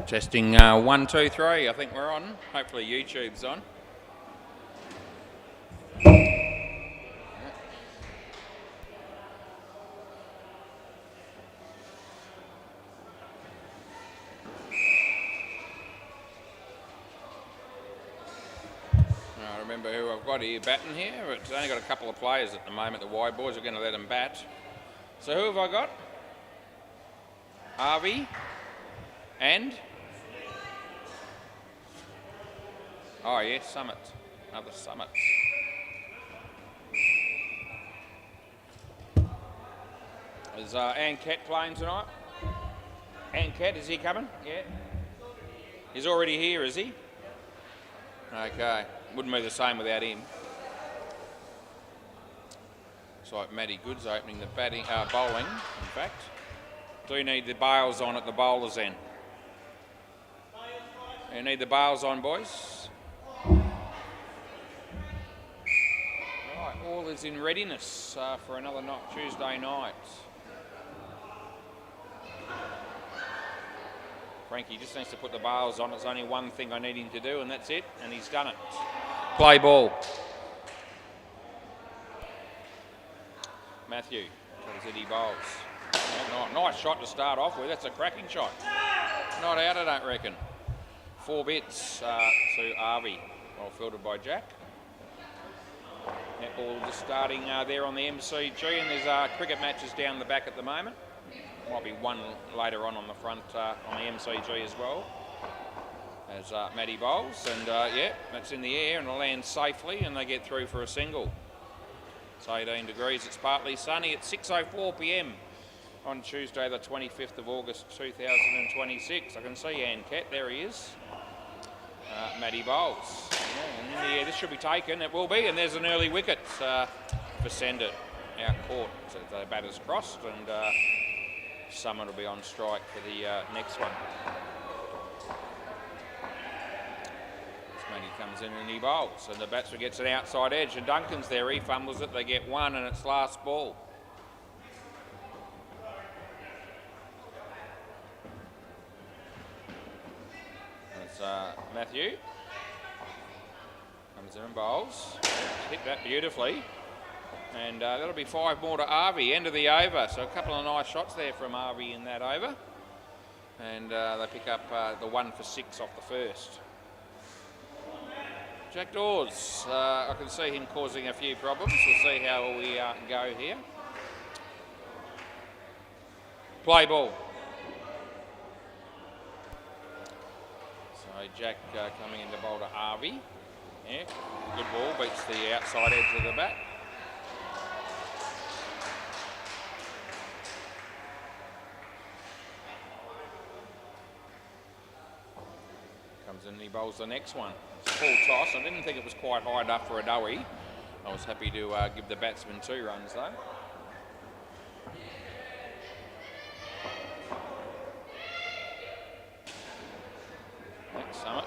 Testing 1, 2, 3. I think we're on. Hopefully YouTube's on. I remember who I've got here batting here. It's only got a couple of players at the moment. The wide boys are going to let them bat. So who have I got? Harvey and... Oh yes, Summit. Another Summit. Is Cat playing tonight? Cat, is he coming? Yeah. He's already here, is he? Okay. Wouldn't be the same without him. Looks like Matty Good's opening the bowling, in fact. Do need the bails on at the bowler's end. You need the bails on, boys. Right, all is in readiness for another Tuesday night. Frankie just needs to put the bails on. It's only one thing I need him to do, and that's it, and he's done it. Play ball. Matthew, as he bowls. Yeah, nice shot to start off with. That's a cracking shot. Not out, I don't reckon. 4 bits to Arvey. Well fielded by Jack. Netball just starting there on the MCG, and there's cricket matches down the back at the moment. Might be one later on the front on the MCG as well. As Matty bowls, and yeah, that's in the air and it'll land safely, and they get through for a single. It's 18 degrees, it's partly sunny at 6:04 p.m. on Tuesday the 25th of August 2026. I can see Cat, there he is. Matty bowls. Yeah, this should be taken, it will be, and there's an early wicket for Sendit out court. So the batter's crossed, and Summit will be on strike for the next one. Matty comes in and he bowls, and the batsman gets an outside edge, and Duncan's there, he fumbles it, they get one, and it's last ball. It's Matthew. Comes in and bowls. Hit that beautifully. And that'll be 5 more to Arvey, end of the over. So a couple of nice shots there from Arvey in that over. And they pick up the 1 for 6 off the first. Jack Dawes, I can see him causing a few problems. We'll see how we go here. Play ball. So Jack coming into bowl to Arvey. Yeah, good ball, beats the outside edge of the bat. Comes in and he bowls the next one. It's full toss. I didn't think it was quite high enough for a doughy. I was happy to give the batsman 2 runs though. Next Summit.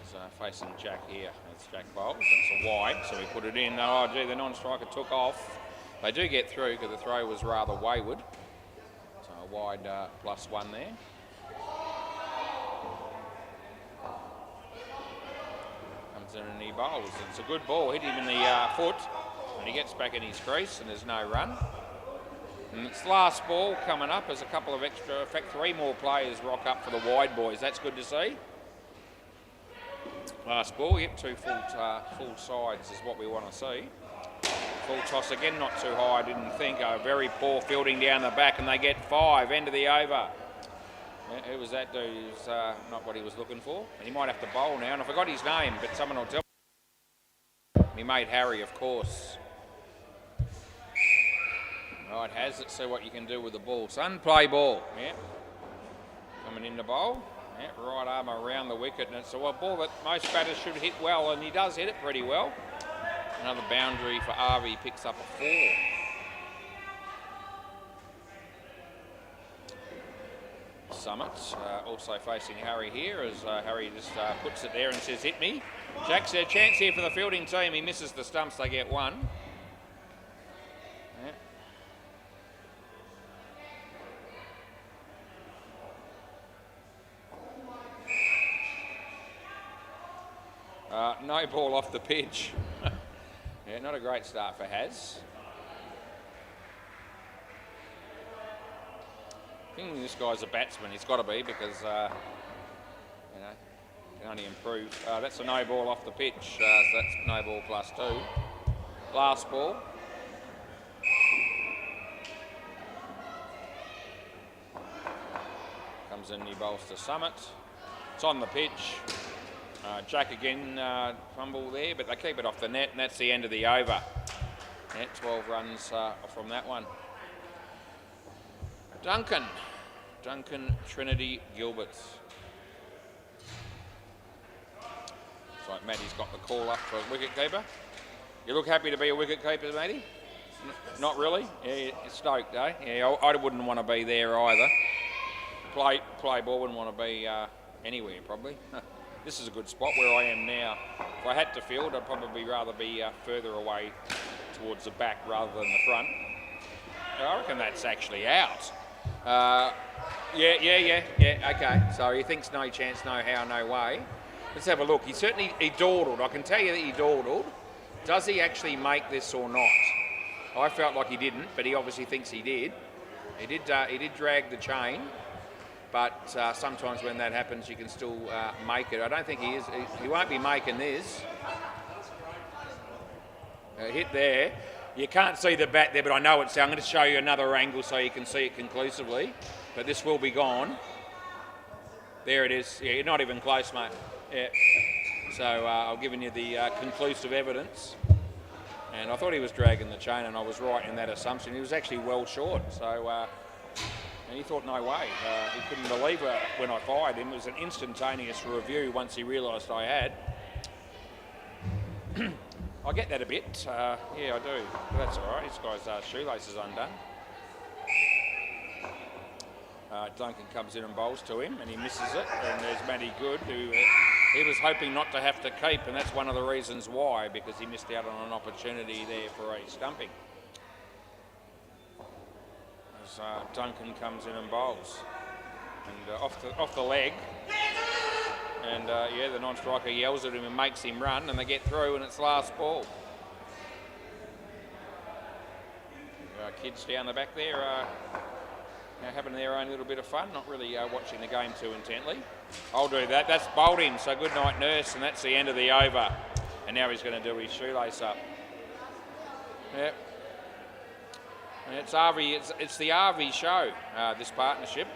It's facing Jack here. That's Jack bowls. It's a wide, so he put it in. Oh gee, the non-striker took off. They do get through because the throw was rather wayward. So a wide +1 there. And he bowls. It's a good ball, hit him in the foot, and he gets back in his crease, and there's no run. And it's last ball coming up as a couple of extra, in fact 3 more players rock up for the wide boys. That's good to see. Last ball, yep, 2 full sides is what we want to see. Full toss again, not too high, I didn't think. Very poor fielding down the back, and they get 5, end of the over. Yeah, who was that dude? He was not what he was looking for. And he might have to bowl now, and I forgot his name, but someone will tell me. He made Harry, of course. Right, Has, let's see what you can do with the ball. Son, play ball. Yeah. Coming in the bowl. Yeah, right arm around the wicket, and it's a ball that most batters should hit well, and he does hit it pretty well. Another boundary for Arvey, picks up a 4. Summit, also facing Harry here, as Harry just puts it there and says, hit me. Jack's a chance here for the fielding team. He misses the stumps, they get 1. Yeah. no ball off the pitch. Yeah, not a great start for Haz. I think this guy's a batsman. He's got to be because, you know, can only improve. That's a no ball off the pitch, so that's no ball +2. Last ball. Comes in, he bowls to Summit. It's on the pitch. Jack again, fumble there, but they keep it off the net, and that's the end of the over. Yeah, 12 runs from that one. Duncan Trinity Gilberts. It's like Matty's got the call up for wicketkeeper. You look happy to be a wicketkeeper, Matty? Not really? Yeah, you're stoked, eh? Yeah, I wouldn't want to be there either. Play ball, wouldn't want to be anywhere probably. This is a good spot where I am now. If I had to field, I'd probably rather be further away towards the back rather than the front. I reckon that's actually out. Yeah, okay. So he thinks no chance, no how, no way. Let's have a look. He dawdled. I can tell you that he dawdled. Does he actually make this or not? I felt like he didn't, but he obviously thinks he did. He did drag the chain. But sometimes when that happens, you can still make it. I don't think he is. He won't be making this. Hit there. You can't see the bat there, but I know it's there. I'm going to show you another angle so you can see it conclusively. But this will be gone. There it is. Yeah, you're not even close, mate. Yeah. So I've given you the conclusive evidence. And I thought he was dragging the chain, and I was right in that assumption. He was actually well short. So... and he thought, no way. He couldn't believe it when I fired him. It was an instantaneous review once he realised I had. I get that a bit. Yeah, I do. But that's all right. This guy's shoelace is undone. Duncan comes in and bowls to him, and he misses it. And there's Matty Good, who he was hoping not to have to keep, and that's one of the reasons why, because he missed out on an opportunity there for a stumping. Duncan comes in and bowls, and off the leg, and yeah, the non-striker yells at him and makes him run, and they get through, and it's last ball. Kids down the back there having their own little bit of fun, not really watching the game too intently. I'll do that. That's bowled him, so good night, nurse, and that's the end of the over. And now he's going to do his shoelace up. Yep. It's the RV show, this partnership.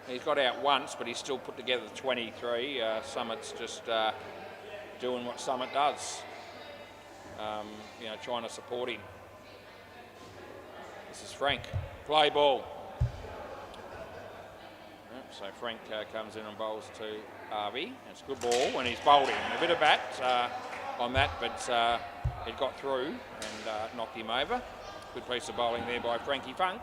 He's got out once, but he's still put together 23. Summit's just doing what Summit does, you know, trying to support him. This is Frank. Play ball. Yep, so Frank comes in and bowls to RV. It's a good ball when he's bowled him. A bit of bat on that, but it got through and knocked him over. Good piece of bowling there by Frankie Funk.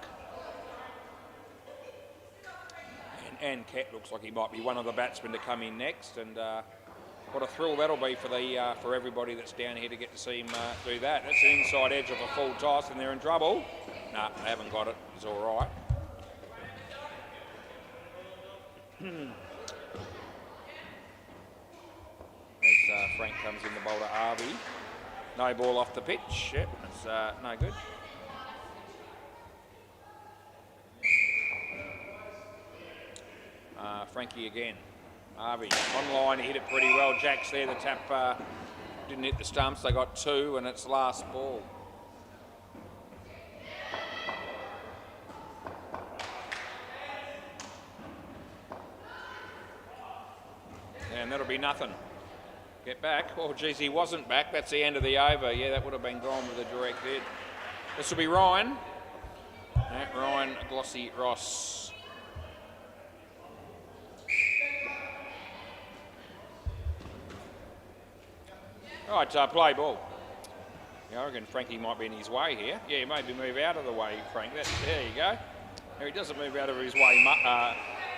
And Cat looks like he might be one of the batsmen to come in next. And what a thrill that'll be for everybody that's down here to get to see him do that. That's the inside edge of a full toss, and they're in trouble. Nah, they haven't got it. It's all right. As Frank comes in the bowl to Arby. No ball off the pitch. Yep, it's no good. Frankie again. Arby online, he hit it pretty well. Jack's there. The tap didn't hit the stumps. They got 2, and it's last ball. And that'll be nothing. Get back. Oh, geez, he wasn't back. That's the end of the over. Yeah, that would have been gone with a direct hit. This will be Ryan. Yeah, Ryan Glossy Ross. Right, play ball. Yeah, I reckon Frankie might be in his way here. Yeah, maybe move out of the way, Frank. There you go. Now, he doesn't move out of his way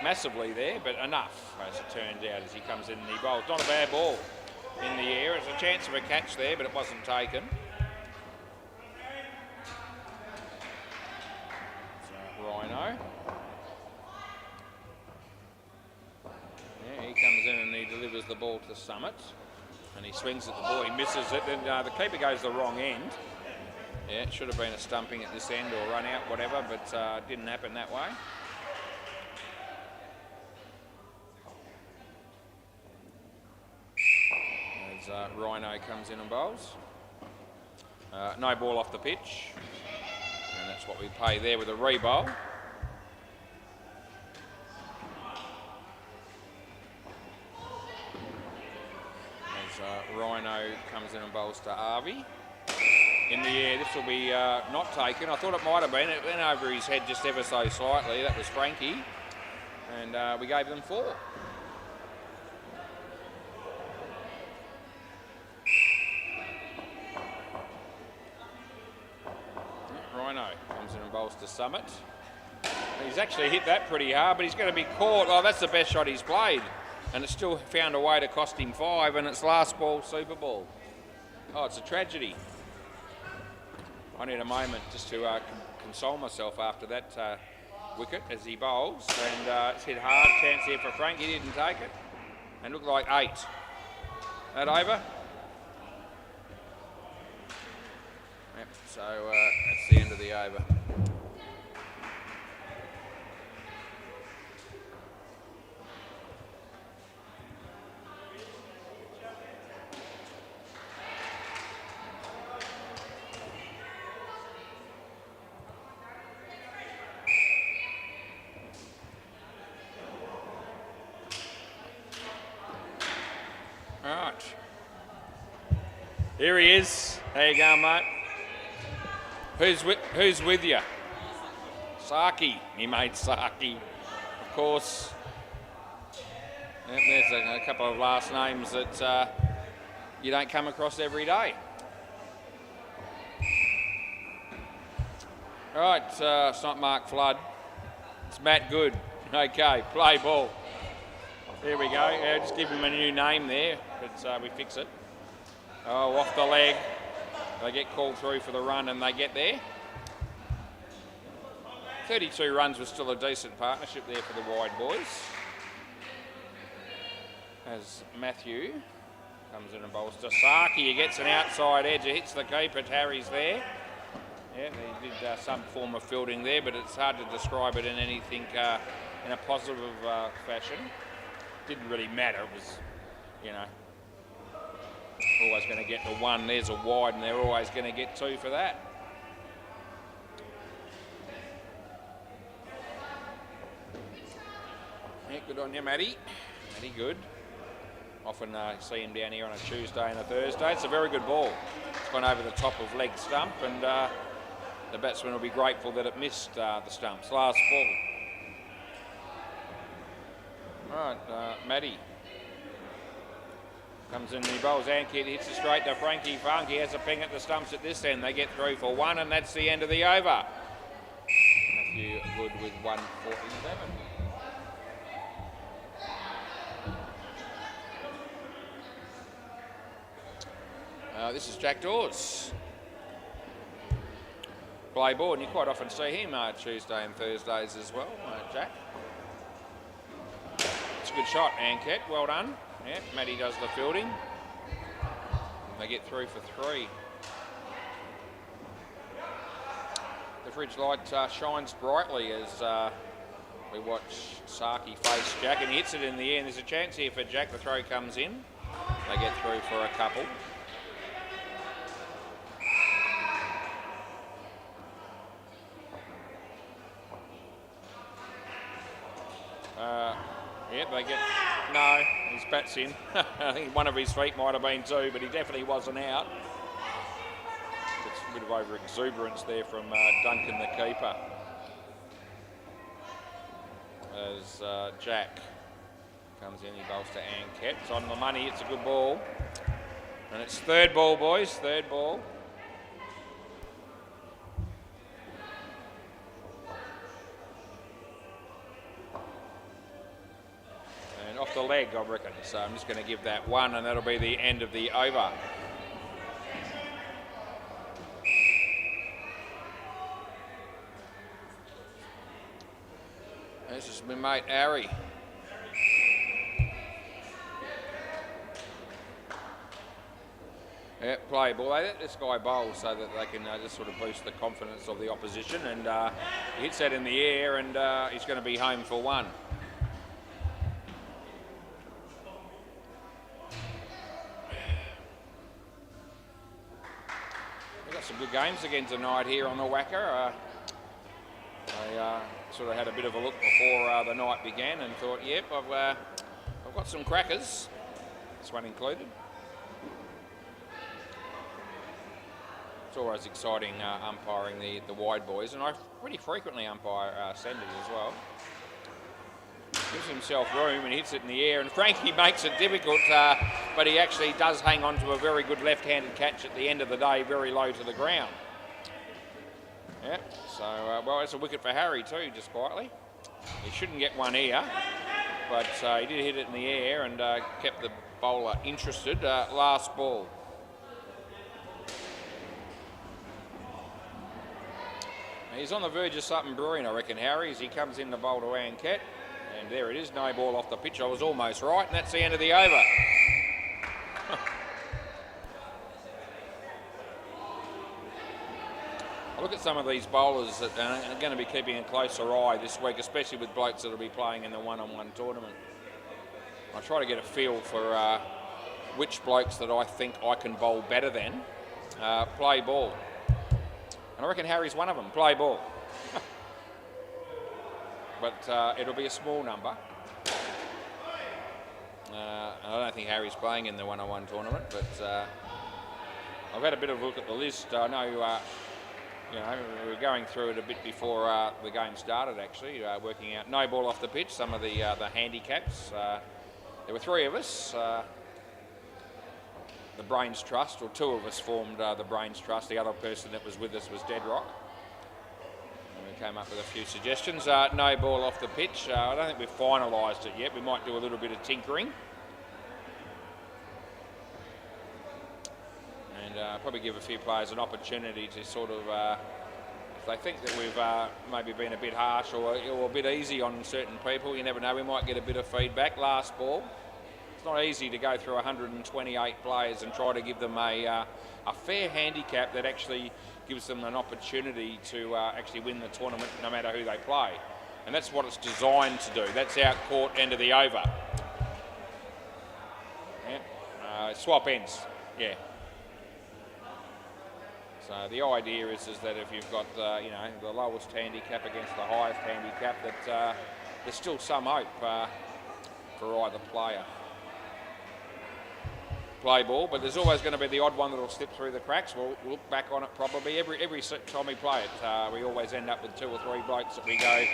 massively there, but enough, as it turns out, as he comes in and he bowls. Not a bad ball in the air. It's a chance of a catch there, but it wasn't taken. So, Rhino. Yeah, he comes in and he delivers the ball to Summit. And he swings at the ball, he misses it, and the keeper goes the wrong end. Yeah, it should have been a stumping at this end or run out, whatever, but it didn't happen that way. As Rhino comes in and bowls. No ball off the pitch, and that's what we pay there with a re-bowl. As Rhino comes in and bowls to Arvey. In the air, this will be not taken. I thought it might have been. It went over his head just ever so slightly. That was Frankie, and we gave them 4. Rhino comes in and bowls to Summit. He's actually hit that pretty hard, but he's going to be caught. Oh, that's the best shot he's played. And it's still found a way to cost him 5, and it's last ball, Super Ball. Oh, it's a tragedy. I need a moment just to console myself after that wicket as he bowls. And it's hit hard. Chance here for Frank. He didn't take it. And looked like 8. That over? Yep, so that's the end of the over. Right. Here he is. How you going, mate? Who's with you? Saki. He made Saki. Of course. Yep, there's a couple of last names that you don't come across every day. All right, it's not Mark Flood. It's Matt Good. Okay, play ball. There we go. Yeah, just give him a new name there, but we fix it. Oh, off the leg. They get called through for the run and they get there. 32 runs was still a decent partnership there for the wide boys. As Matthew comes in and bowls to Saki. He gets an outside edge. It hits the keeper. Harry's there. Yeah, he did some form of fielding there, but it's hard to describe it in anything in a positive fashion. Didn't really matter. It was, you know, always going to get to 1. There's a wide, and they're always going to get 2 for that. Yeah, good on you, Matty. Matty, good. Often see him down here on a Tuesday and a Thursday. It's a very good ball. It's gone over the top of leg stump, and the batsman will be grateful that it missed the stumps. Last ball. Right, Matty comes in, the bowls Ankit, hits it straight to Frankie Funk. He has a ping at the stumps at this end. They get through for 1, and that's the end of the over. Matthew Good with 147. This is Jack Dawes. Play ball, and you quite often see him Tuesday and Thursdays as well, Jack. It's a good shot, Ankit. Well done. Yeah, Matty does the fielding. They get through for 3. The fridge light shines brightly as we watch Saki face Jack, and he hits it in the air. And there's a chance here for Jack. The throw comes in. They get through for a couple. Yep, they get... No, his bat's in. I think one of his feet might have been 2, but he definitely wasn't out. It's a bit of over-exuberance there from Duncan, the keeper. As Jack comes in, he bowls to Ankit. It's on the money, it's a good ball. And it's 3rd ball, boys, 3rd ball. Off the leg, I reckon. So I'm just going to give that 1, and that'll be the end of the over. This is my mate, Ari. Yeah, play ball. They let this guy bowl so that they can just sort of boost the confidence of the opposition, and he hits that in the air, and he's going to be home for one. We've got some good games again tonight here on the WACA. I sort of had a bit of a look before the night began and thought, yep, I've got some crackers, this one included. It's always exciting umpiring the wide boys, and I pretty frequently umpire centres as well. Gives himself room and hits it in the air, and Frankie makes it difficult, but he actually does hang on to a very good left-handed catch at the end of the day, very low to the ground. Yeah, so, well, it's a wicket for Harry too, just quietly. He shouldn't get one here, but he did hit it in the air and kept the bowler interested. Last ball. He's on the verge of something brewing, I reckon, Harry, as he comes in to bowl to Anket. And there it is, no ball off the pitch. I was almost right, and that's the end of the over. I look at some of these bowlers that are going to be keeping a closer eye this week, especially with blokes that will be playing in the one-on-one tournament. I try to get a feel for which blokes that I think I can bowl better than play ball. And I reckon Harry's one of them, play ball. But it'll be a small number. I don't think Harry's playing in the one-on-one tournament, but I've had a bit of a look at the list. I know, you know, we were going through it a bit before the game started, actually, working out no ball off the pitch, some of the handicaps. There were three of us. The Brains Trust, or two of us formed the Brains Trust. The other person that was with us was Deadrock. And we came up with a few suggestions. No ball off the pitch. I don't think we've finalised it yet. We might do a little bit of tinkering. And probably give a few players an opportunity to sort of, if they think that we've maybe been a bit harsh or a bit easy on certain people, you never know, we might get a bit of feedback. Last ball. It's not easy to go through 128 players and try to give them a fair handicap that actually gives them an opportunity to actually win the tournament no matter who they play. And that's what it's designed to do. That's our court end of the over. Yeah. Swap ends, yeah. So the idea is that if you've got you know, the lowest handicap against the highest handicap, that there's still some hope for either player. Play ball, but there's always going to be the odd one that'll slip through the cracks. We'll look back on it probably every time we play it. We always end up with two or three blokes that we go,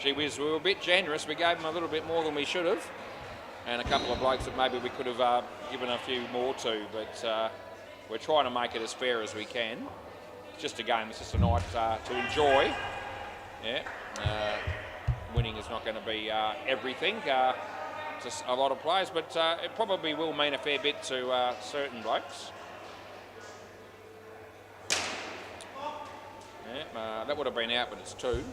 gee whiz, we were a bit generous. We gave them a little bit more than we should have, and a couple of blokes that maybe we could have given a few more to. But we're trying to make it as fair as we can. It's just a game. It's just a night to enjoy. Yeah, winning is not going to be everything. To a lot of players, but it probably will mean a fair bit to certain blokes. Yeah, that would have been out, but it's two.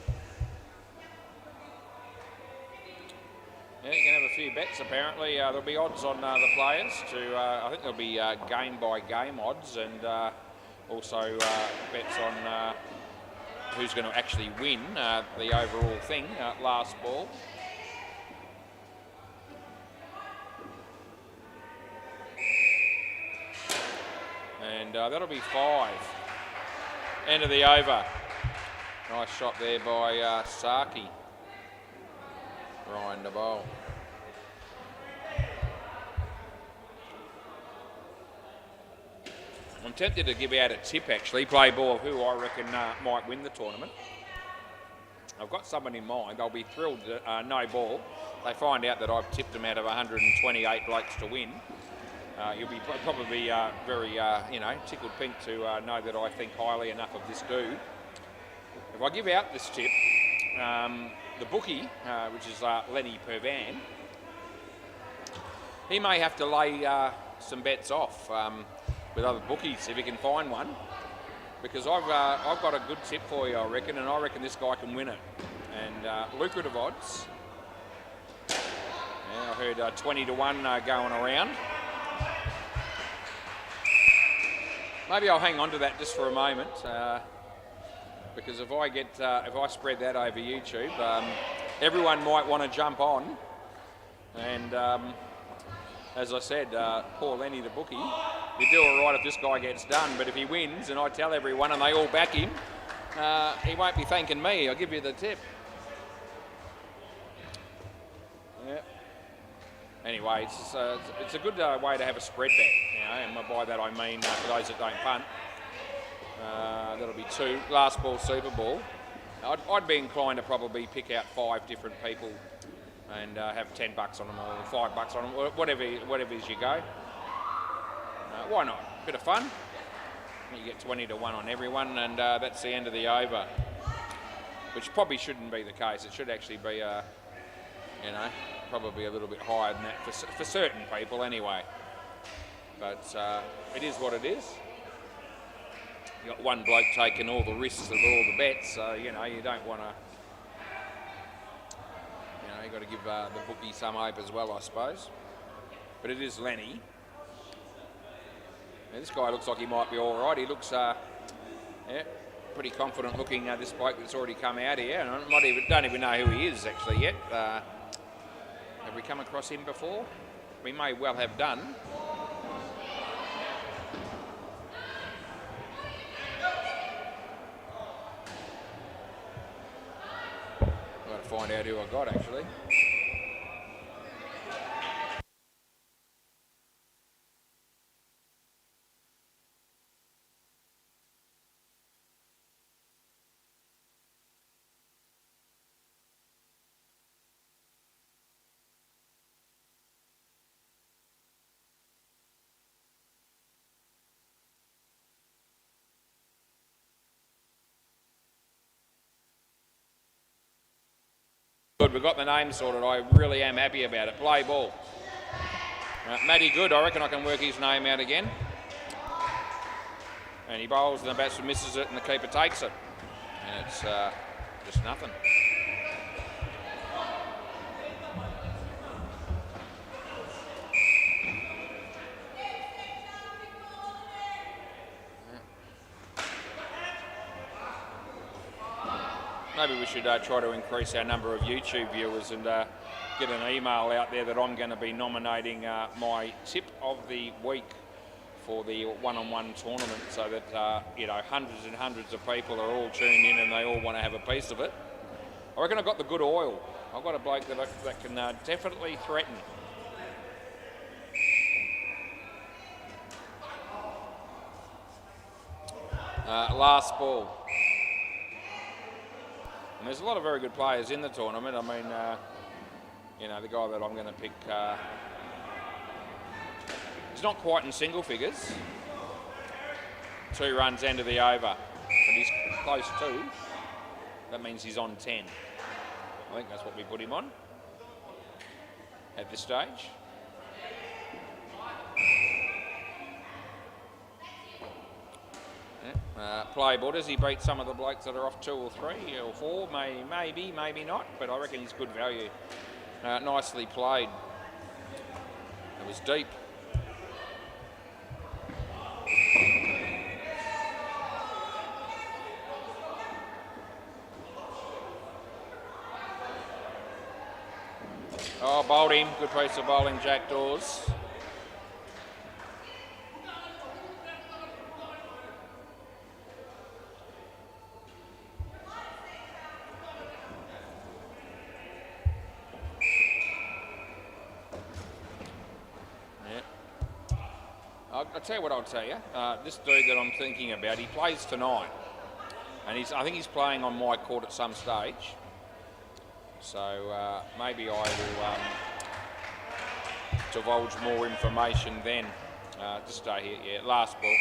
Yeah, you can have a few bets apparently. There'll be odds on the players to, I think there'll be game by game odds, and also bets on who's going to actually win the overall thing. Last ball. And that'll be 5. End of the over. Nice shot there by Saki. Ryan the bowl. I'm tempted to give out a tip actually, play ball of who I reckon might win the tournament. I've got someone in mind. They'll be thrilled that no ball. They find out that I've tipped them out of 128 blokes to win. You'll be probably very, you know, tickled pink to know that I think highly enough of this dude. If I give out this tip, the bookie, which is Lenny Pervan, he may have to lay some bets off with other bookies if he can find one, because I've got a good tip for you, I reckon, and I reckon this guy can win it. And lucrative odds. Yeah, I heard 20 to 1 going around. Maybe I'll hang on to that just for a moment, because if I spread that over YouTube, everyone might want to jump on. And as I said, poor Lenny the bookie, you do all right if this guy gets done, but if he wins and I tell everyone and they all back him, he won't be thanking me. I'll give you the tip. Yeah. Anyway, it's a good way to have a spread bet, you know, and by that I mean for those that don't punt, that'll be 2 last ball Super Bowl. I'd be inclined to probably pick out 5 different people and have $10 on them or $5 on them, whatever as you go. Why not? Bit of fun. You get 20 to 1 on everyone, and that's the end of the over, which probably shouldn't be the case. It should actually be, you know, probably a little bit higher than that for certain people anyway. But it is what it is. You got one bloke taking all the risks of all the bets, so you know you don't want to. You know, you got to give the bookie some hope as well, I suppose. But it is Lenny. Now, this guy looks like he might be all right. He looks, yeah, pretty confident looking. This bloke that's already come out here, and I don't even know who he is actually yet. Have we come across him before? We may well have done. I've got to find out who I got actually. Good, we've got the name sorted. I really am happy about it. Play ball. Matty Good, I reckon I can work his name out again. And he bowls and the batsman misses it and the keeper takes it. And it's just nothing. Maybe we should try to increase our number of YouTube viewers and get an email out there that I'm going to be nominating my tip of the week for the one-on-one tournament, so that you know, hundreds and hundreds of people are all tuned in and they all want to have a piece of it. I reckon I've got the good oil. I've got a bloke that can definitely threaten. Last ball. And there's a lot of very good players in the tournament. I mean, you know, the guy that I'm going to pick, he's not quite in single figures. 2 runs end of the over, but he's close to. That means he's on 10. I think that's what we put him on at this stage. Play ball. Does he beat some of the blokes that are off 2 or 3 or 4? Maybe, maybe not, but I reckon he's good value. Nicely played. It was deep. Oh, bowled him. Good piece of bowling, Jack Dawes. I'll tell you what I'll tell you. This dude that I'm thinking about, he plays tonight. And I think he's playing on my court at some stage. So maybe I will divulge more information then. Just stay here. Yeah, last ball.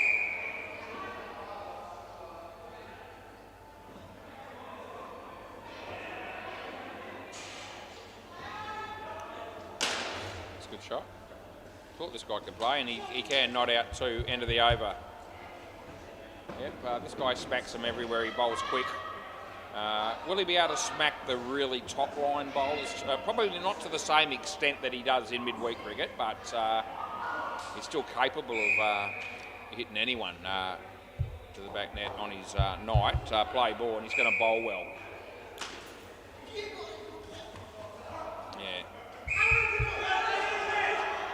It's a good shot. Thought this guy could play, and he can not out 2 end of the over. Yep, this guy smacks them everywhere. He bowls quick. Will he be able to smack the really top line bowlers? Probably not to the same extent that he does in midweek cricket, but he's still capable hitting anyone to the back net on his night. Play ball, and he's going to bowl well. Yeah.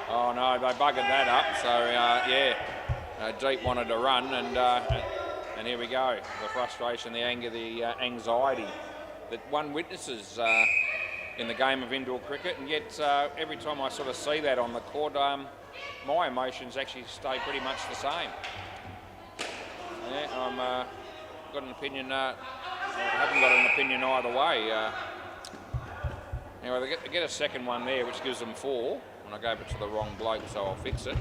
Oh no, they buggered that up. So Deep wanted to run, and here we go. The frustration, the anger, the anxiety that one witnesses in the game of indoor cricket, and yet every time I sort of see that on the court, my emotions actually stay pretty much the same. Yeah, I'm got an opinion. I haven't got an opinion either way. Anyway, they get a second one there, which gives them 4. And I gave it to the wrong bloke, so I'll fix it.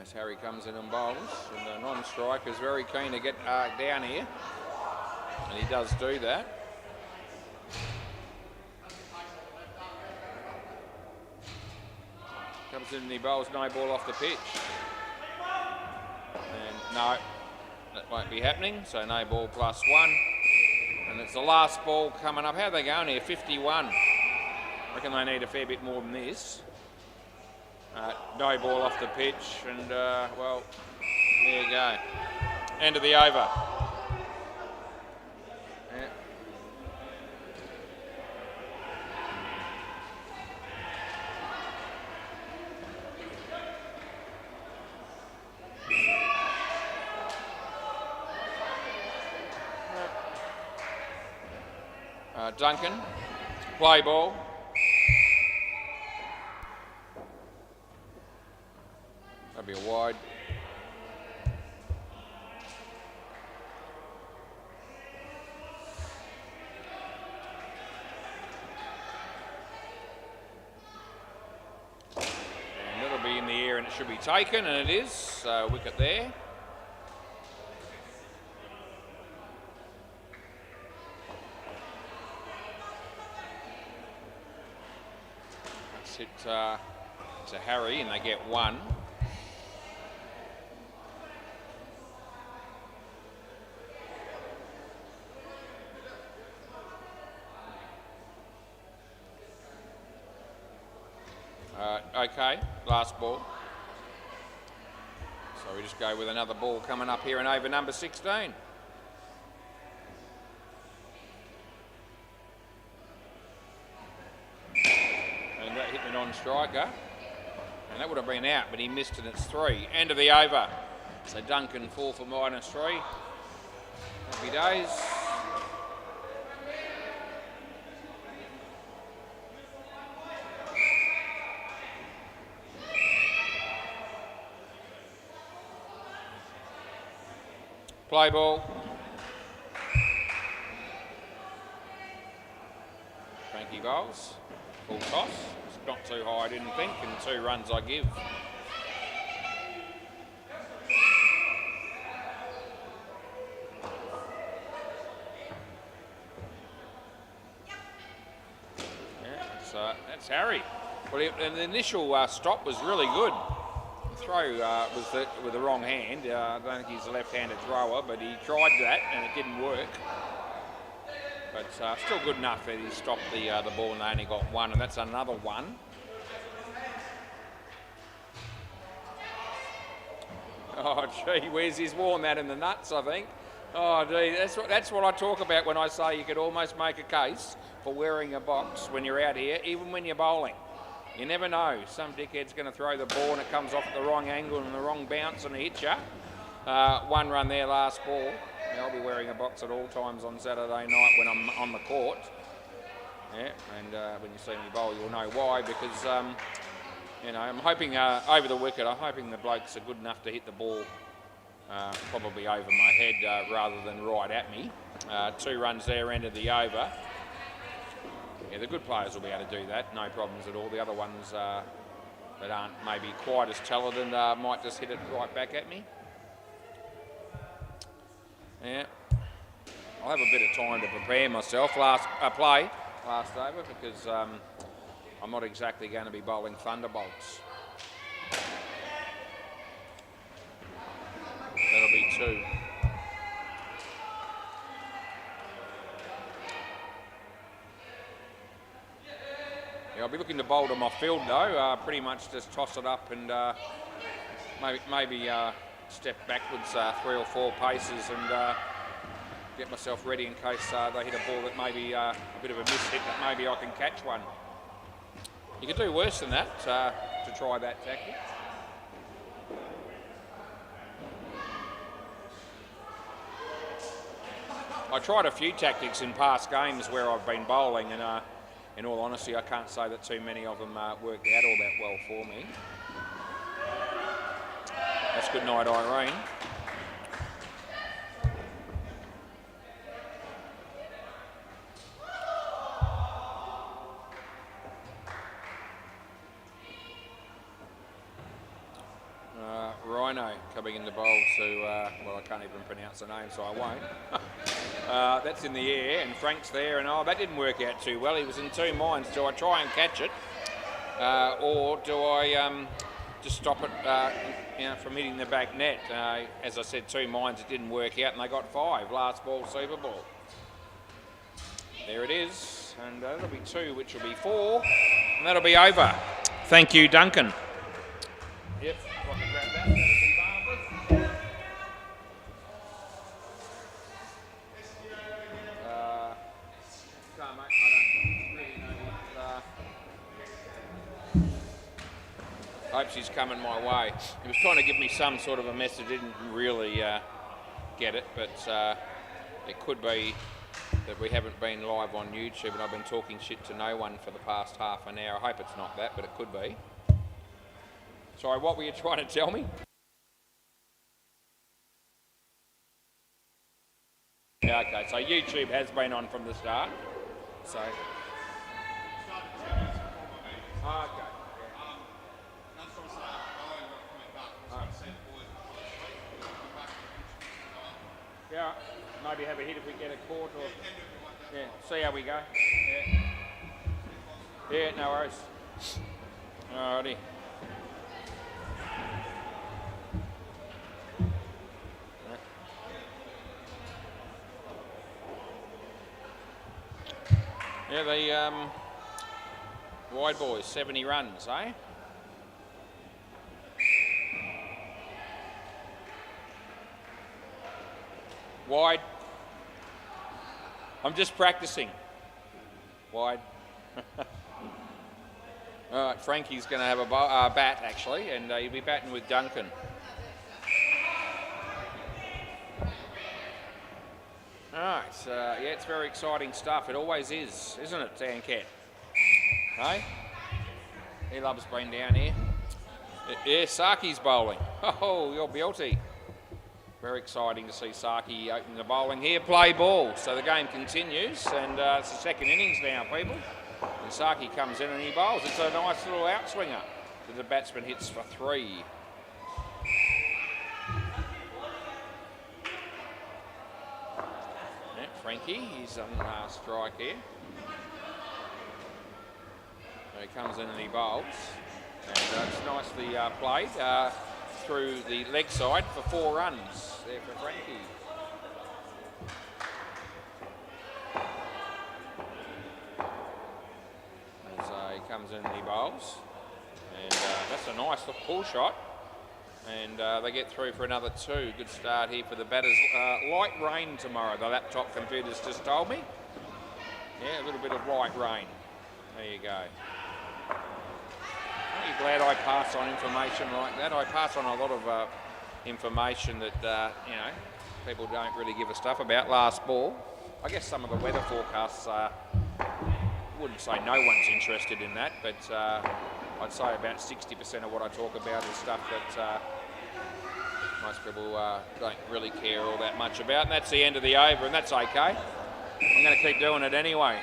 As Harry comes in and bowls, and the non-striker is very keen to get down here, and he does do that. Comes in and he bowls no ball off the pitch. And no, that won't be happening, so no ball +1. And it's the last ball coming up. How are they going here? 51. I reckon they need a fair bit more than this. No ball off the pitch, and well, there you go. End of the over. Duncan, play ball. That'll be a wide. And it'll be in the air, and it should be taken, and it is. Wicket there. It to Harry, and they get 1. Okay, last ball. So we just go with another ball coming up here in over number 16. Striker, and that would have been out, but he missed, and it's 3. End of the over. So Duncan 4 for -3. Happy days. Play ball. Frankie bowls. Full toss. Not too high, I didn't think, and 2 runs I give. Yeah, that's Harry. Well, the initial stop was really good. The throw was with the wrong hand. I don't think he's a left-handed thrower, but he tried that and it didn't work. But still good enough that he stopped the ball, and they only got 1, and that's another 1. Oh, gee whiz, he's worn that in the nuts, I think. Oh, gee, that's what I talk about when I say you could almost make a case for wearing a box when you're out here, even when you're bowling. You never know. Some dickhead's going to throw the ball and it comes off at the wrong angle and the wrong bounce and it hits you. 1 run there, last ball. I'll be wearing a box at all times on Saturday night when I'm on the court. Yeah, and when you see me bowl, you'll know why, because, you know, I'm hoping over the wicket, I'm hoping the blokes are good enough to hit the ball probably over my head rather than right at me. 2 runs there, end of the over. Yeah, the good players will be able to do that, no problems at all. The other ones that aren't maybe quite as talented might just hit it right back at me. Yeah, I'll have a bit of time to prepare myself last over, because I'm not exactly going to be bowling thunderbolts. That'll be 2. Yeah, I'll be looking to bowl them off field though. Pretty much just toss it up and maybe step backwards 3 or 4 paces and get myself ready in case they hit a ball that may be a bit of a miss hit, that maybe I can catch one. You could do worse than that to try that tactic. I tried a few tactics in past games where I've been bowling, and in all honesty, I can't say that too many of them worked out all that well for me. That's good night, Irene. Rhino coming in the bowl to, well, I can't even pronounce the name, so I won't. That's in the air, and Frank's there, and that didn't work out too well. He was in 2 minds. Do I try and catch it, or do I just stop it from hitting the back net? As I said, 2 minds, it didn't work out, and they got 5. Last ball, Super Ball. There it is, and that'll be 2, which will be 4, and that'll be over. Thank you, Duncan. Yep, I can grab that. That'll be marvellous. No, mate, I don't really know what. Hope she's coming my way. He was trying to give me some sort of a message. Didn't really get it, but it could be that we haven't been live on YouTube and I've been talking shit to no one for the past half an hour. I hope it's not that, but it could be. Sorry, what were you trying to tell me? Yeah, okay, so YouTube has been on from the start. So. Oh, okay. Yeah, maybe have a hit if we get a court or. Yeah, see how we go. Yeah, no worries. Alrighty. Yeah, the wide boys, 70 runs, eh? Wide. I'm just practicing. Wide. All right, Frankie's going to have a bat, actually, and he'll be batting with Duncan. All right, yeah, it's very exciting stuff. It always is, isn't it, Tancat? Hey? He loves being down here. Yeah, Saki's bowling. Oh, you're beauty. Very exciting to see Saki open the bowling here. Play ball. So the game continues, and it's the second innings now, people. And Saki comes in and he bowls. It's a nice little outswinger that the batsman hits for 3. Yeah, Frankie, he's on strike here. So he comes in and he bowls. And it's nicely played through the leg side for 4 runs there for Frankie. As he comes in and he bowls. And that's a nice little pull shot. And they get through for another 2. Good start here for the batters. Light rain tomorrow, the laptop computers just told me. Yeah, a little bit of light rain. There you go. Aren't you glad I pass on information like that? I pass on a lot of information that, you know, people don't really give a stuff about. Last ball. I guess some of the weather forecasts, I wouldn't say no one's interested in that, but I'd say about 60% of what I talk about is stuff that most people don't really care all that much about. And that's the end of the over, and that's okay. I'm going to keep doing it anyway.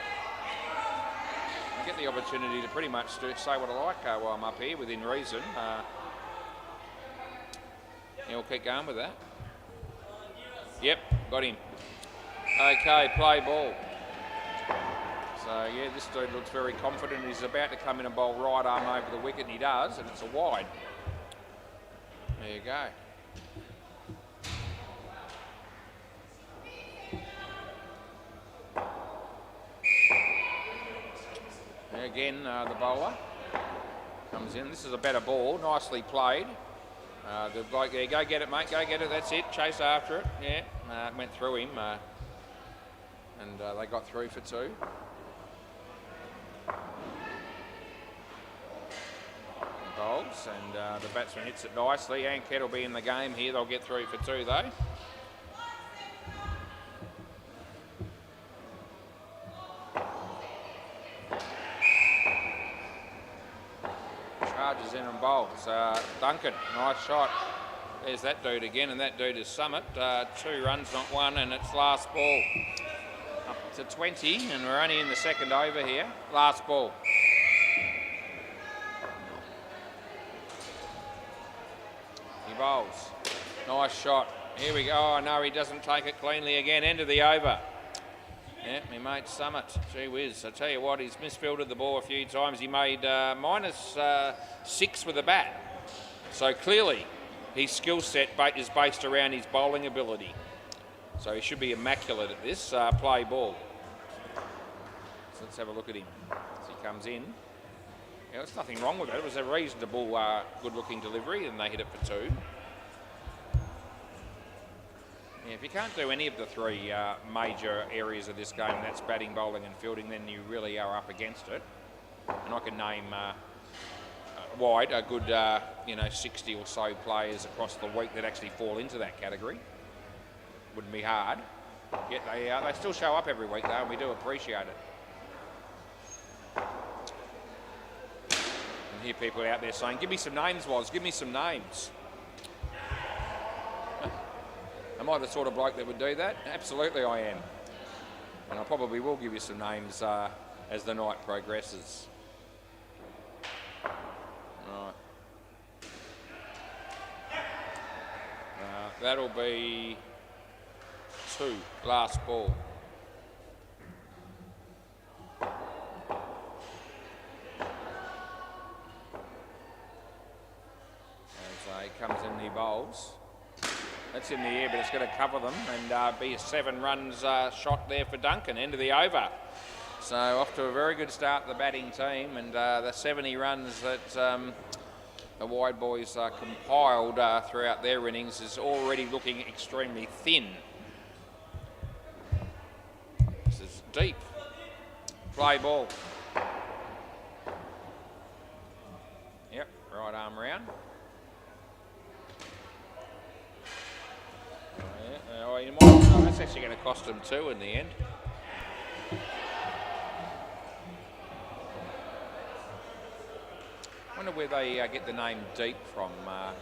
I get the opportunity to pretty much say what I like while I'm up here, within reason. Yeah, we'll keep going with that. Yep, got him. Okay, play ball. So, yeah, this dude looks very confident. He's about to come in and bowl right arm over the wicket, and he does, and it's a wide. There you go. Yeah, again, the bowler. Comes in. This is a better ball. Nicely played. The bloke there, go get it, mate. Go get it. That's it. Chase after it. Yeah, went through him. And they got through for 2. Bowls, and the batsman hits it nicely. Ankett will be in the game here. They'll get through for 2 though. Charges in and bowls. Duncan, nice shot. There's that dude again, and that dude is Summit. 2 runs, not 1, and it's last ball. Up to 20, and we're only in the second over here. Last ball. He bowls. Nice shot. Here we go. Oh, no, he doesn't take it cleanly again. End of the over. Yeah, my mate Summit. Gee whiz. I tell you what, he's misfielded the ball a few times. He made -6 with the bat. So clearly, his skill set is based around his bowling ability. So he should be immaculate at this. Play ball. So let's have a look at him as he comes in. Yeah, there's nothing wrong with it. It was a reasonable, good-looking delivery, and they hit it for 2. Yeah, if you can't do any of the 3 major areas of this game, that's batting, bowling and fielding, then you really are up against it. And I can name wide a good 60 or so players across the week that actually fall into that category. Wouldn't be hard. Yet they still show up every week though, and we do appreciate it. And hear people out there saying, give me some names, Woz, give me some names. Am I the sort of bloke that would do that? Absolutely I am. And I probably will give you some names as the night progresses. Right. That'll be 2, last ball. As he comes in, he bowls. That's in the air, but it's going to cover them and be a 7 runs shot there for Duncan. End of the over. So off to a very good start, the batting team, and the 70 runs that the Wide Boys compiled throughout their innings is already looking extremely thin. This is deep. Play ball. Yep, right arm round. That's actually going to cost them 2 in the end. I wonder where they get the name Deep from. I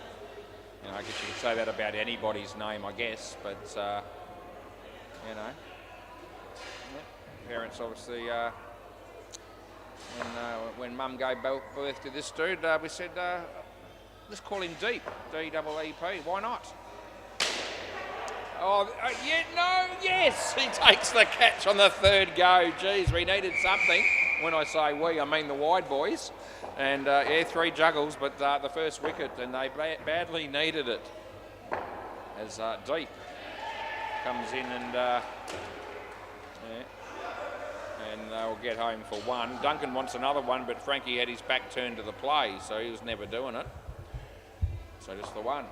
guess you could say that about anybody's name, I guess, but parents obviously. When Mum gave birth to this dude, we said, let's call him Deep, D-E-E-P. Why not? Oh, yes, he takes the catch on the 3rd go. Geez, we needed something. When I say we, I mean the Wide Boys. And 3 juggles, but the first wicket, and they badly needed it. As Deep comes in and they'll get home for 1. Duncan wants another one, but Frankie had his back turned to the play, so he was never doing it. So just the 1.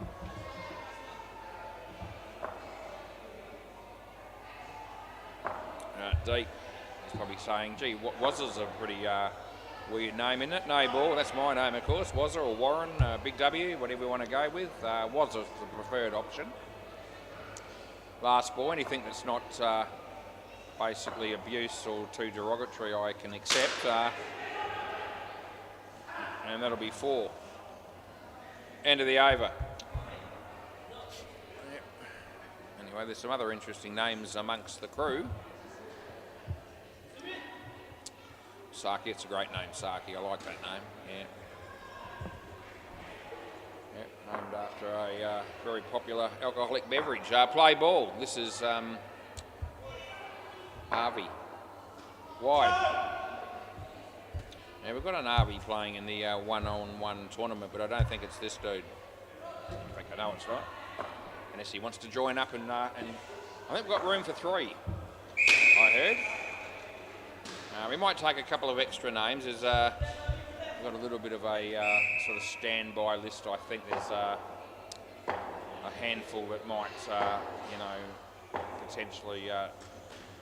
Deep. He's probably saying, gee, Wazza's a pretty weird name, isn't it? No ball, that's my name, of course. Wazza or Warren, Big W, whatever you want to go with. Wazza's the preferred option. Last ball, anything that's not basically abuse or too derogatory, I can accept. And that'll be 4. End of the over. Yep. Anyway, there's some other interesting names amongst the crew. Saki, it's a great name, Saki. I like that name. Yeah. Named after a very popular alcoholic beverage. Play ball. This is Harvey. Wide. Now we've got an Harvey playing in the one-on-one tournament, but I don't think it's this dude. In fact, I know it's right. Unless he wants to join up and I think we've got room for 3. I heard. We might take a couple of extra names. We've got a little bit of a sort of standby list. I think there's a handful that might, potentially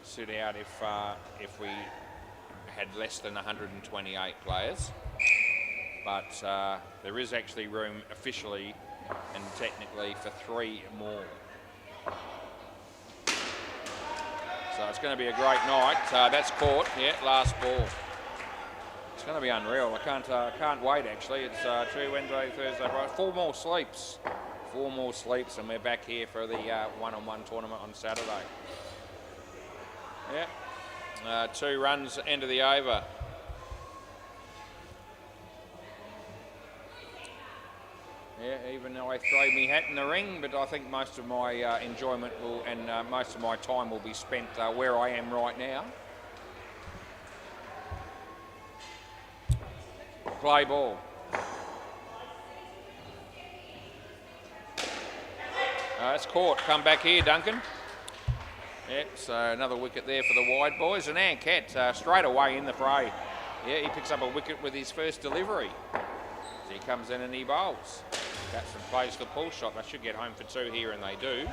suit out if we had less than 128 players. But there is actually room officially and technically for 3 more. So it's going to be a great night. That's Court, yeah, last ball. It's going to be unreal. I can't wait actually. It's Tuesday, Wednesday, Thursday, Friday. 4 more sleeps. 4 more sleeps, and we're back here for the one-on-one tournament on Saturday. Yeah, 2 runs, end of the over. Yeah, even though I throw me hat in the ring, but I think most of my enjoyment will and most of my time will be spent where I am right now. Play ball. That's Court. Come back here, Duncan. Yep, so another wicket there for the wide boys. And Ancat straight away in the fray. Yeah, he picks up a wicket with his first delivery. So he comes in and he bowls. Batsman plays the pull shot. They should get home for 2 here, and they do.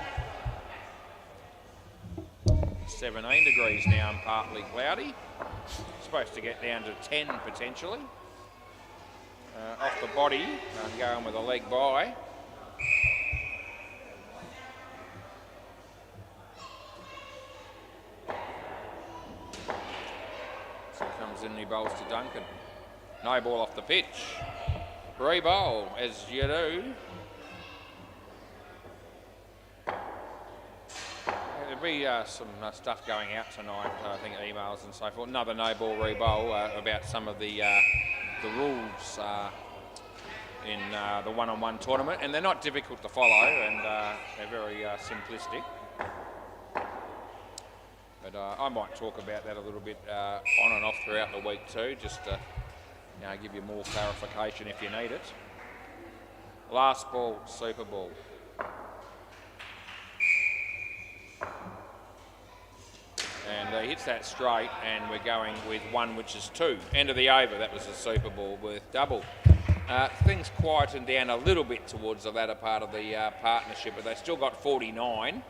17 degrees now and partly cloudy. Supposed to get down to 10 potentially. Off the body, going with a leg by. So comes in and he bowls to Duncan. No ball off the pitch. Re-bowl, as you do. There'll be some stuff going out tonight, I think emails and so forth. Another no-ball re-bowl about some of the rules in the one-on-one tournament, and they're not difficult to follow, and they're very simplistic. But I might talk about that a little bit on and off throughout the week too, just to give you more clarification if you need it. Last ball, super ball. And he hits that straight, and we're going with 1, which is 2. End of the over, that was a super ball worth double. Things quietened down a little bit towards the latter part of the partnership, but they still got 49.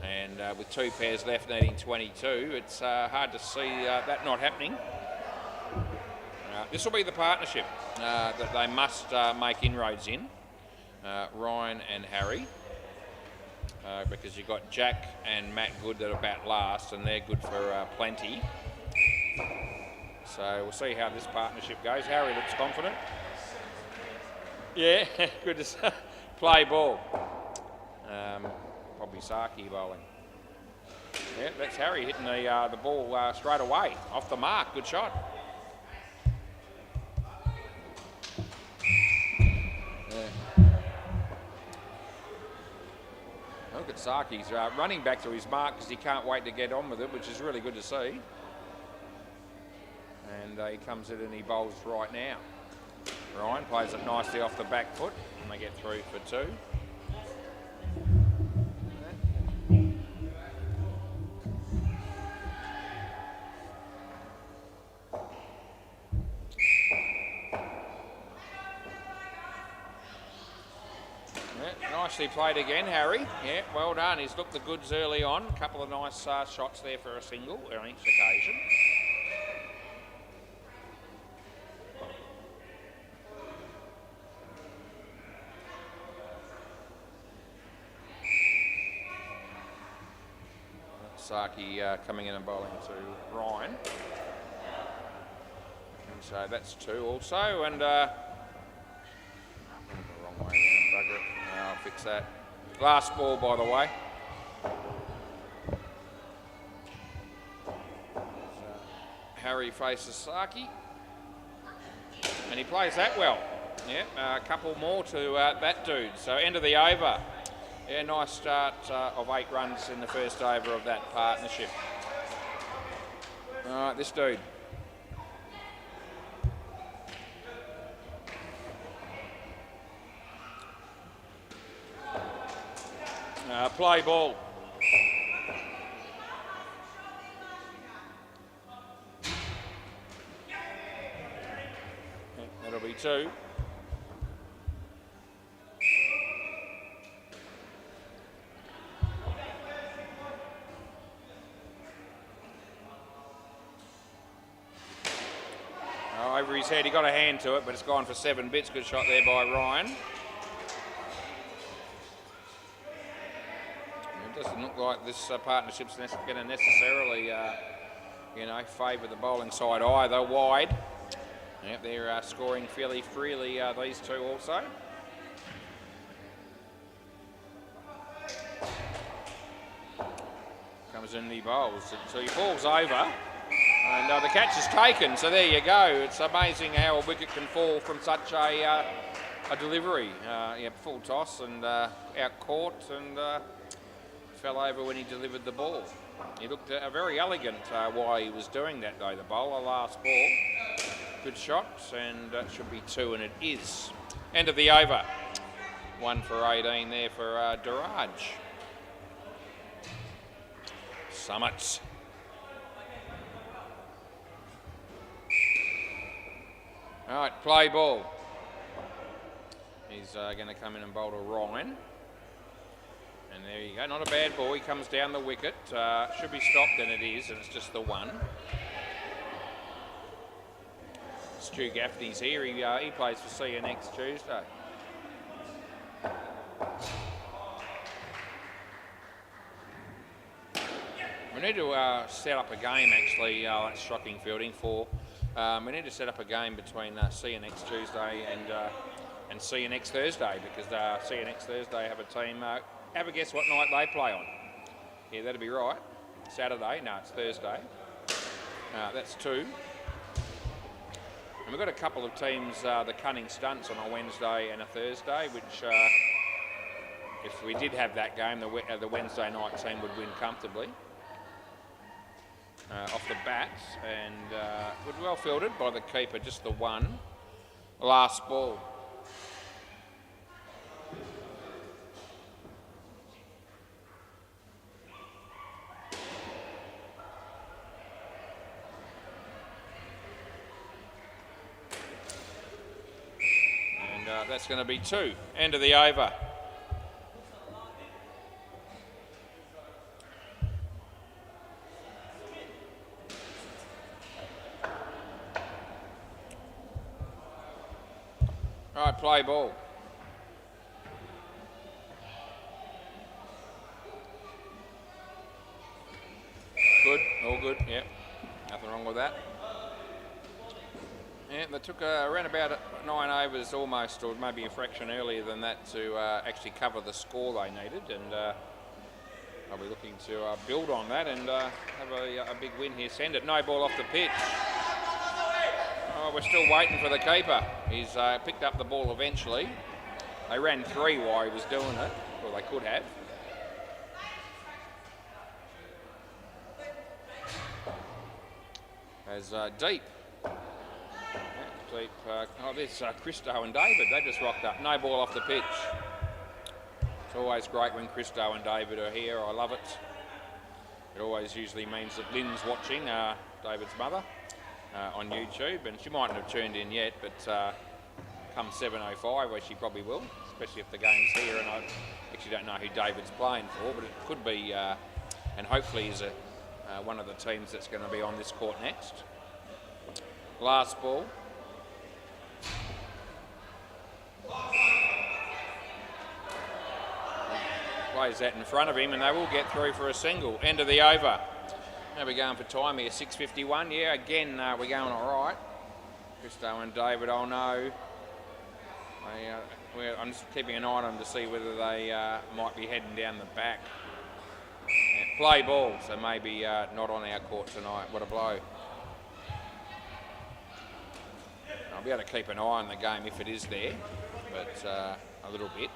And with 2 pairs left needing 22, it's hard to see that not happening. This will be the partnership that they must make inroads in, Ryan and Harry, because you've got Jack and Matt Good that are bat last, and they're good for plenty. So we'll see how this partnership goes. Harry looks confident. Yeah, good to see. Play ball. Probably Saki bowling. Yeah, that's Harry hitting the ball straight away, off the mark. Good shot. Look at Saki's running back to his mark because he can't wait to get on with it, which is really good to see. And he comes in and he bowls right now. Ryan plays it nicely off the back foot, and they get through for 2. Nicely played again, Harry. Yeah, well done. He's looked the goods early on. A couple of nice shots there for a single on each occasion. Saki coming in and bowling to Ryan. And so that's 2 also. And wrong way around, bugger it. I'll fix that. Last ball, by the way. Harry faces Saki. And he plays that well. Yeah, a couple more to that dude. So end of the over. Yeah, nice start of 8 runs in the first over of that partnership. All right, this dude. Play ball. 2. Oh, over his head, he got a hand to it, but it's gone for 7 bits. Good shot there by Ryan. It doesn't look like this partnership's going to necessarily, favour the bowling side either. Wide. Yep, they're scoring fairly freely, these two also. Comes in the bowls. So he falls over. And the catch is taken, so there you go. It's amazing how a wicket can fall from such a delivery. Full toss and out caught and fell over when he delivered the ball. He looked very elegant while he was doing that though, the bowler. Last ball. Good shot, and that should be 2, and it is. End of the over. 1 for 18 there for Duraj. Summits. All right, play ball. He's going to come in and bowl to Ryan. And there you go, not a bad ball. He comes down the wicket. Should be stopped, and it is, and it's just the 1. Stu Gaffney's here. He plays for CN next Tuesday. We need to set up a game, actually, that's shocking fielding for. We need to set up a game between CN next Tuesday and CN next Thursday, because CN next Thursday have a team. Have a guess what night they play on. Yeah, that'd be right. Saturday? No, it's Thursday. That's 2. And we've got a couple of teams, the Cunning Stunts on a Wednesday and a Thursday, which if we did have that game, the Wednesday night team would win comfortably. Off the bats, and was well fielded by the keeper, just the 1. Last ball. And that's going to be 2. End of the over. All right, play ball. Good, all good, yep. Nothing wrong with that. Yeah, they took around about 9 overs almost, or maybe a fraction earlier than that, to actually cover the score they needed, and I'll be looking to build on that and have a big win here. Send it, no ball off the pitch. Oh, we're still waiting for the keeper. He's picked up the ball eventually. They ran 3 while he was doing it, or they could have. As deep. Deep. There's Christo and David. They just rocked up. No ball off the pitch. It's always great when Christo and David are here. I love it. It always usually means that Lynn's watching, David's mother. On YouTube, and she mightn't have tuned in yet, but come 7:05, where she probably will, especially if the game's here, and I actually don't know who David's playing for, but it could be, and hopefully is one of the teams that's going to be on this court next. Last ball. Plays that in front of him, and they will get through for a single. End of the over. Now we're going for time here, 6:51. Yeah, again, we're going all right. Christo and David, oh no. I'm just keeping an eye on them to see whether they might be heading down the back. Yeah, play ball, so maybe not on our court tonight. What a blow. I'll be able to keep an eye on the game if it is there, but a little bit.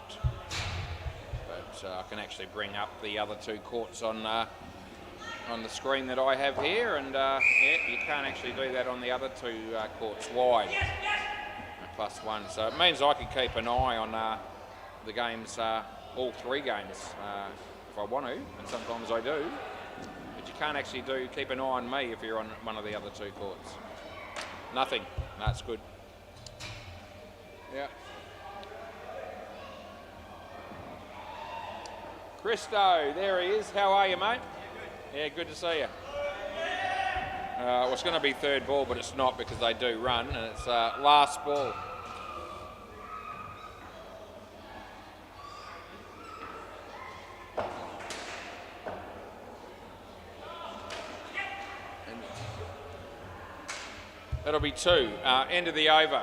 But I can actually bring up the other 2 courts on the screen that I have here, and yeah, you can't actually do that on the other 2 courts wide. +1, so it means I can keep an eye on the games, all 3 games, if I want to, and sometimes I do. But you can't actually keep an eye on me if you're on one of the other 2 courts. Nothing. That's good. Yeah. Christo, there he is. How are you, mate? Yeah, good to see you. Well, it's going to be third ball, but it's not because they do run, and it's last ball. And that'll be 2. End of the over.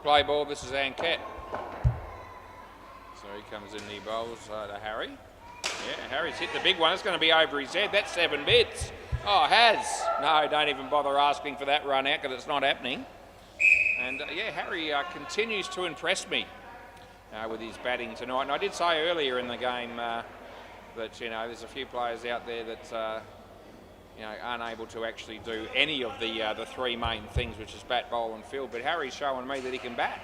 Play ball, this is Anket. So he comes in, he bowls to Harry. Yeah, Harry's hit the big one. It's going to be over his head. That's 7 bits. Oh, has. No, don't even bother asking for that run out because it's not happening. And yeah, Harry continues to impress me with his batting tonight. And I did say earlier in the game that, you know, there's a few players out there that you know, aren't able to actually do any of the 3 main things, which is bat, bowl and field. But Harry's showing me that he can bat.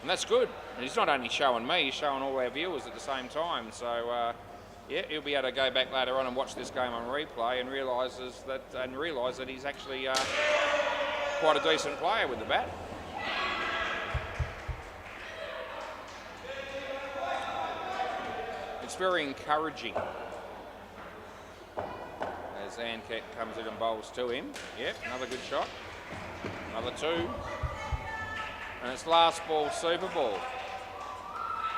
And that's good. And he's not only showing me, he's showing all our viewers at the same time. So, yeah, he'll be able to go back later on and watch this game on replay and realise that he's actually quite a decent player with the bat. It's very encouraging. As Anket comes in and bowls to him. Yep, another good shot. Another 2. And it's last ball, super ball.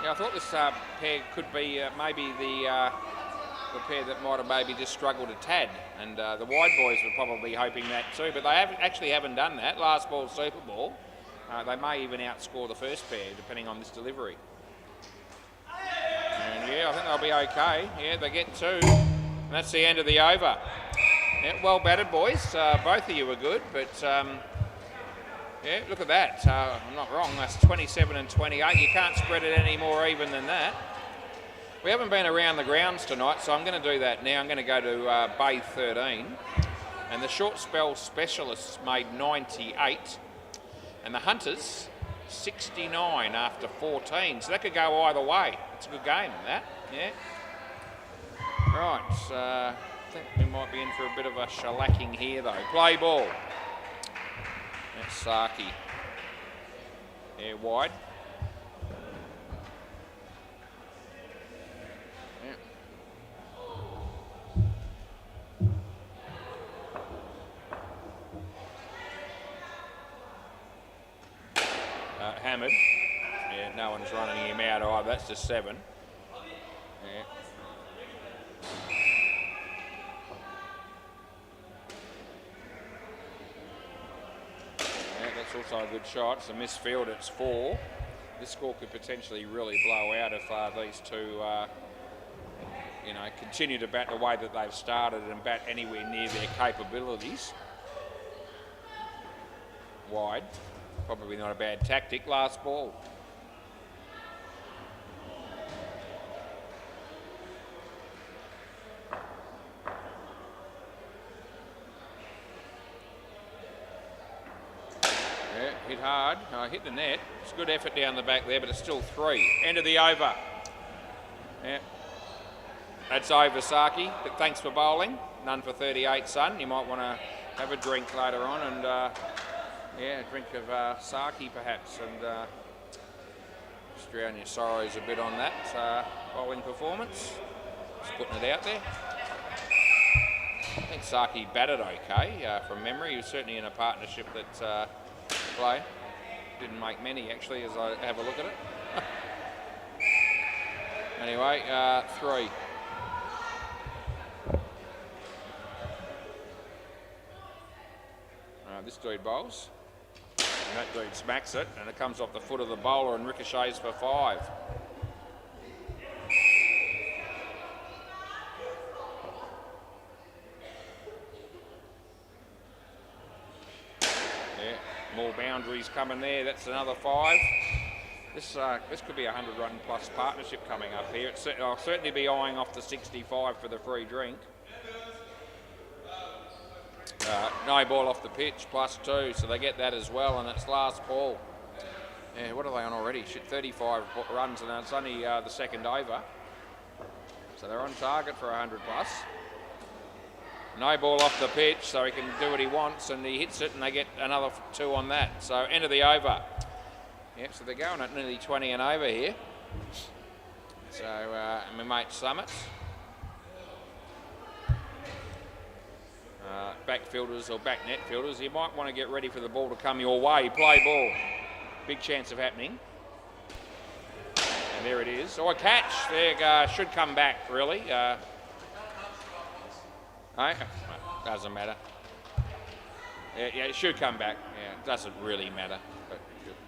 Yeah, I thought this pair could be maybe the pair that might have maybe just struggled a tad. And the wide boys were probably hoping that too, but they haven't done that. Last ball, super ball. They may even outscore the first pair, depending on this delivery. And yeah, I think they'll be okay. Yeah, they get 2. And that's the end of the over. Yeah, well batted, boys. Both of you were good, but yeah, look at that. I'm not wrong. That's 27 and 28. You can't spread it any more even than that. We haven't been around the grounds tonight, so I'm going to do that now. I'm going to go to Bay 13. And the short spell specialists made 98. And the Hunters, 69 after 14. So that could go either way. It's a good game, that. Yeah. Right, I think we might be in for a bit of a shellacking here though. Play ball. That's Saki. Yeah, wide. Yeah. Hammered. Yeah, no one's running him out either. That's just 7. Yeah. That's also a good shot. It's a misfield. It's 4. This score could potentially really blow out if these two, you know, continue to bat the way that they've started and bat anywhere near their capabilities. Wide. Probably not a bad tactic. Last ball. Hit hard, hit the net. It's a good effort down the back there, but it's still 3. End of the over. Yeah. That's over, Saki. But thanks for bowling. None for 38, son. You might want to have a drink later on and, yeah, a drink of Saki perhaps and just drown your sorrows a bit on that bowling performance. Just putting it out there. I think Saki batted okay from memory. He was certainly in a partnership that play. Didn't make many actually as I have a look at it. Anyway, 3. This dude bowls. And that dude smacks it and it comes off the foot of the bowler and ricochets for 5. More boundaries coming there. That's another 5. This could be a 100-run plus partnership coming up here. I'll certainly be eyeing off the 65 for the free drink. No ball off the pitch, +2, so they get that as well, and it's last ball. Yeah, what are they on already? 35 runs, and it's only the second over. So they're on target for 100 plus. No ball off the pitch, so he can do what he wants, and he hits it, and they get another 2 on that. So end of the over. Yep, so they're going at nearly 20 and over here. So my mate Summit. Back fielders or back net fielders, you might want to get ready for the ball to come your way. Play ball. Big chance of happening. And there it is. Oh, a catch. There should come back, really. No, doesn't matter. Yeah, it should come back. Yeah, it doesn't really matter. But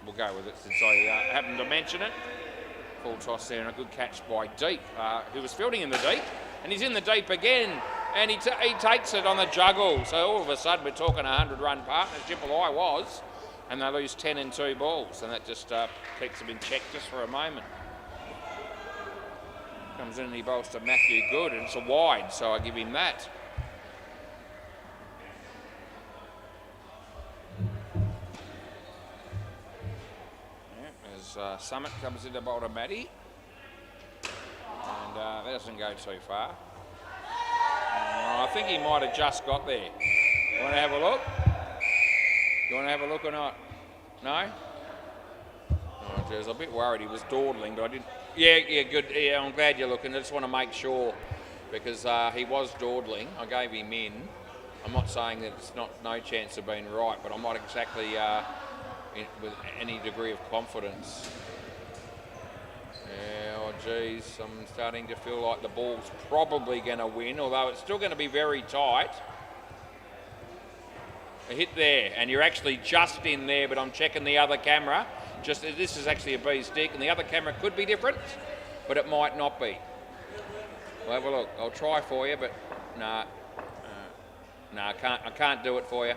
we'll go with it since I happened to mention it. Full toss there and a good catch by Deep, who was fielding in the deep. And he's in the deep again. And he takes it on the juggle. So all of a sudden we're talking 100-run partnership. Well, I was. And they lose 10 in 2 balls. And that just keeps them in check just for a moment. Comes in and he bowls to Matthew Good. And it's a wide, so I give him that. As Summit comes in to bowl to Matty. And that doesn't go too far. I think he might have just got there. You want to have a look? You want to have a look or not? No? Oh, geez, I was a bit worried he was dawdling, but I didn't. Yeah, good. Yeah, I'm glad you're looking. I just want to make sure because he was dawdling. I gave him in. I'm not saying that it's no chance of being right, but I'm not exactly with any degree of confidence. Yeah, oh geez, I'm starting to feel like the ball's probably going to win, although it's still going to be very tight. A hit there, and you're actually just in there, but I'm checking the other camera. This is actually a B stick, and the other camera could be different, but it might not be. We'll have a look. I'll try for you, but nah, I can't do it for you.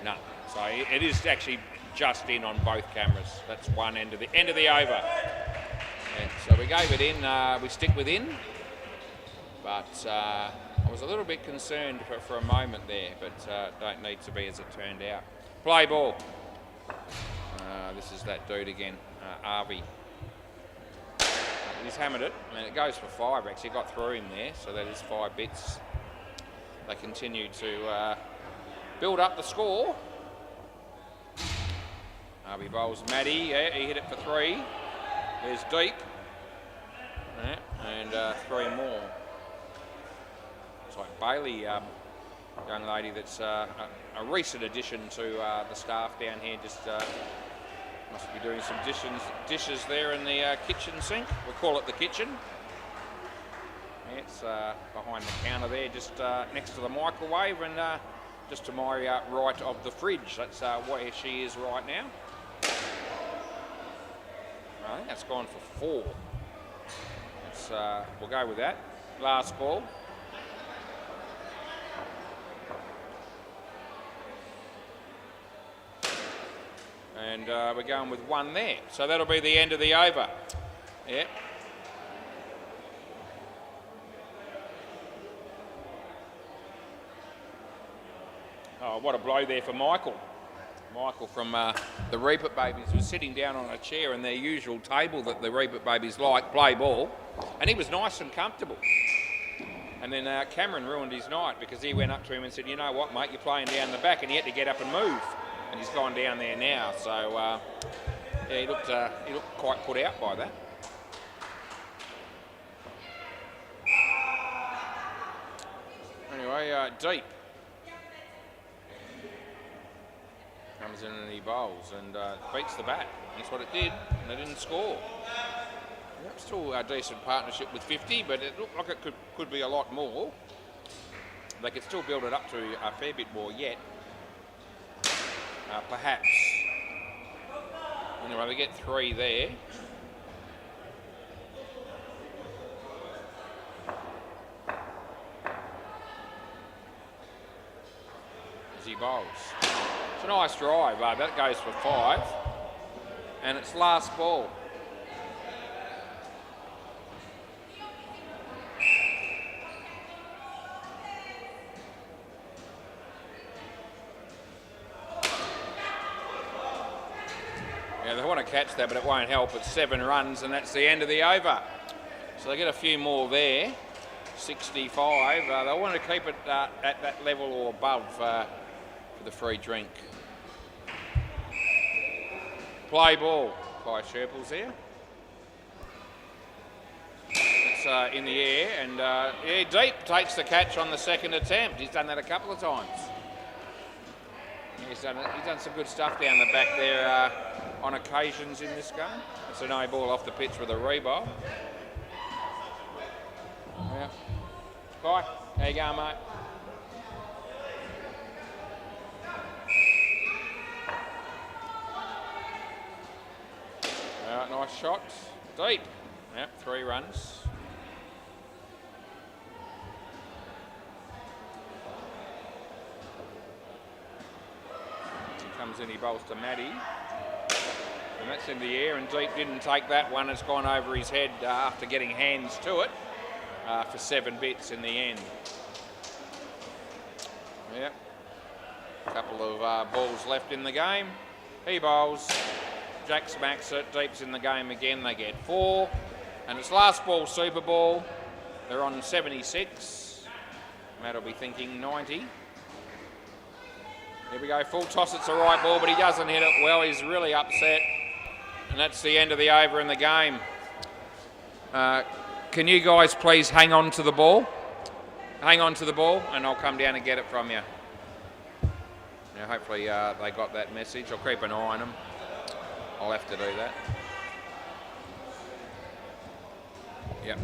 No, so it is actually just in on both cameras. That's one end of the over. And so we gave it in. We stick with in, but I was a little bit concerned for a moment there, but don't need to be as it turned out. Play ball. This is that dude again, Arby. He's hammered it, and it goes for 5 actually. Got through him there, so that is 5 bits. They continue to build up the score. Arby bowls Matty, yeah, he hit it for 3. There's Deep, yeah, and 3 more. It's like Bailey, young lady that's a recent addition to the staff down here, just must be doing some dishes there in the kitchen sink. We call it the kitchen. Yeah, it's behind the counter there, just next to the microwave and just to my right of the fridge. That's where she is right now. I think that's gone for 4. We'll go with that. Last ball. And we're going with 1 there. So that'll be the end of the over. Yep. Oh, what a blow there for Michael. Michael from the Reapit Babies was sitting down on a chair in their usual table that the Reapit Babies like, play ball, and he was nice and comfortable. And then Cameron ruined his night because he went up to him and said, you know what, mate, you're playing down the back, and he had to get up and move. And he's gone down there now, so yeah, he looked quite put out by that. Anyway, Deep comes in and he bowls and beats the bat. That's what it did, and they didn't score. Yep, still a decent partnership with 50, but it looked like it could be a lot more. They could still build it up to a fair bit more yet. Perhaps. Anyway, we get 3 there. As he bowls. It's a nice drive, that goes for 5. And it's last ball. Yeah, they want to catch that, but it won't help. It's 7 runs, and that's the end of the over. So they get a few more there. 65. They want to keep it at that level or above for the free drink. Play ball by Sherples here. It's in the air, and yeah, Deep takes the catch on the second attempt. He's done that a couple of times. He's done some good stuff down the back there on occasions in this game. It's a no ball off the pitch with a rebound. Yeah. Kai, how you going, mate? Nice shot. Deep. Yep, 3 runs. He comes in, he bowls to Matty. And that's in the air, and Deep didn't take that one. It's gone over his head after getting hands to it for 7 bits in the end. Yep. A couple of balls left in the game. He bowls. Jack smacks it. Deep's in the game again. They get 4. And it's last ball Super Ball. They're on 76. Matt will be thinking 90. Here we go. Full toss. It's the right ball, but he doesn't hit it well. He's really upset. And that's the end of the over in the game. Can you guys please hang on to the ball? Hang on to the ball, and I'll come down and get it from you. Now, hopefully they got that message. I'll keep an eye on them. I'll have to do that. Yep.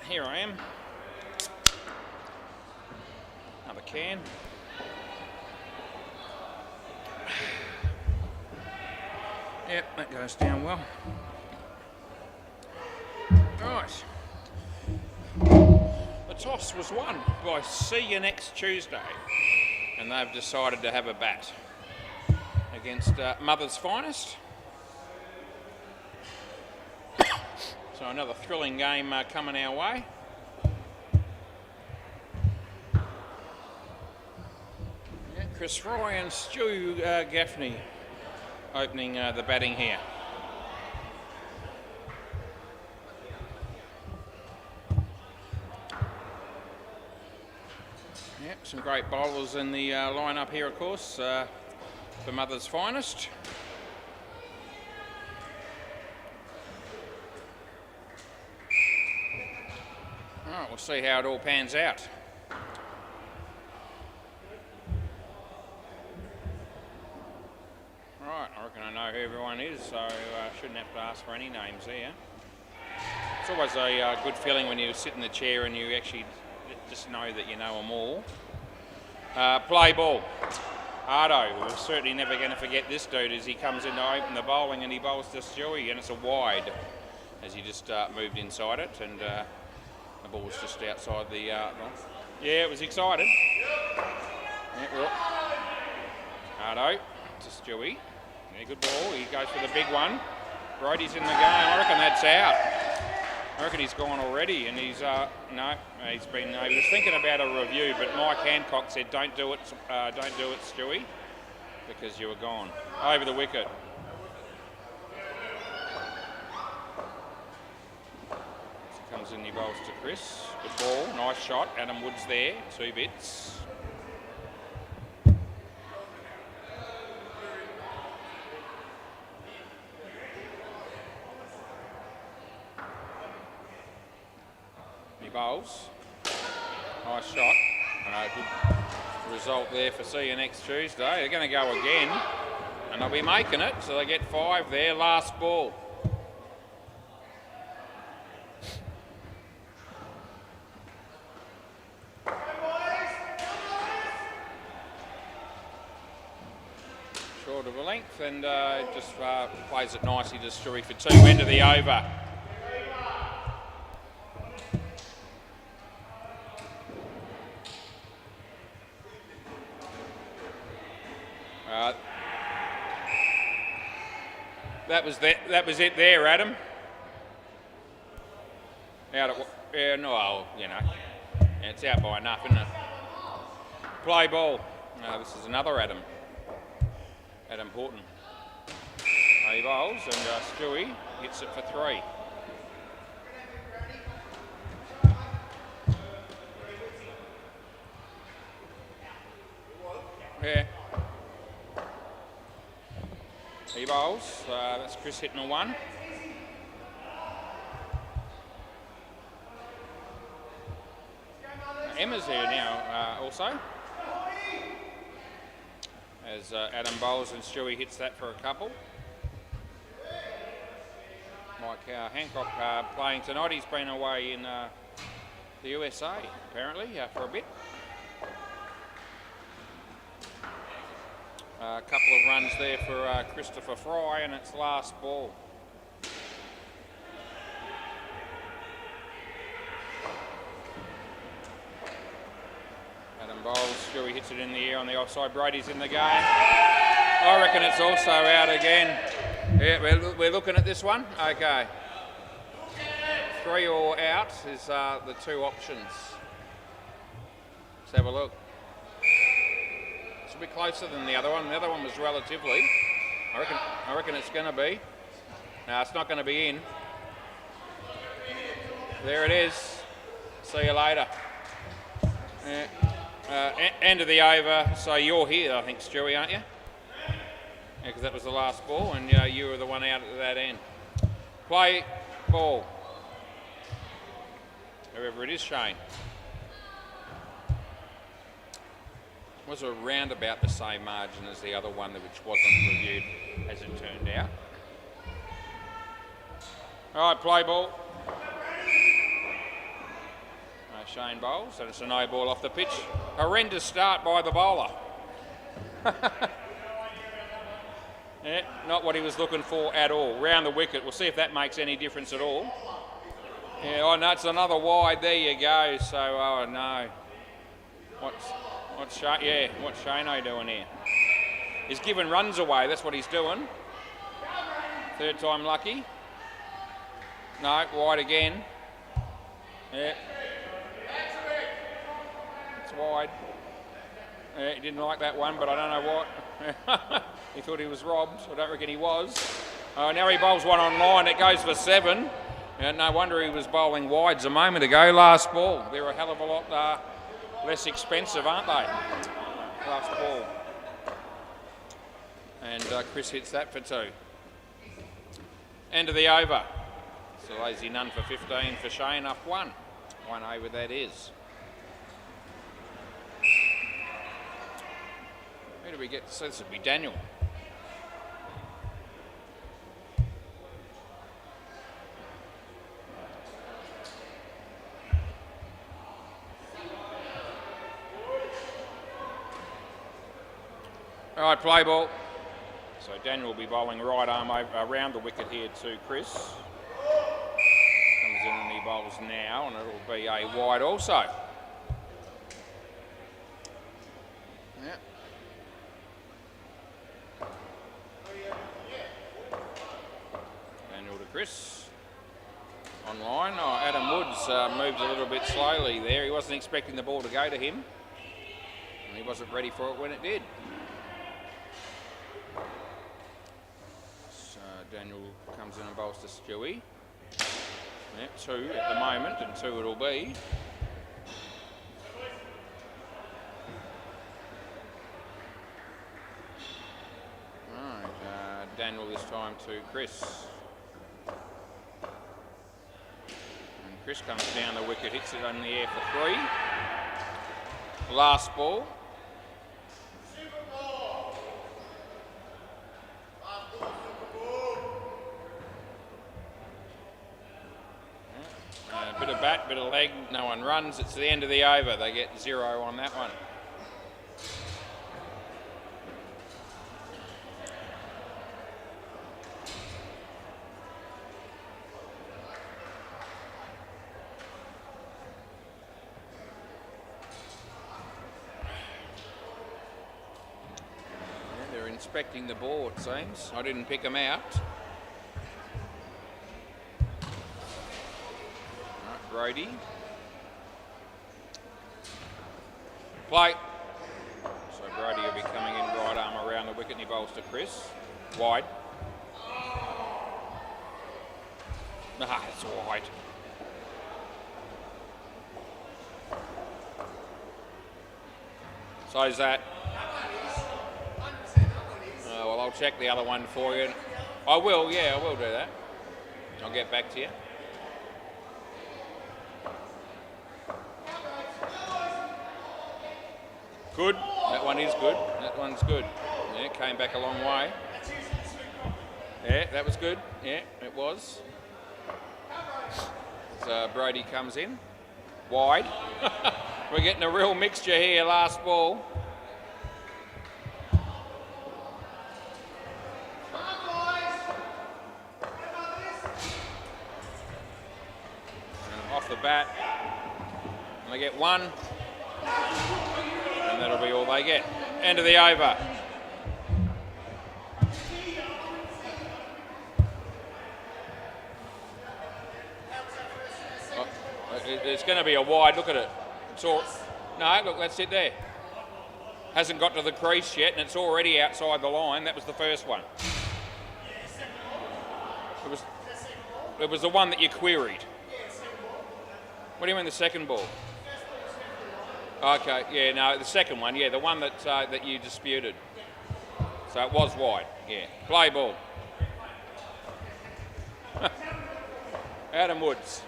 here I am. Another can. Yep, that goes down well. Right. The toss was won by See You Next Tuesday, and they've decided to have a bat against Mother's Finest. So another thrilling game coming our way. Yeah, Chris Fry and Stu Gaffney opening the batting here. Yeah, some great bowlers in the lineup here, of course, for Mother's Finest. All right, we'll see how it all pans out. Right, I reckon I know who everyone is, so I shouldn't have to ask for any names there. It's always a good feeling when you sit in the chair and you actually just know that you know them all. Play ball. Ardo, we're certainly never going to forget this dude as he comes in to open the bowling and he bowls to Stewie, and it's a wide as he just moved inside it, and the ball was just outside the... yeah, it was excited. Yeah, well. Ardo to Stewie. Yeah, good ball. He goes for the big one. Brodie's in the game. I reckon that's out. I reckon he's gone already, and he's no, he's been. He was thinking about a review, but Mike Hancock said, "Don't do it, Stewie, because you were gone over the wicket." So comes in, he bowls to Chris. Good ball, nice shot. Adam Wood's there, 2 bits. Bowls. Nice shot. Good result there for See You Next Tuesday. They're going to go again, and they'll be making it, so they get 5 there. Last ball. Short of a length, and just plays it nicely to Stewie for 2. End of the over. That was it there, Adam. Out at, yeah, no, you know, it's out by enough, isn't it? Play ball. This is another Adam. Adam Horton. He bowls, and Stewie hits it for 3. Yeah. He bowls. That's Chris hitting a 1. Emma's here now also. As Adam bowls and Stewie hits that for a couple. Mike Hancock playing tonight. He's been away in the USA apparently for a bit. A couple of runs there for Christopher Fry, and it's last ball. Adam bowls, Stewie hits it in the air on the offside. Brodie's in the game. I reckon it's also out again. Yeah, we're looking at this one. Okay. 3 or out is the 2 options. Let's have a look. A bit closer than the other one. The other one was relatively. I reckon it's going to be. No, it's not going to be in. There it is. See you later. End of the over. So you're here, I think, Stewie, aren't you? Yeah, because that was the last ball, and you were the one out at that end. Play ball. Whoever it is, Shane. Was around about the same margin as the other one, which wasn't reviewed as it turned out. All right, play ball. Shane bowls, and it's a no ball off the pitch. Horrendous start by the bowler. Yeah, not what he was looking for at all. Round the wicket. We'll see if that makes any difference at all. Yeah, oh no, it's another wide. There you go. So, oh no. What's Shane doing here? He's giving runs away. That's what he's doing. Third time lucky. No, wide again. Yeah. It's wide. Yeah, he didn't like that one, but I don't know what. He thought he was robbed. I don't reckon he was. Now he bowls one on line. It goes for 7. No wonder he was bowling wides a moment ago. Last ball. They're a hell of a lot less expensive, aren't they? Last ball. And Chris hits that for 2. End of the over. It's a lazy none for 15 for Shane, up 1. 1 over that is. Who do we get? So this would be Daniel. All right, play ball. So Daniel will be bowling right arm around the wicket here to Chris. Comes in and he bowls now, and it'll be a wide also. Yeah. Daniel to Chris. On line. Oh, Adam Woods moved a little bit slowly there. He wasn't expecting the ball to go to him. And he wasn't ready for it when it did. Daniel comes in and bowls to Stewie. Yeah, 2 at the moment, and 2 it'll be. Right, Daniel this time to Chris. And Chris comes down the wicket, hits it in the air for 3. Last ball. Bit of bat, bit of leg, no one runs. It's the end of the over. They get 0 on that one. Yeah, they're inspecting the ball, it seems. I didn't pick them out. Brody. Play. So Brody will be coming in right arm around the wicket and he bowls to Chris. Wide. It's wide. So's that. Well, I'll check the other one for you. I will do that. I'll get back to you. Good. That one is good. That one's good. Yeah, came back a long way. Yeah, that was good. Yeah, it was. So Brody comes in. Wide. We're getting a real mixture here, last ball. And off the bat. And they get 1. And that'll be all they get. End of the over. Oh, it's going to be a wide. Look at it. It's all, no, look, that's it there. Hasn't got to the crease yet, and it's already outside the line. That was the first one. It was the one that you queried. What do you mean the second ball? Okay, yeah, no, the second one, yeah, the one that that you disputed. So it was wide, yeah. Play ball. Adam Woods.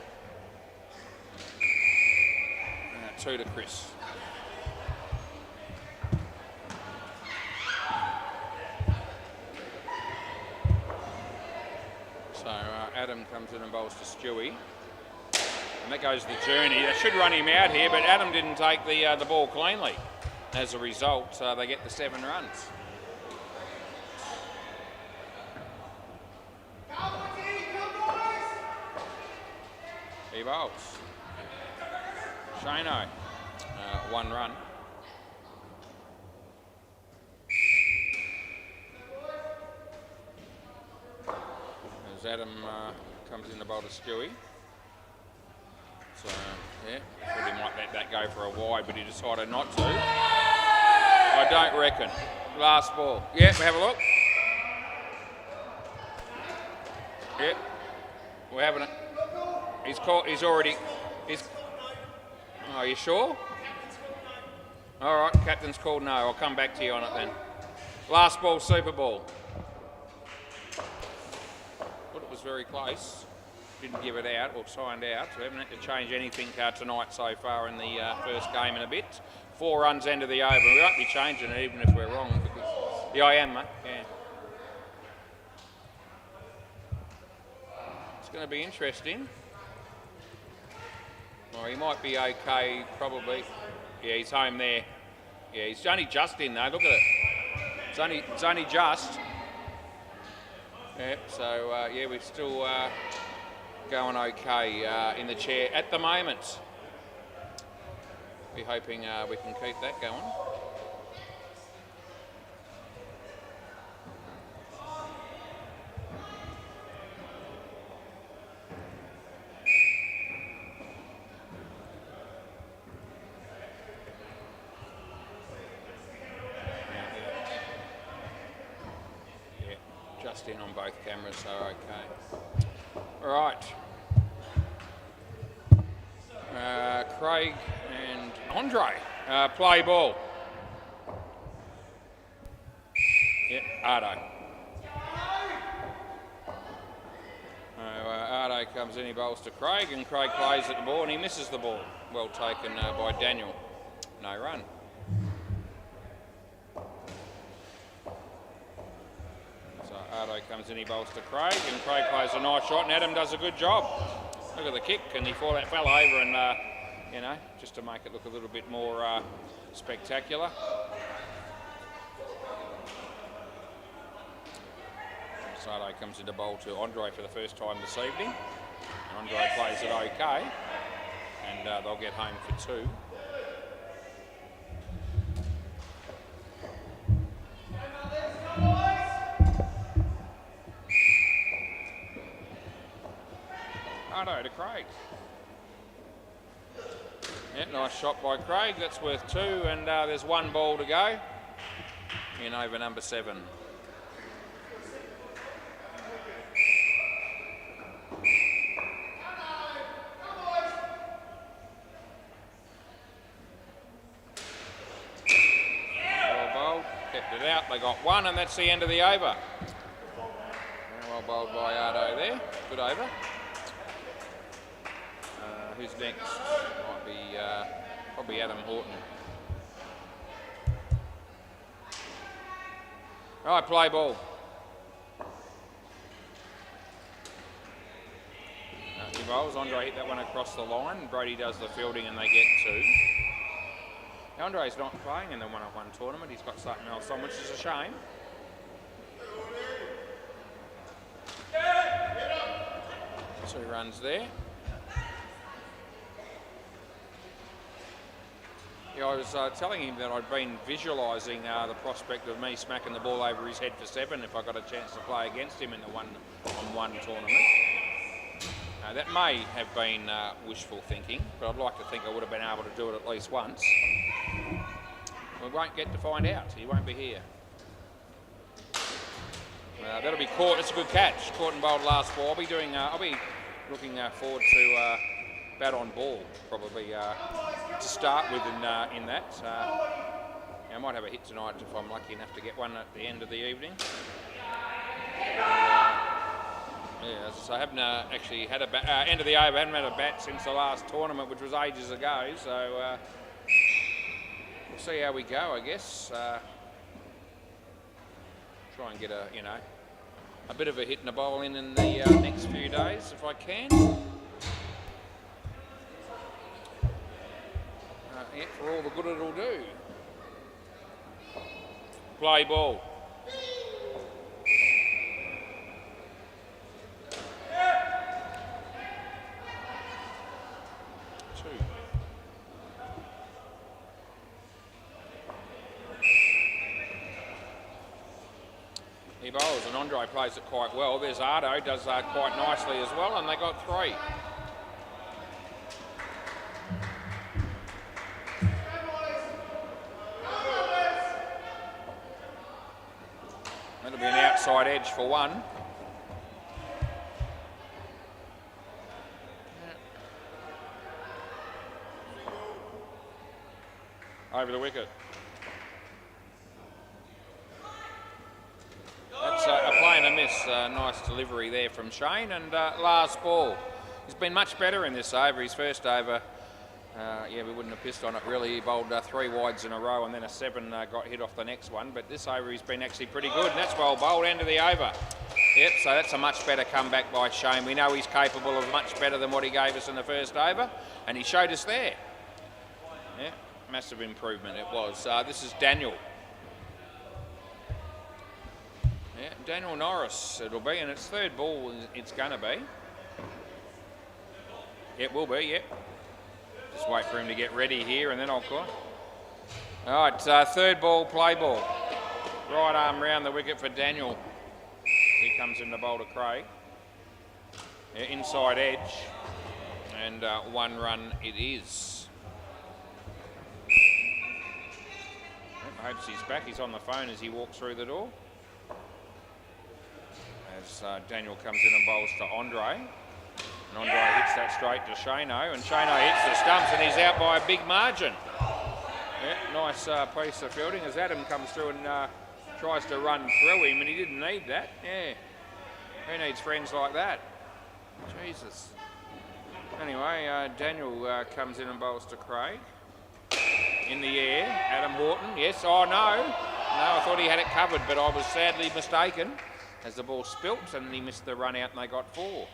2 to Chris. So Adam comes in and bowls to Stewie. And that goes the journey. They should run him out here, but Adam didn't take the ball cleanly. As a result, they get the 7 runs. He bowls. Shano, 1 run. As Adam comes in to bowl to Stewie. So, yeah, thought he might let that go for a wide, but he decided not to. I don't reckon. Last ball. Yeah, we have a look. Yep, we're having it. He's caught. He's already. Are you sure? All right, captain's called no. I'll come back to you on it then. Last ball, Super Ball. Thought it was very close. Didn't give it out or signed out. We haven't had to change anything tonight so far in the first game in a bit. 4 runs end of the over. We won't be changing it even if we're wrong. Because, yeah, I am, mate. Yeah. It's going to be interesting. Well, he might be okay, probably. Yeah, he's home there. Yeah, he's only just in though. Look at it. It's only just. Yep. So yeah, we're still going okay in the chair at the moment. We're hoping we can keep that going. In on both cameras, so okay. All right. Craig and Andre play ball. Yep, Ardo. Ardo comes in, he bowls to Craig, and Craig plays at the ball, and he misses the ball. Well taken by Daniel. No run. Ardo comes in, he bowls to Craig, and Craig plays a nice shot, and Adam does a good job. Look at the kick, and he fell over, and you know, just to make it look a little bit more spectacular. Ardo comes into bowl to Andre for the first time this evening. And Andre plays it okay, and they'll get home for 2. Ardo to Craig. Yeah, nice shot by Craig. That's worth 2, and there's 1 ball to go in over number 7. Well bowled, kept it out. They got 1, and that's the end of the over. Well bowled by Ardo there. Good over. Who's next? Might be probably Adam Horton. All right, play ball. He bowls. Andre hit that one across the line. Brody does the fielding, and they get 2. Andre's not playing in the one-on-one tournament. He's got something else on, which is a shame. So he runs there. Yeah, I was telling him that I'd been visualising the prospect of me smacking the ball over his head for 7 if I got a chance to play against him in the one-on-one tournament. That may have been wishful thinking, but I'd like to think I would have been able to do it at least once. We won't get to find out. He won't be here. That'll be caught. It's a good catch. Caught and bowled last ball. I'll be looking forward to bat on ball probably to start with in that. I might have a hit tonight if I'm lucky enough to get one at the end of the evening. Yeah, so I haven't actually had a end of the over. I haven't had a bat since the last tournament, which was ages ago. So we'll see how we go, I guess. Try and get a bit of a hit and a bowl in the next few days if I can. for all the good it'll do. Play ball. He bowls and Andre plays it quite well. There's Ardo, does quite nicely as well, and they got 3. That'll be an outside edge for 1. Over the wicket. That's a play and a miss. Nice delivery there from Shane. And last ball. He's been much better in this over. His first over, we wouldn't have pissed on it really. He bowled 3 wides in a row and then a 7 got hit off the next one. But this over he's been actually pretty good, and that's well bowled, end of the over. Yep, so that's a much better comeback by Shane. We know he's capable of much better than what he gave us in the first over, and he showed us there. Yeah, massive improvement it was. This is Daniel. Yeah, Daniel Norris it'll be, and it's 3rd ball it's going to be. It will be, yep. Just wait for him to get ready here and then I'll call. All right, 3rd ball, play ball. Right arm round the wicket for Daniel. He comes in to bowl to Craig. Yeah, inside edge, and 1 run it is. I hope he's back. He's on the phone as he walks through the door. As Daniel comes in and bowls to Andre. And Andre hits that straight to Shano, and Shano hits the stumps and he's out by a big margin. Yeah, nice piece of fielding as Adam comes through and tries to run through him, and he didn't need that. Yeah, who needs friends like that? Jesus. Anyway, Daniel comes in and bowls to Craig. In the air, Adam Horton, yes, oh no. No, I thought he had it covered, but I was sadly mistaken as the ball spilt and he missed the run out and they got 4.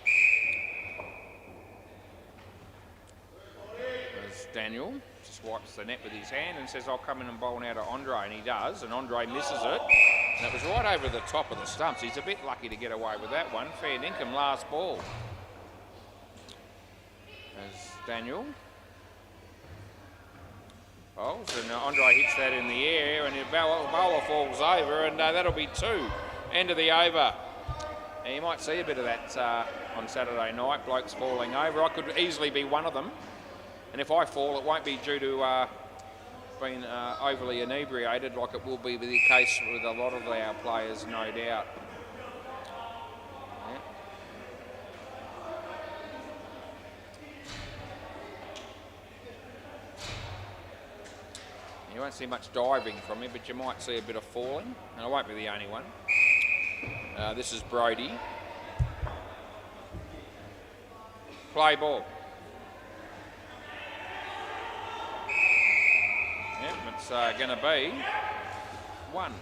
There's Daniel, just wipes the net with his hand and says, I'll come in and bowl now to Andre, and he does, and Andre misses it. And it was right over the top of the stumps. He's a bit lucky to get away with that one. Fair dinkum, last ball. There's Daniel. Bowls, and Andre hits that in the air, and the bowler falls over, and that'll be 2. End of the over. And you might see a bit of that on Saturday night, blokes falling over. I could easily be one of them. And if I fall, it won't be due to being overly inebriated like it will be the case with a lot of our players, no doubt. Yeah. You won't see much diving from me, but you might see a bit of falling, and I won't be the only one. This is Brody. Play ball. Yep, it's going to be 1.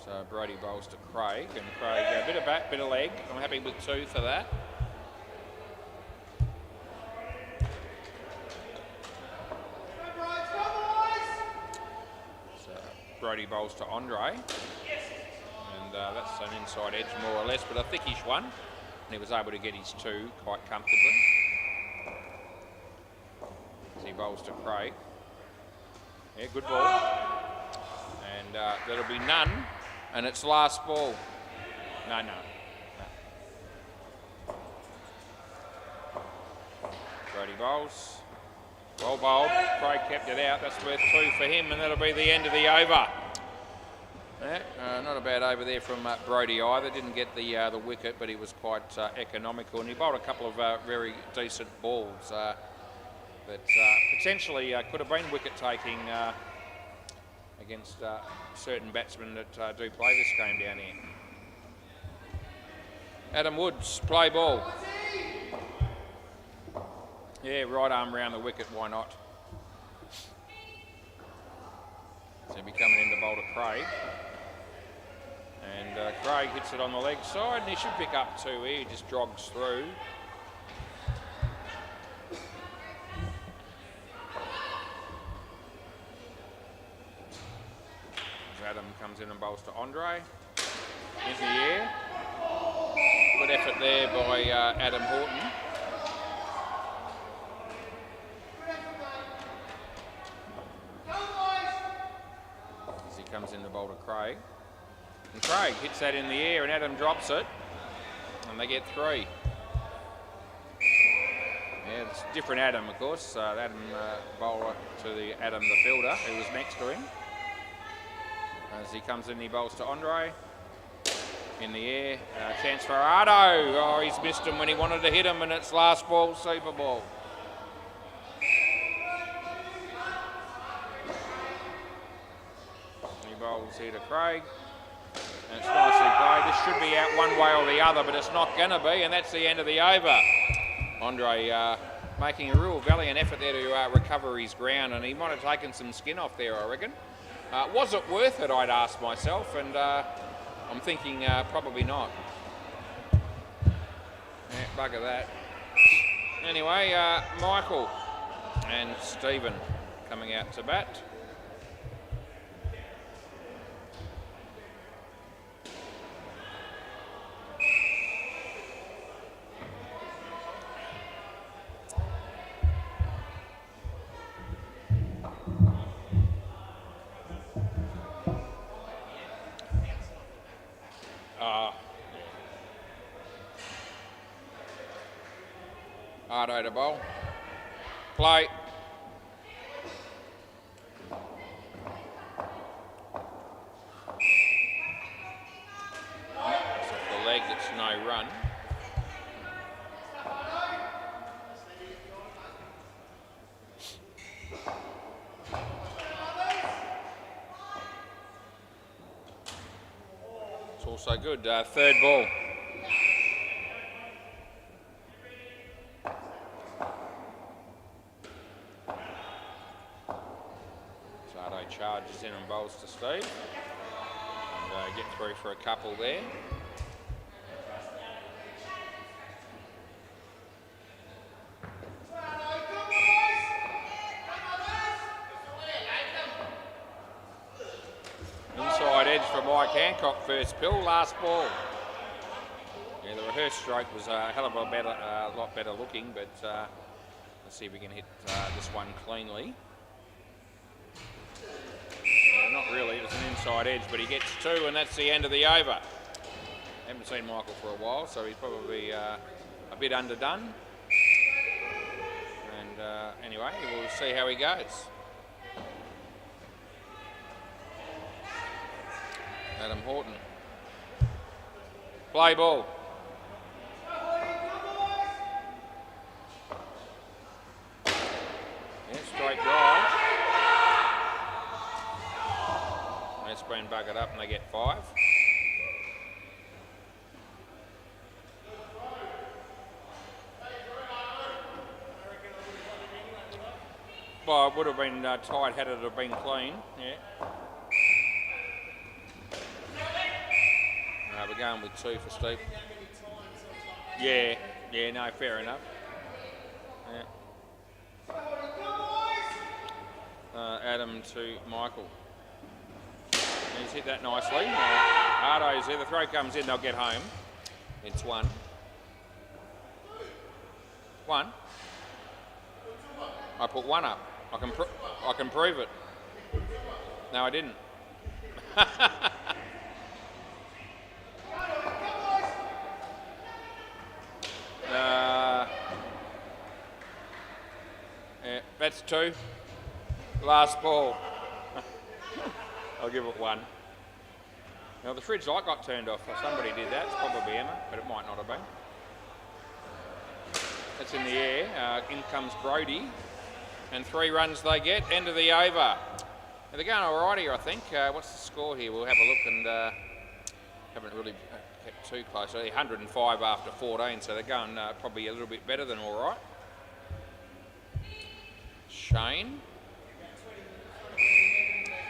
So Brody bowls to Craig, and Craig a bit of bat, bit of leg. I'm happy with 2 for that. So Brody bowls to Andre, and that's an inside edge more or less, but a thickish one, and he was able to get his 2 quite comfortably. As he bowls to Craig. Yeah, good ball. And that'll be none. And it's last ball. No. Brody bowls. Well bowled. Craig kept it out. That's worth 2 for him, and that'll be the end of the over. Yeah, not a bad over there from Brody either. Didn't get the wicket, but he was quite economical, and he bowled a couple of very decent balls that potentially could have been wicket taking against certain batsmen that do play this game down here. Adam Woods, play ball. Yeah, right arm round the wicket, why not? So he'll be coming in to bowl to Craig. And Craig hits it on the leg side, and he should pick up two here. He just jogs through. Adam comes in and bowls to Andre. In the air. Good effort there by Adam Horton. As he comes in to bowl to Craig. And Craig hits that in the air and Adam drops it. And they get three. Yeah, it's a different Adam, of course. Adam bowler to the Adam the fielder who was next to him. As he comes in, he bowls to Andre. In the air, chance for Ardo. Oh, he's missed him when he wanted to hit him, and it's last ball, super ball. He bowls here to Craig. And it's nicely played. This should be out one way or the other, but it's not going to be, and that's the end of the over. Andre making a real valiant effort there to recover his ground, and he might have taken some skin off there, I reckon. Was it worth it, I'd ask myself, and I'm thinking probably not. Yeah, bugger that. Anyway, Michael and Stephen coming out to bat. Ardo to bowl. Play. It's off the leg, it's no run. It's also good. Third ball. Charges in and bowls to Steve. And get through for a couple there. Inside edge for Mike Hancock, first pill, last ball. Yeah, the reverse stroke was a hell of a lot better looking, but let's see if we can hit this one cleanly. Not really, it was an inside edge, but he gets two, and that's the end of the over. Haven't seen Michael for a while, so he's probably a bit underdone. And anyway, we'll see how he goes. Adam Horton. Play ball. Yeah, straight drive. That's been buggered up and they get 5. Well, it would have been tight had it have been clean, yeah. We're going with 2 for Steve. Yeah, no, fair enough. Yeah. Adam to Michael. He's hit that nicely. Ardo's there, the throw comes in, they'll get home. It's 1. 1. I put 1 up. I can prove it. No, I didn't. Yeah, that's 2. Last ball. I'll give it 1. Now the fridge light got turned off. Somebody did that. It's probably Emma, but it might not have been. That's in the air. In comes Brody. And 3 runs they get. End of the over. Now they're going all right here, I think. What's the score here? We'll have a look, and haven't really kept too close. 105 after 14, so they're going probably a little bit better than all right. Shane.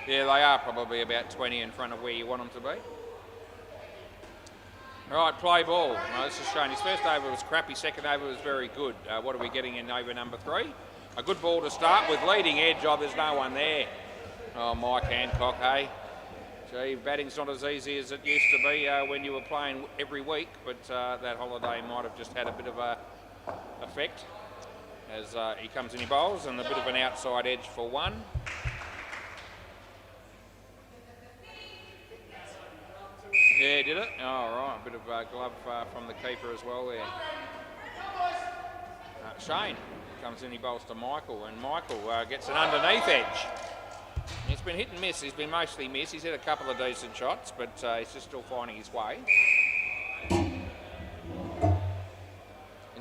Yeah, they are probably about 20 in front of where you want them to be. Right, play ball. This is Shane. His first over was crappy, second over was very good. What are we getting in over number 3? A good ball to start with, leading edge. Oh, there's no one there. Oh, Mike Hancock, hey? Gee, batting's not as easy as it used to be when you were playing every week, but that holiday might have just had a bit of a effect as he comes in, he bowls, and a bit of an outside edge for 1. Yeah, did it? Oh, right. A bit of glove from the keeper as well there. Shane comes in, he bowls to Michael, and Michael gets an underneath edge. He's been hit and miss. He's been mostly miss. He's hit a couple of decent shots, but he's just still finding his way. And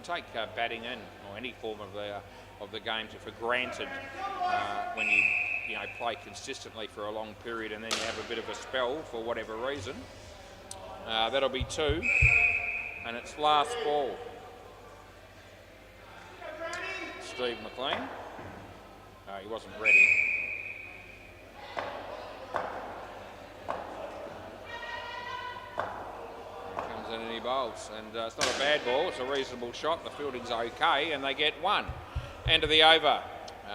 take batting in, or any form of the game for granted when you play consistently for a long period and then you have a bit of a spell for whatever reason. That'll be 2, and it's last ball. Steve McLean. He wasn't ready. He comes in and he bowls, and it's not a bad ball. It's a reasonable shot. The fielding's okay, and they get 1. End of the over.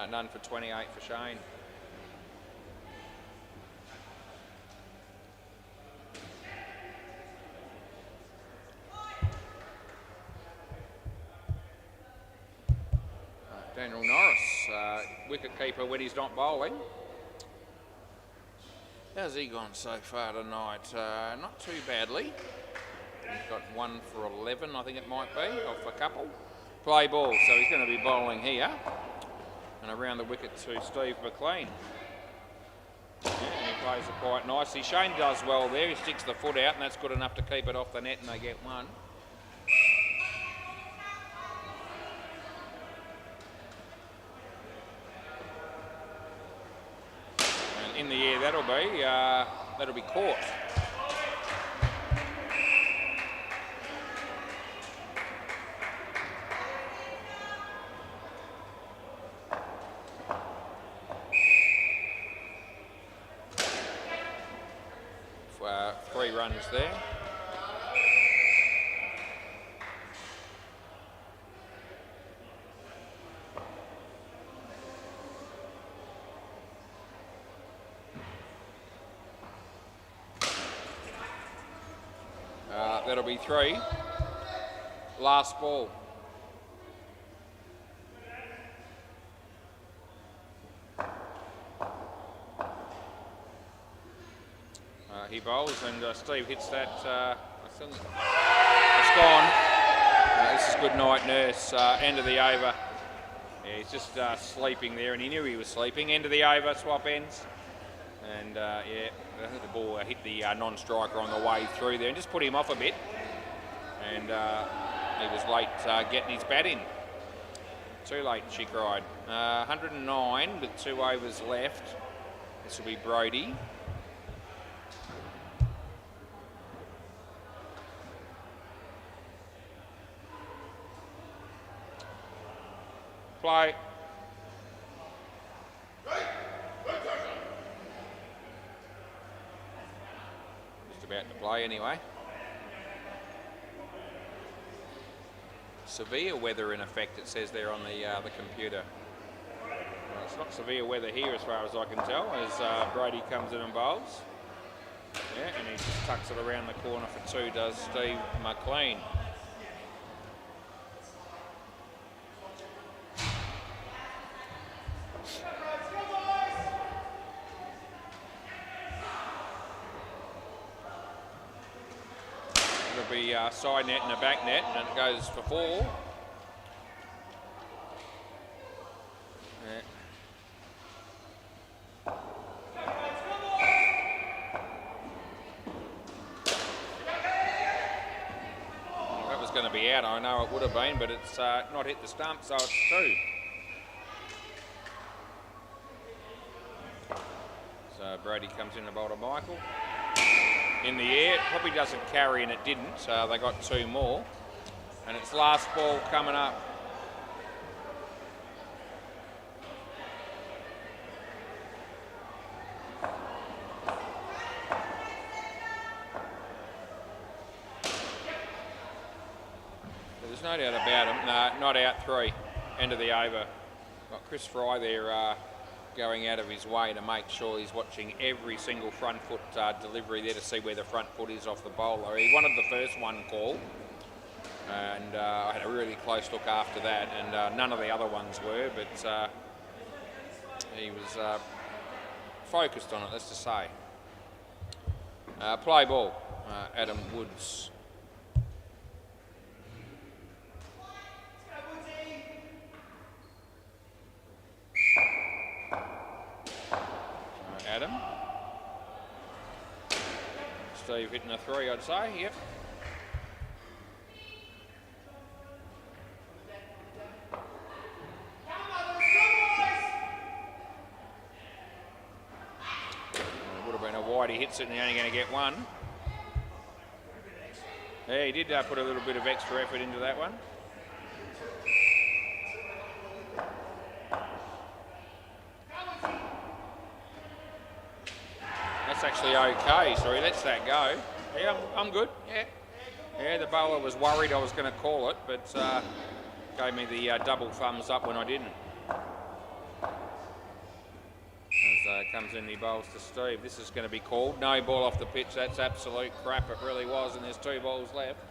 None for 28 for Shane. Daniel Norris, wicket keeper when he's not bowling. How's he gone so far tonight? Not too badly. He's got 1 for 11, I think it might be, off a couple. Play ball, so he's going to be bowling here. And around the wicket to Steve McLean. Yeah, and he plays it quite nicely. Shane does well there. He sticks the foot out, and that's good enough to keep it off the net, and they get 1. In the air, that'll be caught. For 3 runs there. That'll be 3. Last ball. He bowls and Steve hits that. It's gone. This is good night, Nurse. End of the over. Yeah, he's just sleeping there, and he knew he was sleeping. End of the over, swap ends. And yeah, the ball hit the non-striker on the way through there and just put him off a bit. And he was late getting his bat in. Too late, she cried. 109 with 2 overs left. This will be Brody. Play. Just about to play anyway. Severe weather in effect, it says there on the computer. Well, it's not severe weather here as far as I can tell, as Brady comes in and bowls. Yeah, and he just tucks it around the corner for 2, does Steve McLean. It'll be side net and a back net, and it goes for 4. Yeah. Well, that was going to be out, I know it would have been, but it's not hit the stump, so it's 2. So Brady comes in to bowl to Michael. In the air, it probably doesn't carry, and it didn't. They got 2 more. And it's last ball coming up. no doubt about him. No, not out 3. End of the over. Got Chris Fry there going out of his way to make sure he's watching every single front foot delivery there to see where the front foot is off the bowler. He wanted the first one called, and I had a really close look after that, and none of the other ones were, but he was focused on it, let's just say. Play ball, Adam Woods. Adam. Steve hitting a 3, I'd say, yep. Would have been a wide, he hits it and he's only going to get 1. Yeah, he did put a little bit of extra effort into that one. That's actually okay, so he lets that go. Yeah, I'm good, yeah. Yeah, the bowler was worried I was going to call it, but gave me the double thumbs up when I didn't. As comes in, he bowls to Steve. This is going to be called. No ball off the pitch, that's absolute crap, it really was, and there's 2 balls left.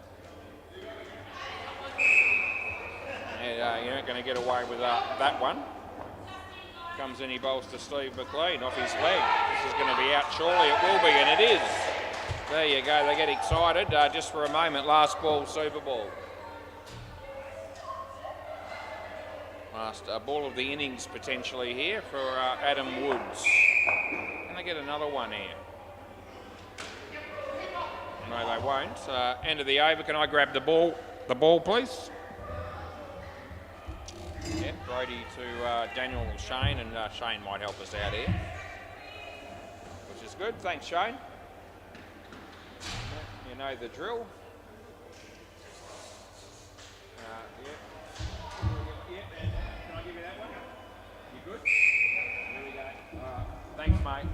And you're not going to get away with that one. Comes in, he bowls to Steve McLean off his leg. This is going to be out, surely it will be, and it is. There you go, they get excited just for a moment. Last ball, Super Ball. Last ball of the innings potentially here for Adam Woods. Can they get another one here? No, they won't. End of the over, can I grab the ball please? Yep, Brody to Daniel Shane, and Shane might help us out here, which is good. Thanks, Shane. You know the drill. Yeah. Can I give you that one? You good? There we go. Thanks, mate.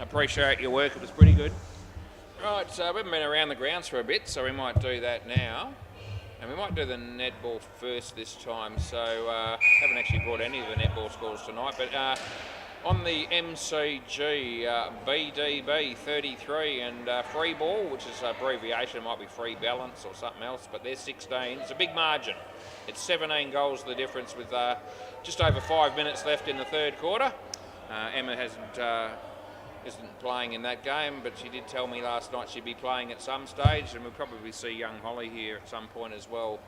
I appreciate your work. It was pretty good. Right, so we haven't been around the grounds for a bit, so we might do that now. And we might do the netball first this time, so haven't actually brought any of the netball scores tonight, but on the MCG, BDB 33 and free ball, which is an abbreviation, it might be free balance or something else, but they're 16. It's a big margin. It's 17 goals the difference with just over 5 minutes left in the 3rd quarter. Emma isn't playing in that game, but she did tell me last night she'd be playing at some stage, and we'll probably see young Holly here at some point as well,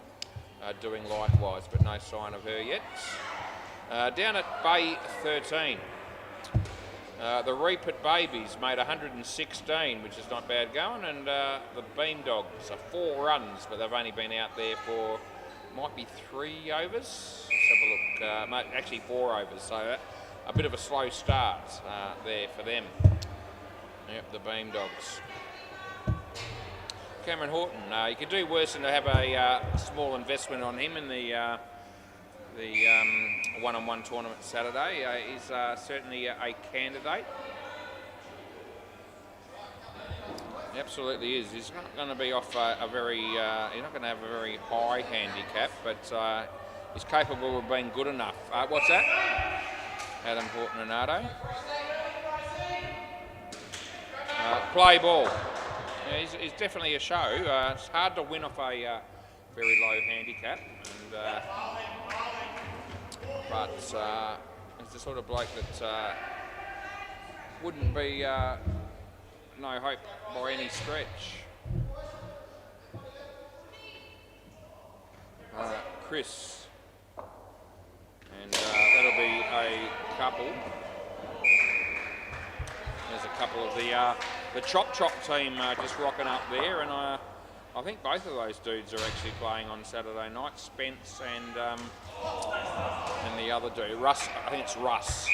doing likewise, but no sign of her yet. Down at Bay 13, the Reapit Babies made 116, which is not bad going, and the Beam Dogs are 4 runs, but they've only been out there for, might be 3 overs. Let's have a look, actually 4 overs, so a bit of a slow start there for them. Yep, the Beam Dogs. Cameron Horton, you could do worse than to have a small investment on him in the one-on-one tournament Saturday. He's certainly a candidate. He absolutely is. He's not going to be off a very, he's not going to have a very high handicap, but he's capable of being good enough. What's that? Adam Horton and Ardo. Play ball. Yeah, he's definitely a show. It's hard to win off a very low handicap, and, but he's the sort of bloke that wouldn't be no hope by any stretch. Chris. And that'll be a couple. There's a couple of the Chop team just rocking up there, and I think both of those dudes are actually playing on Saturday night. Spence and the other dude, Russ. I think it's Russ.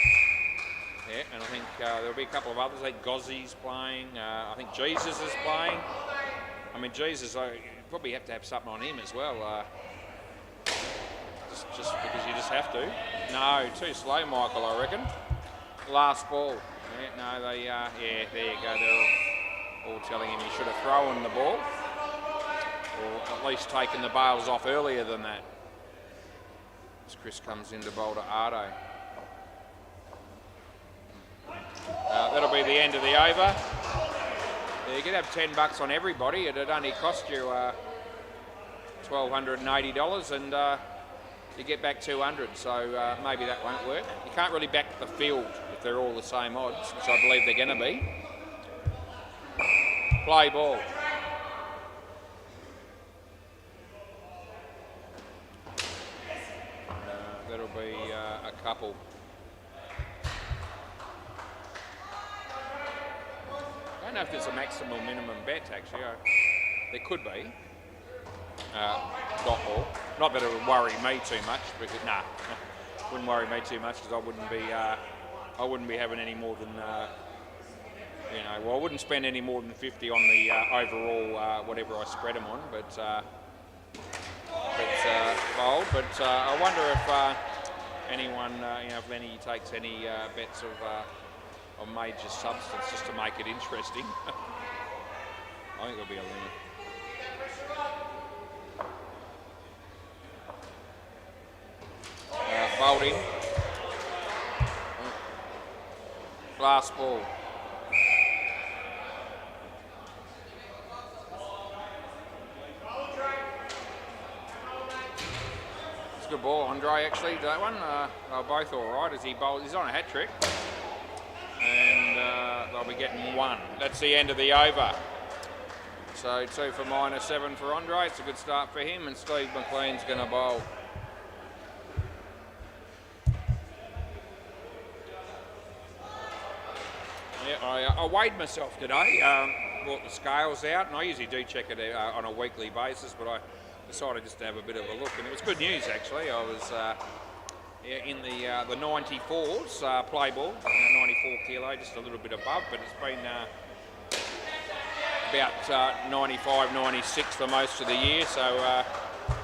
Yeah, and I think there'll be a couple of others. I think Gozzi's playing. I think Jesus is playing. I mean, Jesus, you probably have to have something on him as well. Just because you just have to. No, too slow, Michael, I reckon. Last ball. Yeah, no, they, yeah, there you go. They're all telling him he should have thrown the ball. or at least taken the bails off earlier than that. As Chris comes in to bowl to Ardo. That'll be the end of the over. You could have $10 on everybody. It'd only cost you $1,280, and you get back 200. So maybe that won't work. You can't really back the field if they're all the same odds, which I believe they're going to be. Play ball. That'll be a couple. I don't know if there's a maximum minimum bet, actually. There could be. Dot ball. Not that it would worry me too much, because wouldn't worry me too much, because I wouldn't be having any more than I wouldn't spend any more than 50 on the overall whatever I spread them on, but bold. But I wonder if anyone, if Lenny takes any bets of major substance just to make it interesting. I think there'll be a limit. Bowled in. Last ball. It's a good ball, Andre, actually, that one. They're both all right as he bowls. He's on a hat-trick. And they'll be getting one. That's the end of the over. So 2 for -7 for Andre. It's a good start for him, and Steve McLean's going to bowl. Yeah, I weighed myself today. Brought the scales out, and I usually do check it on a weekly basis, but I decided just to have a bit of a look, and it was good news actually. I was in the 94s play ball, 94 kilo, just a little bit above, but it's been about 95, 96 for most of the year, so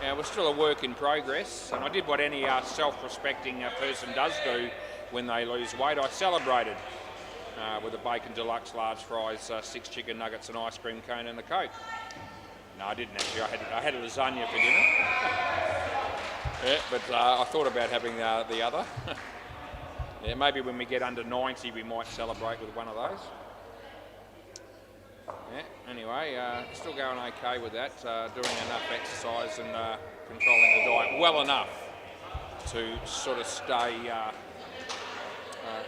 we're still a work in progress. And I did what any self-respecting person does do when they lose weight. I celebrated with a bacon deluxe, large fries, 6 chicken nuggets, an ice cream cone, and a Coke. No, I didn't actually. I had a lasagna for dinner. Yeah, but I thought about having the other. Yeah, maybe when we get under 90, we might celebrate with one of those. Yeah, anyway, still going okay with that. Doing enough exercise and controlling the diet well enough to sort of stay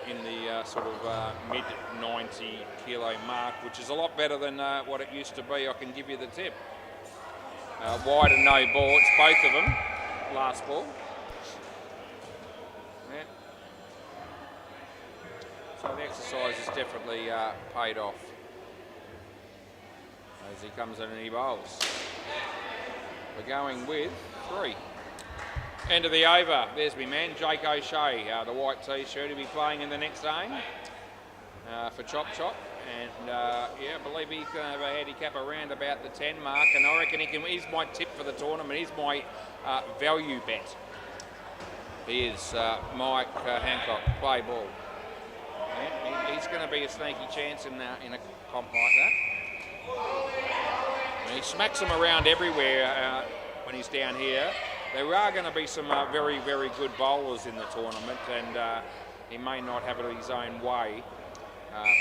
in the sort of mid 90 kilo mark, which is a lot better than what it used to be. I can give you the tip. Wide and no ball, it's both of them. Last ball. Yeah. So the exercise has definitely paid off as he comes in and he bowls. We're going with 3. End of the over. There's my man, Jake O'Shea, the white t-shirt. He'll be playing in the next game for Chop Chop. And I believe he's going to have a handicap around about the 10 mark. And I reckon he's my tip for the tournament. He's my value bet. He is Mike Hancock, play ball. Yeah, he's going to be a sneaky chance in a comp like that. And he smacks them around everywhere when he's down here. There are going to be some very, very good bowlers in the tournament, and he may not have it his own way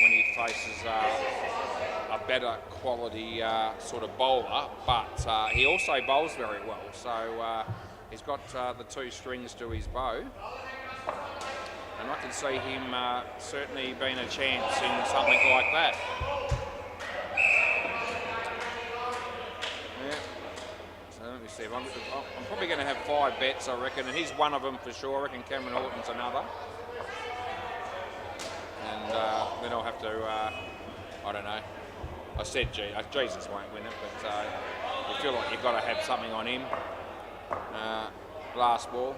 when he faces a better quality sort of bowler, but he also bowls very well. So he's got the 2 strings to his bow, and I can see him certainly being a chance in something like that. Let me see. I'm probably going to have 5 bets, I reckon, and he's one of them for sure. I reckon Cameron Horton's another. And then I'll have to, I don't know. I said Jesus won't win it, but you feel like you've got to have something on him. Last ball.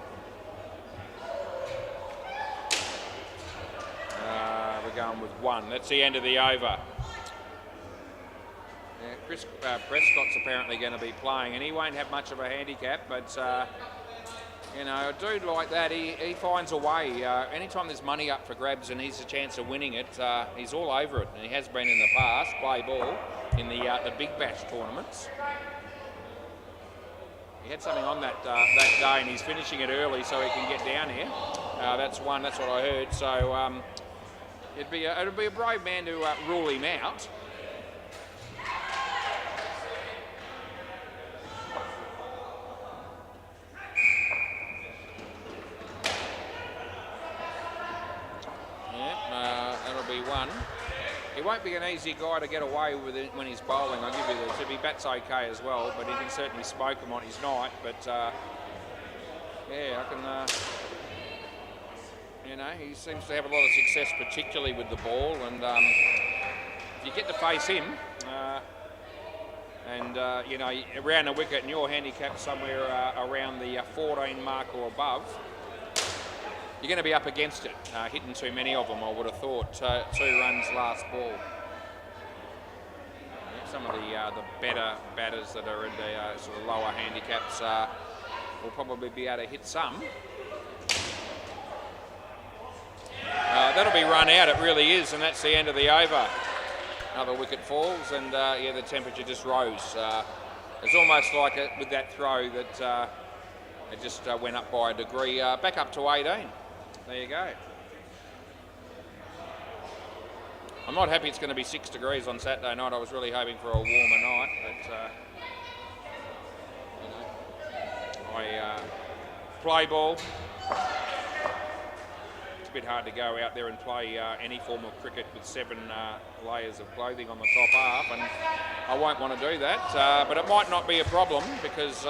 We're going with 1. That's the end of the over. Yeah, Chris Prescott's apparently going to be playing, and he won't have much of a handicap, but a dude like that, he finds a way. Anytime there's money up for grabs and he's a chance of winning it, he's all over it, and he has been in the past, play ball, in the Big Bash tournaments. he had something on that that day, and he's finishing it early so he can get down here. That's one. That's what I heard. So it'd be a brave man to rule him out. That'll be one. He won't be an easy guy to get away with it when he's bowling. I'll give you this. He bats okay as well, but he can certainly smoke him on his night. But yeah, I can. You know, he seems to have a lot of success, particularly with the ball. And if you get to face him, you know, around the wicket, and your handicap somewhere around the 14 mark or above, you're going to be up against it, hitting too many of them, I would have thought. 2 runs last ball. Some of the better batters that are in the sort of lower handicaps will probably be able to hit some. That'll be run out, it really is, and that's the end of the over. Another wicket falls, and yeah, the temperature just rose. It's almost like it, with that throw that it just went up by a degree, back up to 18. There you go. I'm not happy it's going to be 6 degrees on Saturday night. I was really hoping for a warmer night, but you know, I play ball. It's a bit hard to go out there and play any form of cricket with 7 layers of clothing on the top half, and I won't want to do that. But it might not be a problem because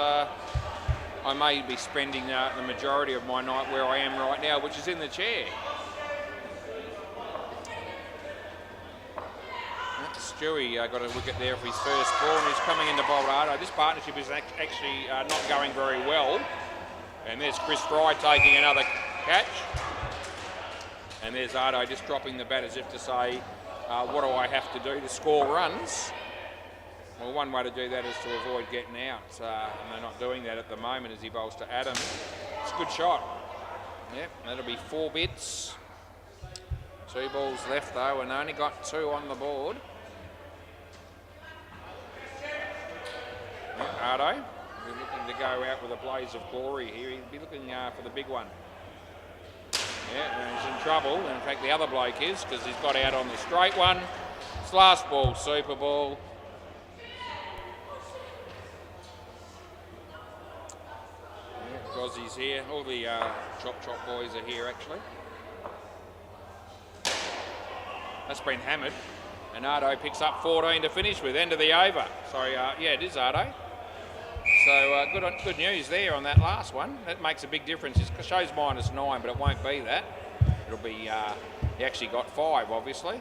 I may be spending the majority of my night where I am right now, which is in the chair. Stewie got a wicket there for his first ball, and he's coming into Boldardo. This partnership is actually not going very well. And there's Chris Fry taking another catch. And there's Ardo just dropping the bat as if to say, what do I have to do to score runs? Well, one way to do that is to avoid getting out, and they're not doing that at the moment as he bowls to Adam. It's a good shot. Yep, that'll be 4 bits. 2 balls left though, and only got 2 on the board. Yep, Ardo, he'll be looking to go out with a blaze of glory here. He'll be looking for the big one. Yeah, he's in trouble. In fact, the other bloke is, because he's got out on the straight one. It's last ball, super ball. Gozzi's here. All the Chop Chop boys are here, actually. That's been hammered. And Ardo picks up 14 to finish with. End of the over. Sorry, yeah, it is Ardo. So good news there on that last one. That makes a big difference. It shows -9, but it won't be that. It'll be, he actually got 5, obviously.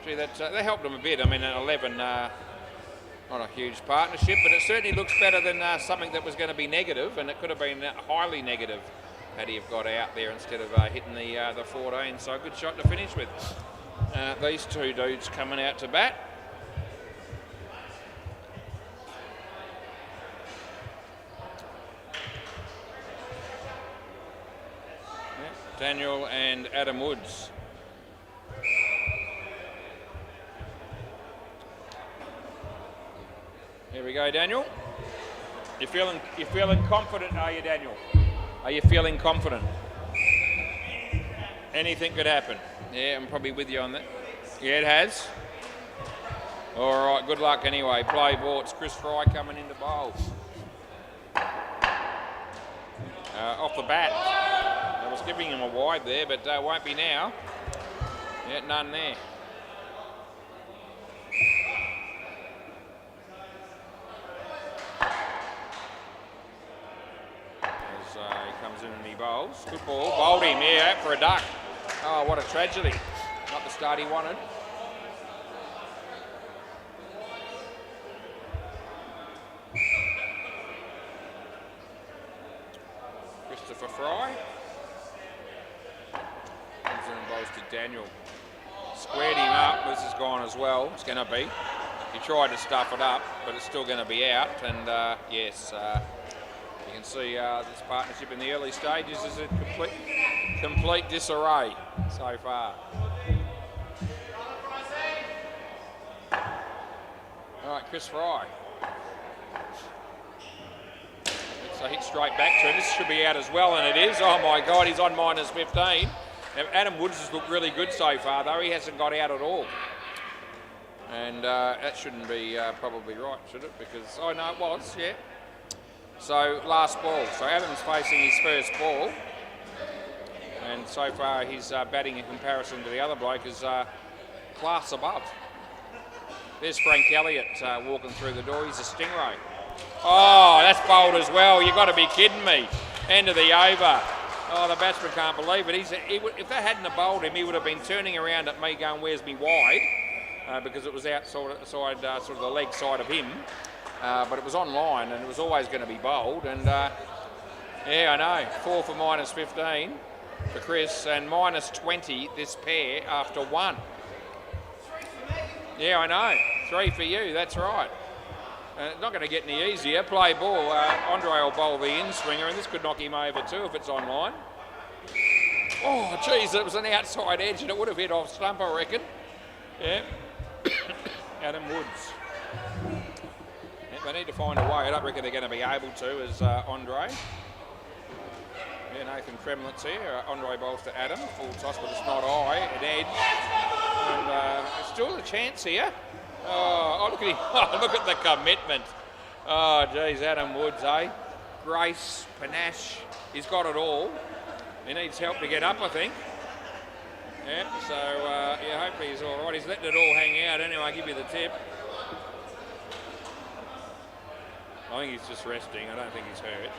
Gee, that helped him a bit. I mean, at 11, not a huge partnership, but it certainly looks better than something that was going to be negative, and it could have been highly negative had he have got out there instead of hitting the 14. So a good shot to finish with. These 2 dudes coming out to bat. Daniel and Adam Woods. Here we go, Daniel. You're feeling confident, are you, Daniel? Are you feeling confident? Anything could happen. Yeah, I'm probably with you on that. Yeah, it has. All right, good luck anyway. Play ball. It's Chris Fry coming into bowl. Off the bat. I was giving him a wide there, but won't be now. Yeah, none there. As he comes in and he bowls. Good ball. Bowled him, yeah, for a duck. Oh, what a tragedy. Not the start he wanted. Christopher Fry. Comes in and bowls to Daniel. Squared him up. This is gone as well. It's going to be. He tried to stuff it up, but it's still going to be out. And yes, you can see this partnership in the early stages is a complete disarray so far. All right, Chris Fry. So hit straight back to him. This should be out as well, and it is. Oh my God, he's on minus 15. Now, Adam Woods has looked really good so far, though. He hasn't got out at all. And that shouldn't be probably right, should it? Because, oh no, it was, yeah. So last ball. So Adam's facing his first ball. And so far his batting in comparison to the other bloke is class above. There's Frank Elliott walking through the door. He's a stingray. Oh, that's bowled as well. You've got to be kidding me. End of the over. Oh, the batsman can't believe it. If that hadn't have bowled him, he would have been turning around at me going, where's me wide? Because it was outside sort of the leg side of him. But it was on line and it was always going to be bowled. And yeah, I know. 4 for minus 15 for Chris and minus 20 this pair after 1. Yeah, I know. 3 for you, that's right. Not going to get any easier. Play ball. Andre will bowl the in-swinger, and this could knock him over too if it's on line. Oh, geez, it was an outside edge, and it would have hit off stump, I reckon. Yeah. Adam Woods. Yeah, they need to find a way. I don't reckon they're going to be able to, as Andre. Yeah, Nathan Kremlitz here. Andre bowls to Adam. Full toss, but it's not high. An edge. And still a chance here. Oh, look at him. Oh, look at the commitment. Oh, geez, Adam Woods, eh? Grace, panache. He's got it all. He needs help to get up, I think. Yeah, so, yeah, hopefully he's all right. He's letting it all hang out. Anyway, I'll give you the tip. I think he's just resting. I don't think he's hurt.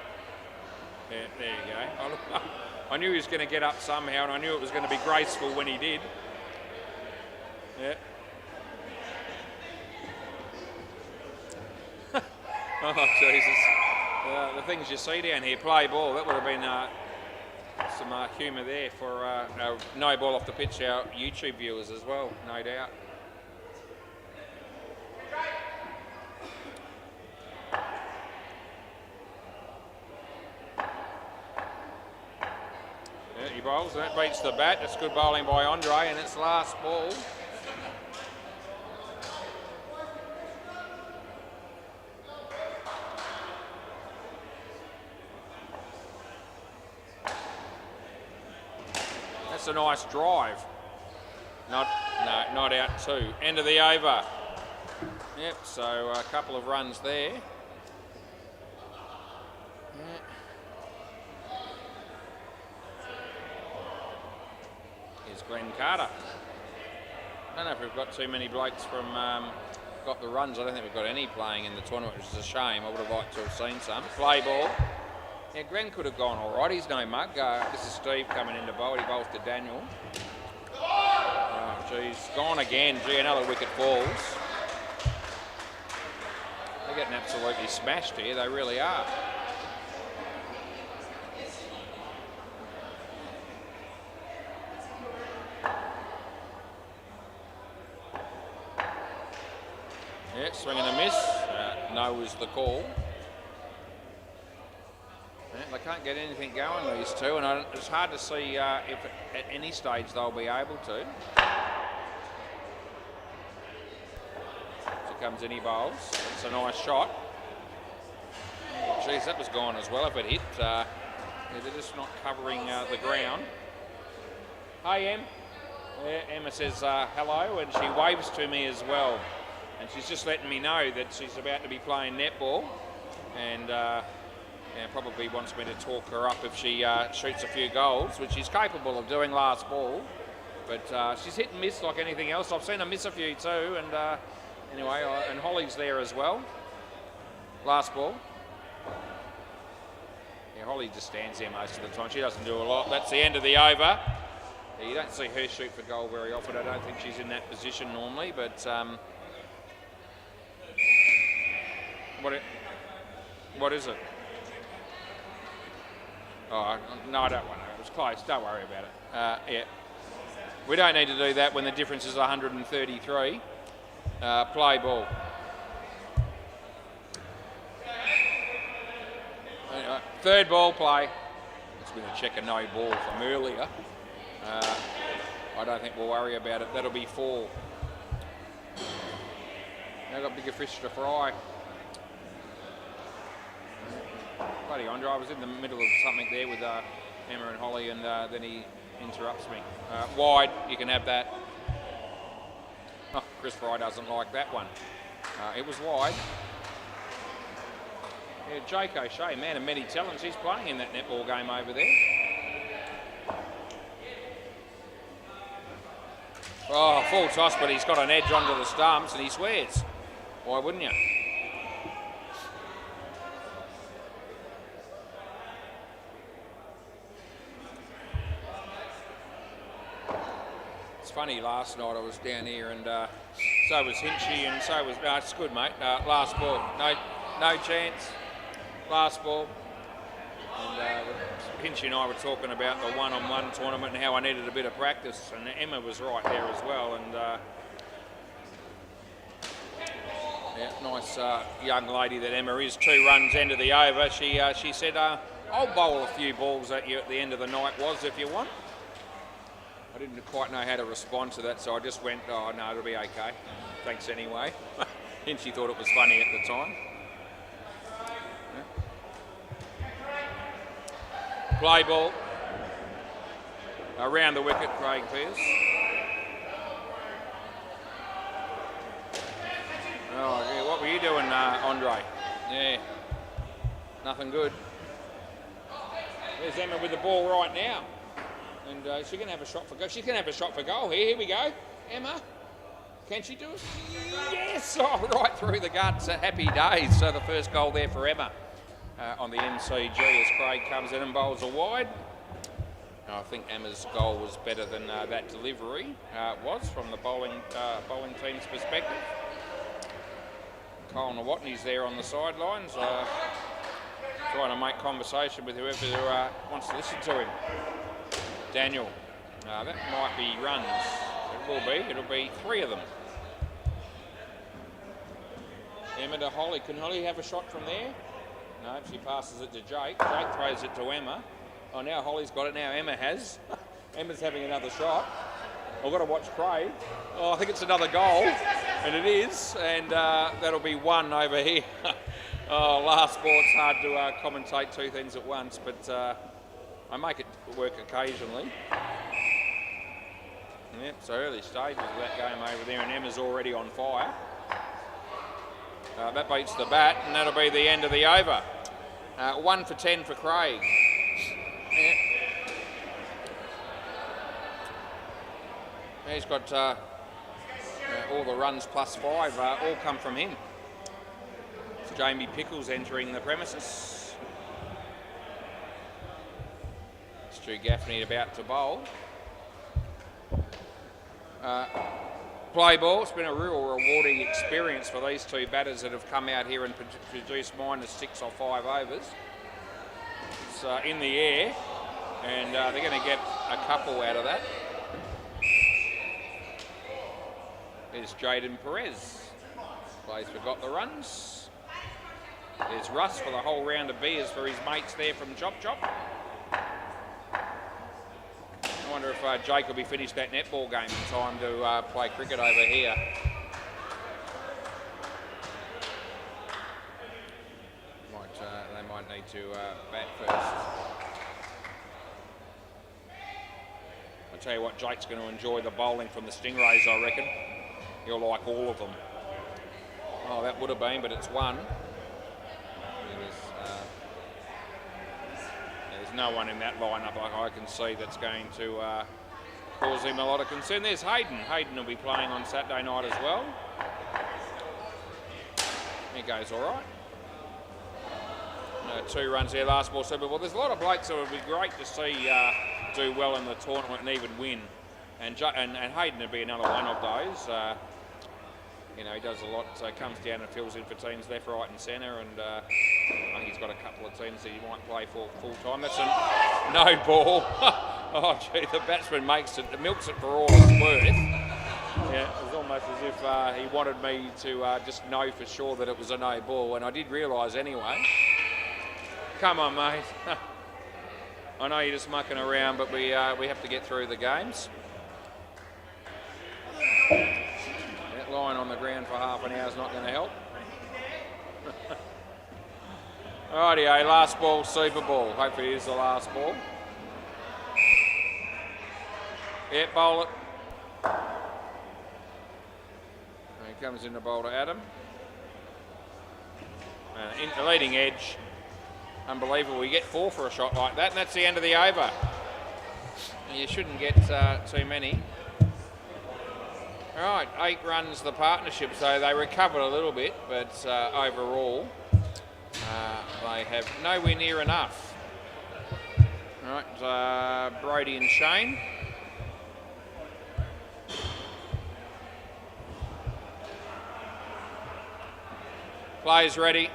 Yeah, there you go. Oh, look, I knew he was going to get up somehow, and I knew it was going to be graceful when he did. Yeah. Oh, Jesus. The things you see down here, play ball, that would have been some humour there for our no ball off the pitch, our YouTube viewers as well, no doubt. Yeah, he bowls, that beats the bat. That's good bowling by Andre, and it's last ball. That's a nice drive. Not out 2. End of the over. Yep, so a couple of runs there. Yeah. Here's Glenn Carter. I don't know if we've got too many blokes from got the runs. I don't think we've got any playing in the tournament, which is a shame. I would have liked to have seen some. Play ball. Yeah, Glenn could have gone all right. He's no mug. This is Steve coming into bowl. He bowls to Daniel. Oh, geez. Gone again. Gee, another wicket falls. They're getting absolutely smashed here. They really are. Yeah, swing and a miss. No is the call. They can't get anything going, these two, and it's hard to see if at any stage they'll be able to. Here comes any bowls. It's a nice shot. Geez, that was gone as well if it hit. Yeah, they're just not covering the ground. Hey, Em. Yeah, Emma says hello, and she waves to me as well. And she's just letting me know that she's about to be playing netball, and probably wants me to talk her up if she shoots a few goals, which she's capable of doing last ball. But she's hit and miss like anything else. I've seen her miss a few too, and anyway, and Holly's there as well. Last ball. Yeah, Holly just stands there most of the time. She doesn't do a lot. That's the end of the over. Yeah, you don't see her shoot for goal very often. I don't think she's in that position normally, but what is it? Oh, no, I don't want to. It was close. Don't worry about it. Yeah. We don't need to do that when the difference is 133. Play ball. Third ball play. It's been a check a no ball from earlier. I don't think we'll worry about it. That'll be 4. Now got bigger fish to fry. Bloody Andre, I was in the middle of something there with Emma and Holly, and then he interrupts me. Wide, you can have that. Oh, Chris Fry doesn't like that one. It was wide. Yeah, Jake O'Shea, man of many talents, he's playing in that netball game over there. Oh, full toss, but he's got an edge onto the stumps, and he swears. Why wouldn't you? It's funny, last night I was down here, and so was Hinchy, and so was... No, it's good, mate. Last ball. No chance. Last ball. And Hinchy and I were talking about the one-on-one tournament and how I needed a bit of practice, and Emma was right there as well. And yeah, nice young lady that Emma is. 2 runs end of the over. She said, "I'll bowl a few balls at you at the end of the night, was if you want." I didn't quite know how to respond to that, so I just went, "Oh no, it'll be okay. Thanks anyway." Hinchy thought it was funny at the time. Play ball. Around the wicket, Craig Pearce. Oh, yeah, what were you doing, Andre? Yeah, nothing good. There's Emma with the ball right now. And she's going to have a shot for goal. She's going to have a shot for goal here. Here we go. Emma, can she do it? Yes! Oh, right through the guts. Happy days. So the first goal there for Emma. On the MCG as Craig comes in and bowls a wide. I think Emma's goal was better than that delivery was from the bowling team's perspective. Cole Nawatney's there on the sidelines trying to make conversation with whoever wants to listen to him. Daniel, that might be runs. It will be. It'll be 3 of them. Emma to Holly. Can Holly have a shot from there? No, she passes it to Jake. Jake throws it to Emma. Oh, now Holly's got it. Now Emma has. Emma's having another shot. I've got to watch Craig. Oh, I think it's another goal. And it is. And that'll be 1 over here. Oh, last ball, it's hard to commentate 2 things at once, but I make it work occasionally. Yep, so early stages of that game over there, and Emma's already on fire. That beats the bat, and that'll be the end of the over. 1 for 10 for Craig. Yeah. He's got all the runs plus 5, all come from him. It's Jamie Pickles entering the premises. Stu Gaffney about to bowl. Play ball. It's been a real rewarding experience for these 2 batters that have come out here and produced -6 or 5 overs. It's in the air, and they're going to get a couple out of that. There's Jaden Perez. Plays for Got the Runs. There's Russ for the whole round of beers for his mates there from Chop Chop. I wonder if Jake will be finished that netball game in time to play cricket over here. They might need to bat first. I'll tell you what, Jake's going to enjoy the bowling from the Stingrays, I reckon. He'll like all of them. Oh, that would have been, but it's 1. There's no one in that lineup I can see that's going to cause him a lot of concern. There's Hayden. Hayden will be playing on Saturday night as well. He goes all right. 2 runs there, last ball super. Well, there's a lot of blokes that would be great to see do well in the tournament and even win. And Hayden would be another one of those. You know, he does a lot, so comes down and fills in for teams left, right and centre, and I think he's got a couple of teams that he might play for full time. That's a no ball. Oh gee, the batsman milks it for all it's worth. Yeah, it was almost as if he wanted me to just know for sure that it was a no ball, and I did realise anyway. Come on, mate. I know you're just mucking around, but we have to get through the games. Lying on the ground for half an hour is not going to help. Rightio, last ball, Super Ball. Hopefully it is the last ball. Yeah, bowl it. He comes in to bowl to Adam. Into leading edge. Unbelievable. We get 4 for a shot like that, and that's the end of the over. You shouldn't get too many. All right, 8 runs the partnership, so they recovered a little bit, but overall they have nowhere near enough. All right, Brody and Shane. Players ready.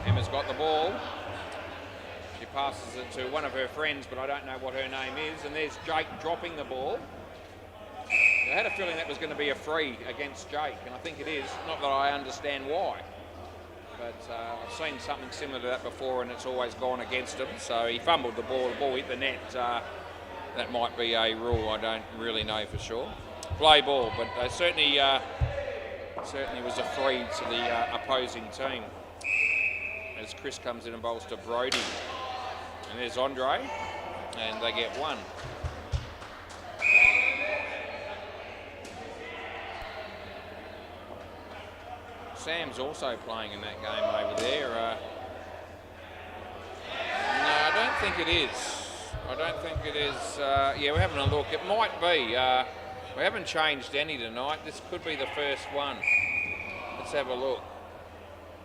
Emma's got the ball. She passes it to one of her friends, but I don't know what her name is. And there's Jake dropping the ball. I had a feeling that was going to be a free against Jake, and I think it is. Not that I understand why. But I've seen something similar to that before, and it's always gone against him. So he fumbled the ball hit the net. That might be a rule, I don't really know for sure. Play ball, but certainly was a free to the opposing team. As Chris comes in and bowls to Brody. And there's Andre, and they get 1. Sam's also playing in that game over there. No, I don't think it is. Yeah, we're having a look. It might be. We haven't changed any tonight. This could be the first one. Let's have a look.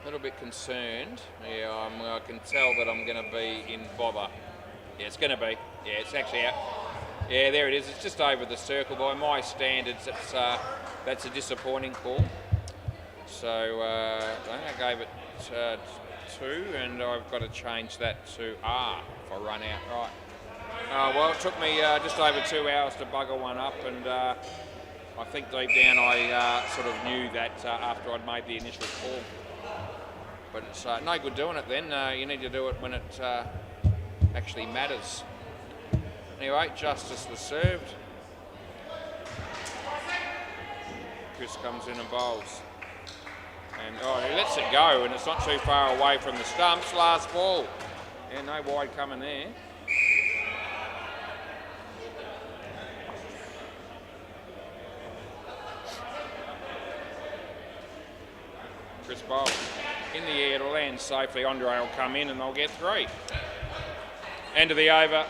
A little bit concerned. Yeah, I can tell that I'm going to be in bother. Yeah, it's going to be. Yeah, it's actually out. Yeah, there it is. It's just over the circle. By my standards, that's a disappointing call. So I think I gave it 2, and I've got to change that to R if I run out. Right. Well, it took me just over 2 hours to bugger one up, and I think deep down I sort of knew that after I'd made the initial call. But it's no good doing it then. You need to do it when it actually matters. Anyway, justice was served. Chris comes in and bowls. And he lets it go, and it's not too far away from the stumps. Last ball. Yeah, no wide coming there. Chris bowls. In the air, it'll land safely. Andre will come in and they'll get 3. End of the over.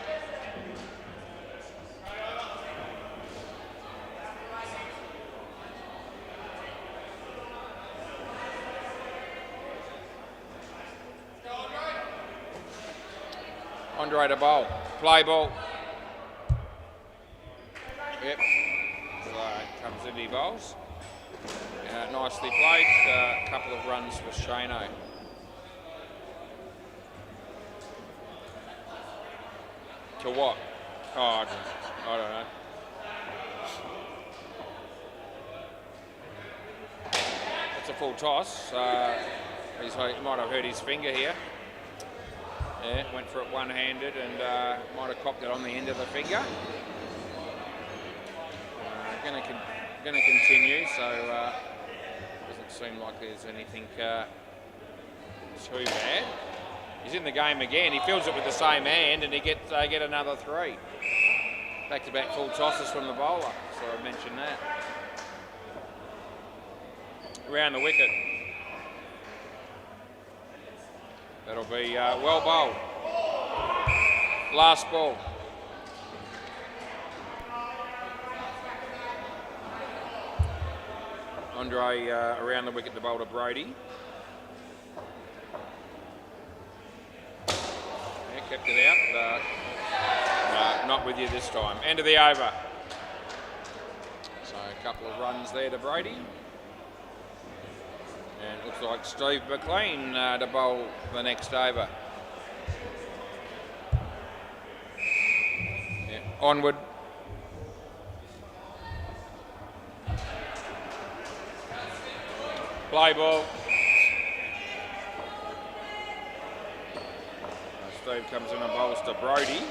Andre to bowl. Play ball. Yep. Comes in, he bowls. Nicely played. A couple of runs for Shano. To what? I don't know. It's a full toss. He might have hurt his finger here. Yeah, went for it one-handed and might have cocked it on the end of the finger. Going to continue, so doesn't seem like there's anything too bad. He's in the game again. He fills it with the same hand, and they get another 3. Back-to-back full tosses from the bowler. So I mentioned that. Around the wicket. That'll be well bowled. Last ball. Andre around the wicket to bowl to Brody. Yeah, kept it out. Not with you this time. End of the over. So a couple of runs there to Brody. And it looks like Steve McLean to bowl the next over. Yeah, onward. Play ball. Steve comes in and bowls to Brody.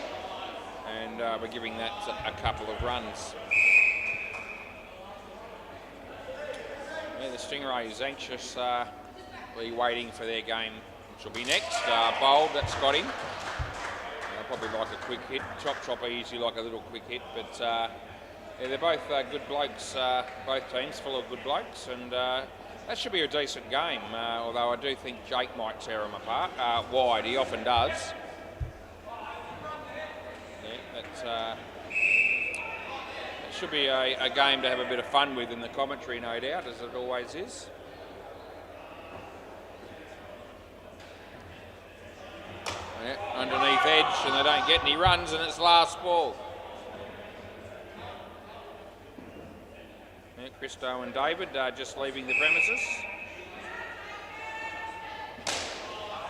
And we're giving that a couple of runs. Yeah, the Stingray is anxious be waiting for their game, which will be next. Bold, that's got him. Probably like a quick hit. Chopper usually like a little quick hit, but yeah, they're both good blokes, both teams full of good blokes, and that should be a decent game, although I do think Jake might tear them apart wide. He often does. Yeah, it should be a game to have a bit of fun with in the commentary, no doubt, as it always is. Yeah, underneath edge, and they don't get any runs, and it's last ball. Yeah, Christo and David just leaving the premises.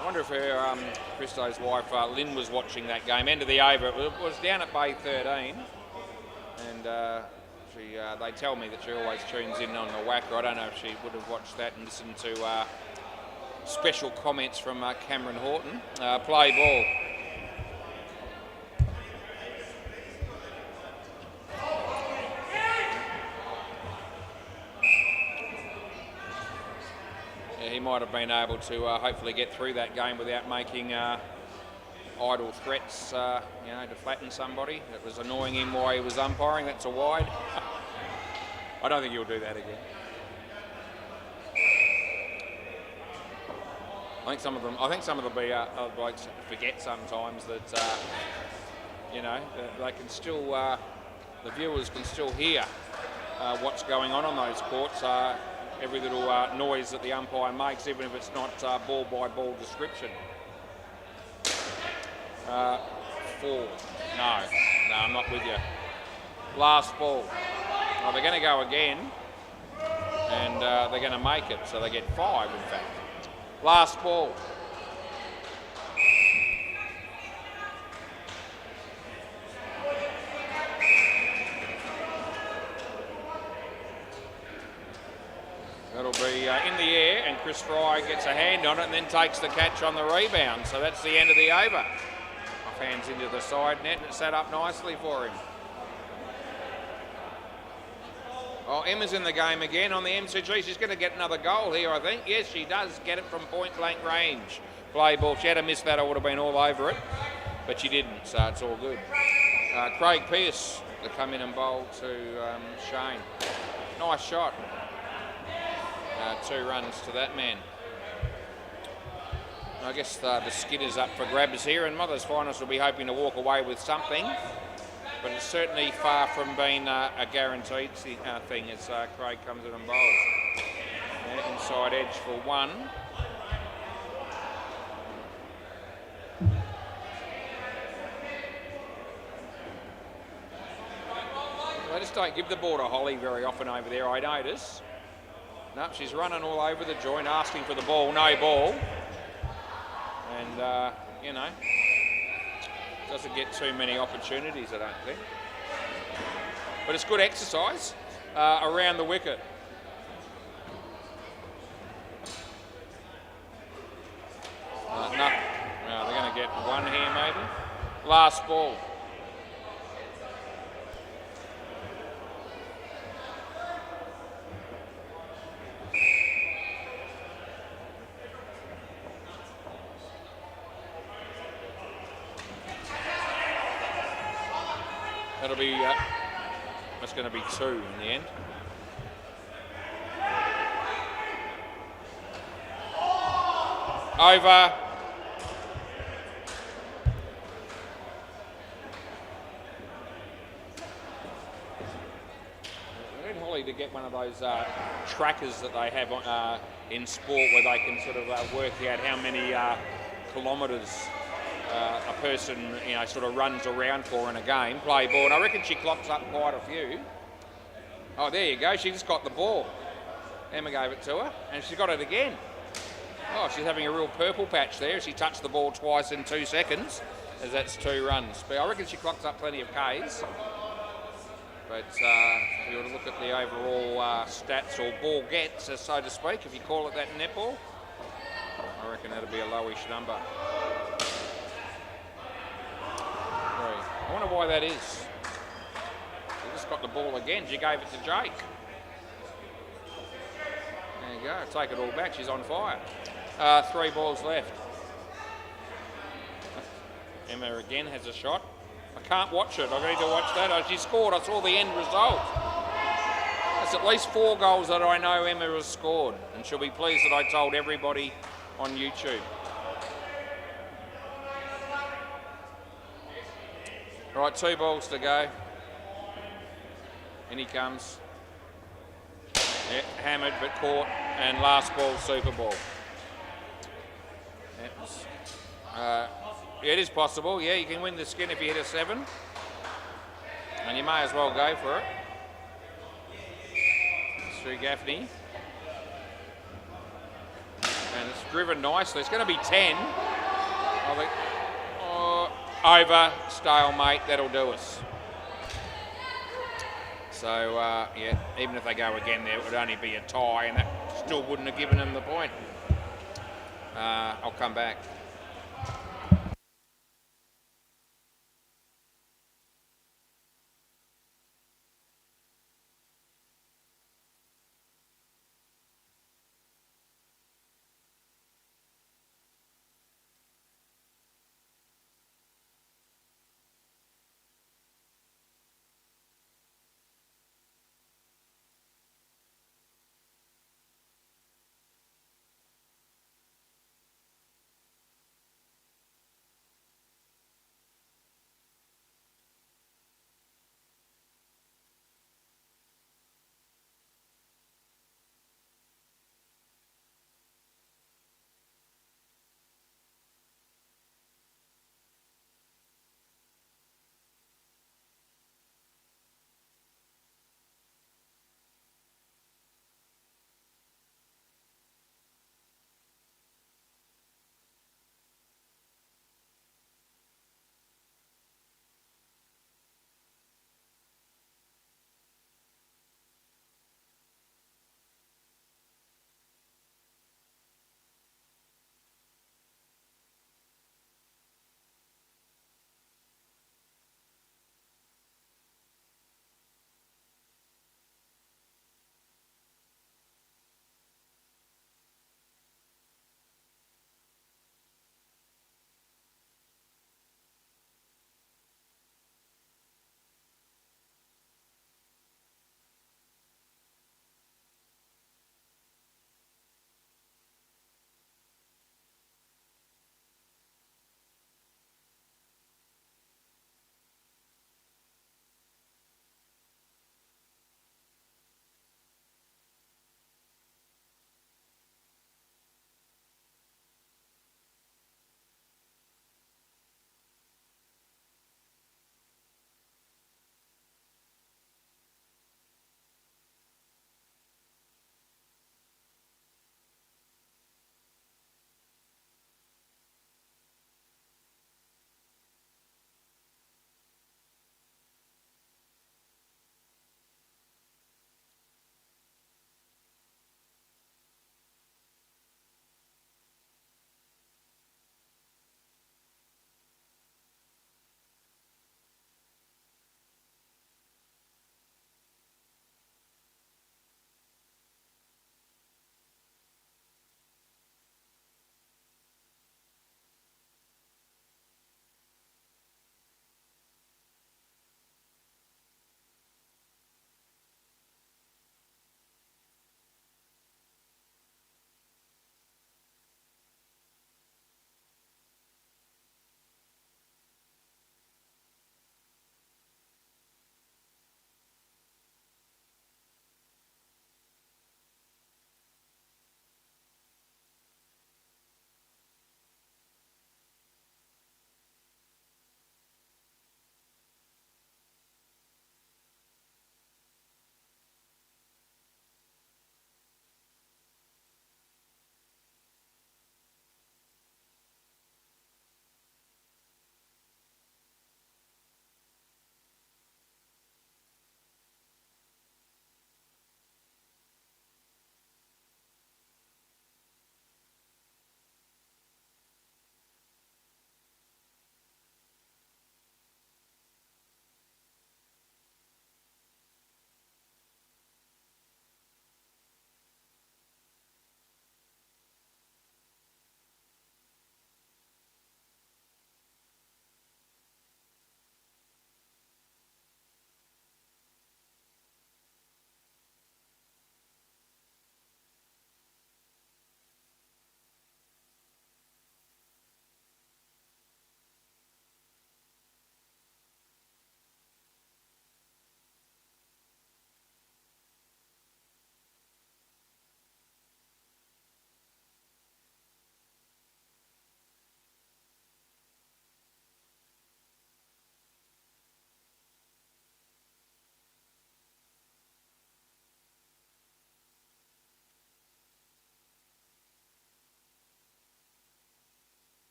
I wonder if her, Christo's wife, Lynn, was watching that game. End of the over. It was down at Bay 13, and they tell me that she always tunes in on the WACA. I don't know if she would have watched that and listened to special comments from Cameron Horton. Play ball. Yeah, he might have been able to hopefully get through that game without making idle threats, to flatten somebody. It was annoying him while he was umpiring. That's a wide. I don't think he'll do that again. I think some of the blokes forget sometimes that they can still, the viewers can still hear what's going on those courts. Every little noise that the umpire makes, even if it's not ball by ball description. 4. No, I'm not with you. Last ball. Well, they're going to go again, and they're going to make it, so they get 5 in fact. Last ball. That'll be in the air, and Chris Fry gets a hand on it and then takes the catch on the rebound. So that's the end of the over. Off hands into the side net, and it's set up nicely for him. Oh, Emma's in the game again on the MCG. She's going to get another goal here, I think. Yes, she does get it from point-blank range. Play ball. She had to miss that, I would have been all over it. But she didn't, so it's all good. Craig Pearce to come in and bowl to Shane. Nice shot. 2 runs to that man. I guess the skid is up for grabs here, and Mother's Finest will be hoping to walk away with something. But it's certainly far from being a guaranteed thing as Craig comes in and bowls. Yeah, inside edge for 1. They just don't give the ball to Holly very often over there, I notice. No, she's running all over the joint, asking for the ball, no ball. And, doesn't get too many opportunities, I don't think. But it's good exercise around the wicket. No, they're going to get 1 here maybe. Last ball. That'll be, that's going to be 2 in the end. Over. We need Holly to get one of those trackers that they have in sport where they can sort of work out how many kilometres a person, sort of runs around for in a game. Play ball, and I reckon she clocks up quite a few. Oh, there you go. She just got the ball. Emma gave it to her, and she's got it again. Oh, she's having a real purple patch there. She touched the ball twice in 2 seconds, as that's 2 runs. But I reckon she clocks up plenty of Ks. But if you were to look at the overall stats or ball gets, so to speak, if you call it that in netball, I reckon that'd be a lowish number. I wonder why that is. She just got the ball again. She gave it to Jake. There you go. Take it all back. She's on fire. 3 balls left. Emma again has a shot. I can't watch it. I need to watch that. She scored. I saw the end result. There's at least 4 goals that I know Emma has scored, and she'll be pleased that I told everybody on YouTube. Right, 2 balls to go. In he comes. Yeah, hammered but caught, and last ball, super ball. It is possible, yeah, you can win the skin if you hit a 7. And you may as well go for it. It's through Gaffney. And it's driven nicely. It's going to be 10. I think. Over, stalemate, that'll do us. So, yeah, even if they go again there, it would only be a tie, and that still wouldn't have given them the point. I'll come back.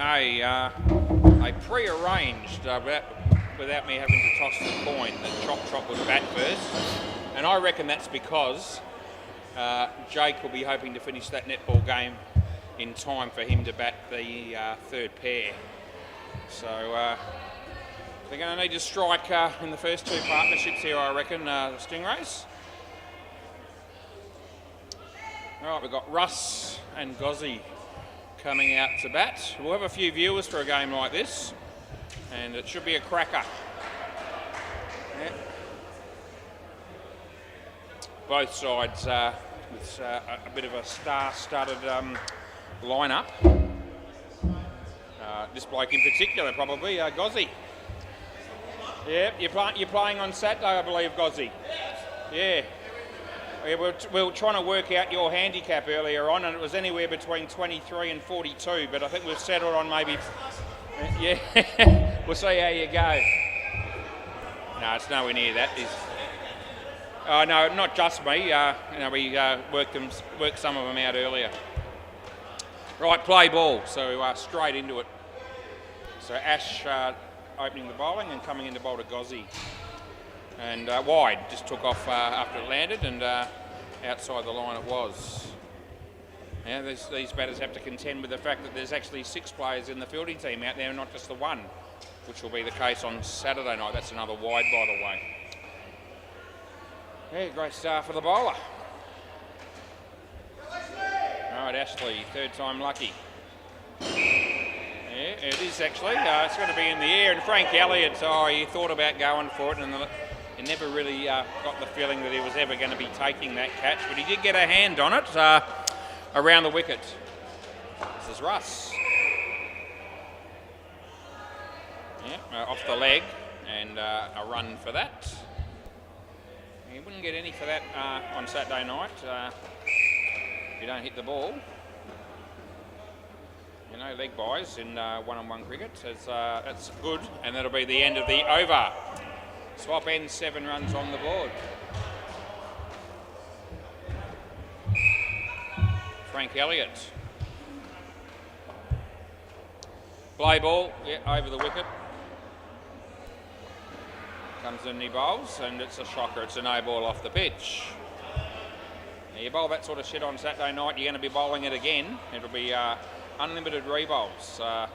Okay, I pre-arranged without me having to toss the coin that Chop would bat first, and I reckon that's because Jake will be hoping to finish that netball game in time for him to bat the third pair. So they're going to need to strike in the first two partnerships here, I reckon, the Stingrays. All right, we've got Russ and Gozzy coming out to bat. We'll have a few viewers for a game like this, and it should be a cracker. Yeah. Both sides with a bit of a star-studded lineup. This bloke in particular, probably, Gozzy. Yeah, you're playing on Saturday, I believe, Gozzy. Yeah. We were trying to work out your handicap earlier on, and it was anywhere between 23 and 42, but I think we've settled on maybe... Yeah, we'll see how you go. No, it's nowhere near that. Oh, no, not just me. We worked some of them out earlier. Right, play ball, so straight into it. So Ash opening the bowling and coming into bowl to Gozzy. And wide, just took off after it landed, and outside the line it was. Now these batters have to contend with the fact that there's actually 6 players in the fielding team out there, not just the one, which will be the case on Saturday night. That's another wide, by the way. Yeah, great start for the bowler. All right, Ashley, third time lucky. Yeah, it is actually. It's going to be in the air, and Frank Elliott, he thought about going for it, and he never really got the feeling that he was ever going to be taking that catch, but he did get a hand on it around the wicket. This is Russ. Yeah, off the leg, and a run for that. You wouldn't get any for that on Saturday night if you don't hit the ball. You know, leg buys in one-on-one cricket. That's good, and that'll be the end of the over. Swap ends, 7 runs on the board. Frank Elliott. Play ball, yeah, over the wicket. Comes in, he bowls, and it's a shocker. It's a no ball off the pitch. Now, you bowl that sort of shit on Saturday night, you're going to be bowling it again. It'll be unlimited re-bowls for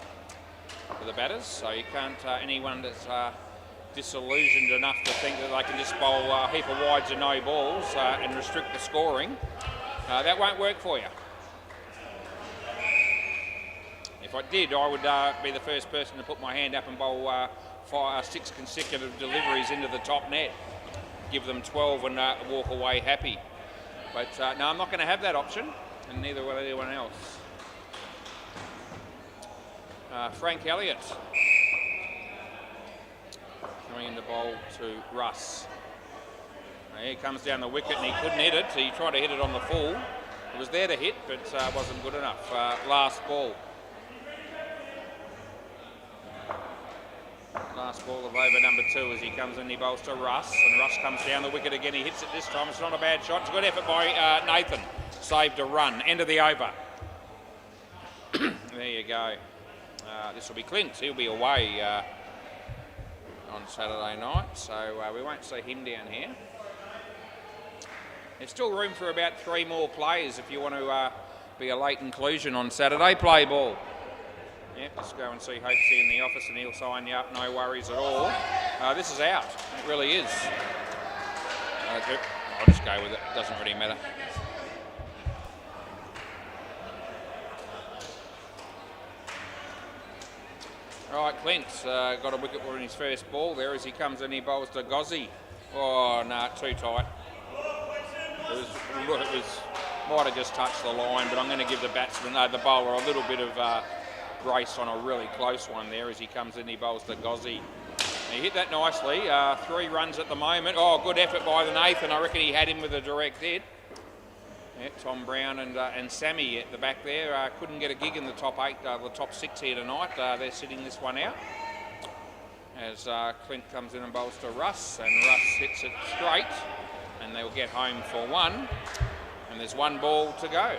the batters, so you can't, anyone that's disillusioned enough to think that they can just bowl a heap of wides and no balls and restrict the scoring, that won't work for you. If I did, I would be the first person to put my hand up and bowl 6 consecutive deliveries into the top net, give them 12 and walk away happy. But no, I'm not going to have that option, and neither will anyone else. Frank Elliott coming in the bowl to Russ. He comes down the wicket and he couldn't hit it. He tried to hit it on the full. It was there to hit, but wasn't good enough. Last ball. Last ball of over number 2 as he comes in, he bowls to Russ, and Russ comes down the wicket again. He hits it this time. It's not a bad shot. It's a good effort by Nathan. Saved a run. End of the over. There you go. This will be Clint. He'll be away on Saturday night, so we won't see him down here. There's still room for about 3 more players if you want to be a late inclusion on Saturday. Play ball. Yeah, just go and see Hopesy in the office and he'll sign you up, no worries at all. This is out, it really is. I'll just go with it, doesn't really matter. All right, Clint's got a wicket in his first ball there as he comes in, he bowls to Gozzy. Oh, no, too tight. It might have just touched the line, but I'm going to give the batsman, the bowler, a little bit of grace on a really close one there as he comes in, he bowls to Gozzy. He hit that nicely, 3 runs at the moment. Oh, good effort by the Nathan. I reckon he had him with a direct hit. Yeah, Tom Brown and Sammy at the back there couldn't get a gig in the top 8, the top 6 here tonight. They're sitting this one out. As Clint comes in and bowls to Russ, and Russ hits it straight, and they'll get home for 1. And there's 1 ball to go.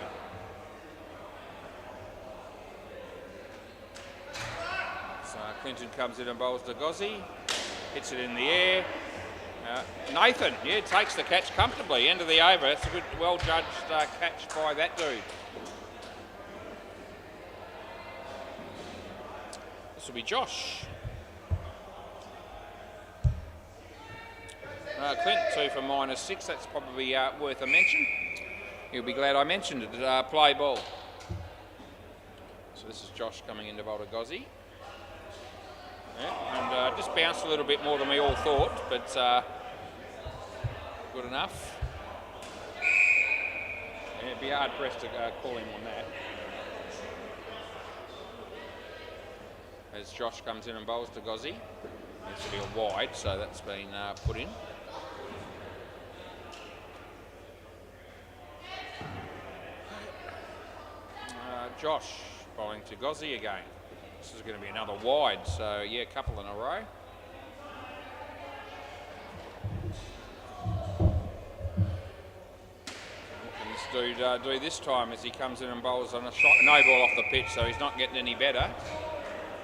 Clinton comes in and bowls to Gozzi. Hits it in the air. Nathan, yeah, takes the catch comfortably. End of the over. It's a good, well-judged catch by that dude. This will be Josh. Clint, 2 for -6. That's probably worth a mention. He'll be glad I mentioned it. Play ball. So this is Josh coming in to bowl to Gozzi. Yeah, and just bounced a little bit more than we all thought, but good enough. Yeah, it'd be hard pressed to call him on that. As Josh comes in and bowls to Gozzi. Needs to be a wide, so that's been put in. Josh bowling to Gozzi again. This is going to be another wide, so yeah, a couple in a row. What can this dude do this time as he comes in and bowls on a shot? No ball off the pitch, so he's not getting any better.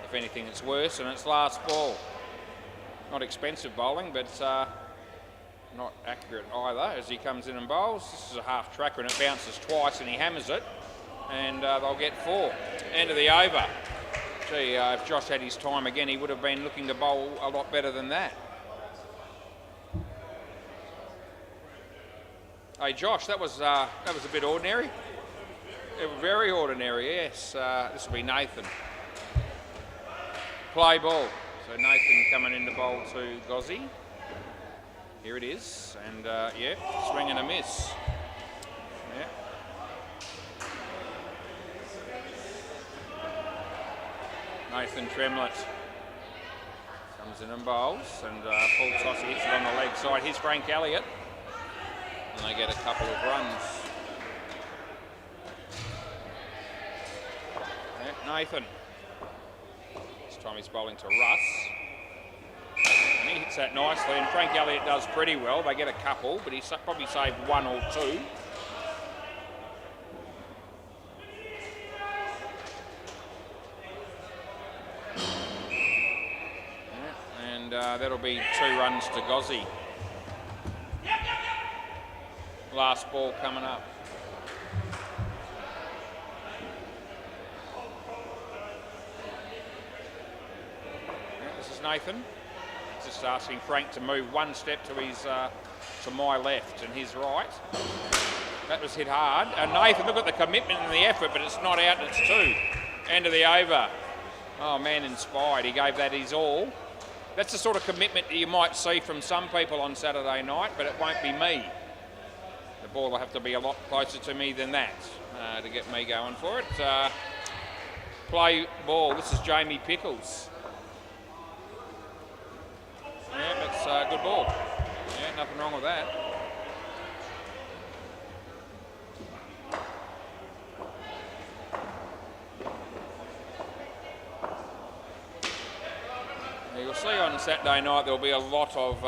If anything, it's worse, and it's last ball. Not expensive bowling, but not accurate either as he comes in and bowls. This is a half tracker and it bounces twice and he hammers it, and they'll get 4. End of the over. Gee, if Josh had his time again, he would have been looking to bowl a lot better than that. Hey Josh, that was a bit ordinary. Very ordinary, yes. This will be Nathan. Play ball. So Nathan coming in to bowl to Gozzi. Here it is, and yeah, swing and a miss. Yeah. Nathan Tremlett comes in and bowls, and full toss, he hits it on the leg side. Here's Frank Elliott, and they get a couple of runs. Yeah, Nathan. This time he's bowling to Russ. And he hits that nicely, and Frank Elliott does pretty well. They get a couple, but he's probably saved 1 or 2. That'll be 2 runs to Gozzi. Last ball coming up. This is Nathan. Just asking Frank to move 1 step to his to my left and his right. That was hit hard. And Nathan, look at the commitment and the effort, but it's not out and it's 2. End of the over. Oh man, inspired. He gave that his all. That's the sort of commitment that you might see from some people on Saturday night, but it won't be me. The ball will have to be a lot closer to me than that to get me going for it. Play ball. This is Jamie Pickles. Yeah, that's a good ball. Yeah, nothing wrong with that. You'll see on Saturday night there'll be a lot of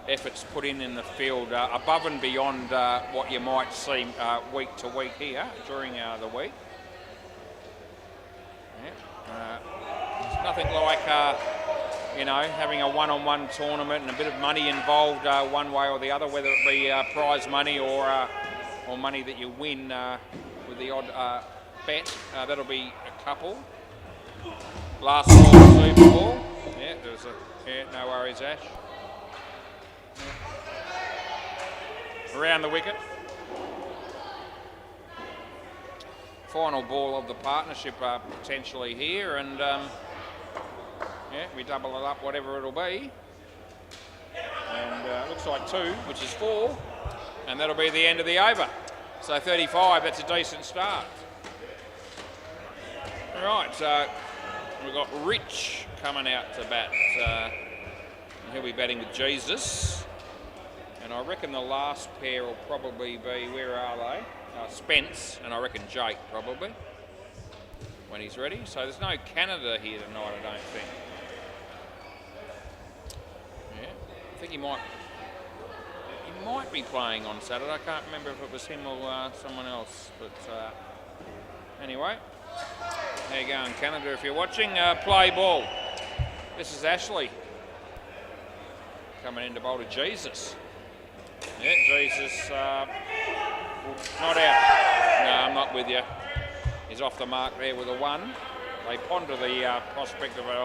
efforts put in the field above and beyond what you might see week to week here during the week. Yeah. It's nothing like you know, having a one-on-one tournament and a bit of money involved one way or the other, whether it be prize money or money that you win with the odd bet. That'll be a couple. Last ball, Super Ball. Yeah, there's no worries, Ash. Yeah. Around the wicket. Final ball of the partnership potentially here, and yeah, we double it up, whatever it'll be. And it looks like 2, which is 4, and that'll be the end of the over. So 35, that's a decent start. All right, so we've got Rich coming out to bat. He'll be batting with Jesus. And I reckon the last pair will probably be, where are they? Spence, and I reckon Jake probably, when he's ready. So there's no Canada here tonight, I don't think. Yeah, I think he might be playing on Saturday. I can't remember if it was him or someone else. But anyway, there you go in Canada if you're watching. Play ball. This is Ashley coming in to bowl to Jesus. Yeah, Jesus not out. No, I'm not with you. He's off the mark there with a 1. They ponder the prospect of it.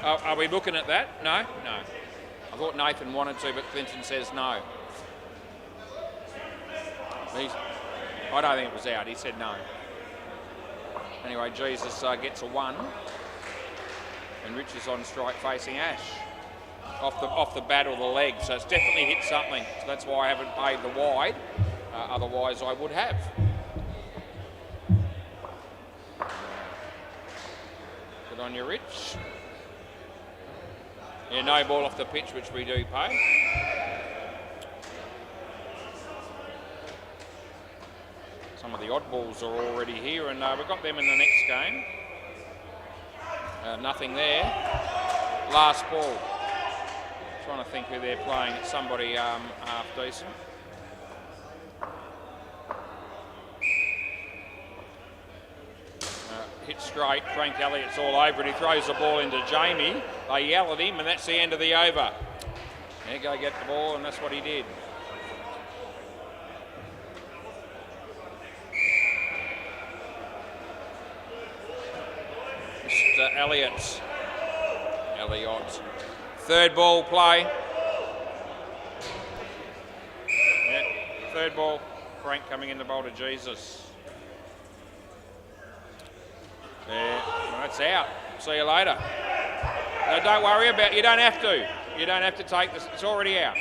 Are we looking at that? No? No. I thought Nathan wanted to, but Clinton says no. I don't think it was out. He said no. Anyway, Jesus gets a 1. And Rich is on strike facing Ash. Off the bat or the leg. So it's definitely hit something. So that's why I haven't paid the wide. Otherwise I would have. Good on you, Rich. Yeah, no ball off the pitch, which we do pay. Some of the odd balls are already here, and we've got them in the next game. Nothing there. Last ball. Trying to think who they're playing. It's somebody half decent. Hit straight. Frank Elliott's all over it. He throws the ball into Jamie. They yell at him, and that's the end of the over. There, go get the ball, and that's what he did. Mr. Elliott. Third ball play. Yeah, third ball. Frank coming in the bowl to Jesus. Yeah, well, that's out. See you later. No, don't worry about it. You don't have to. You don't have to take this. It's already out.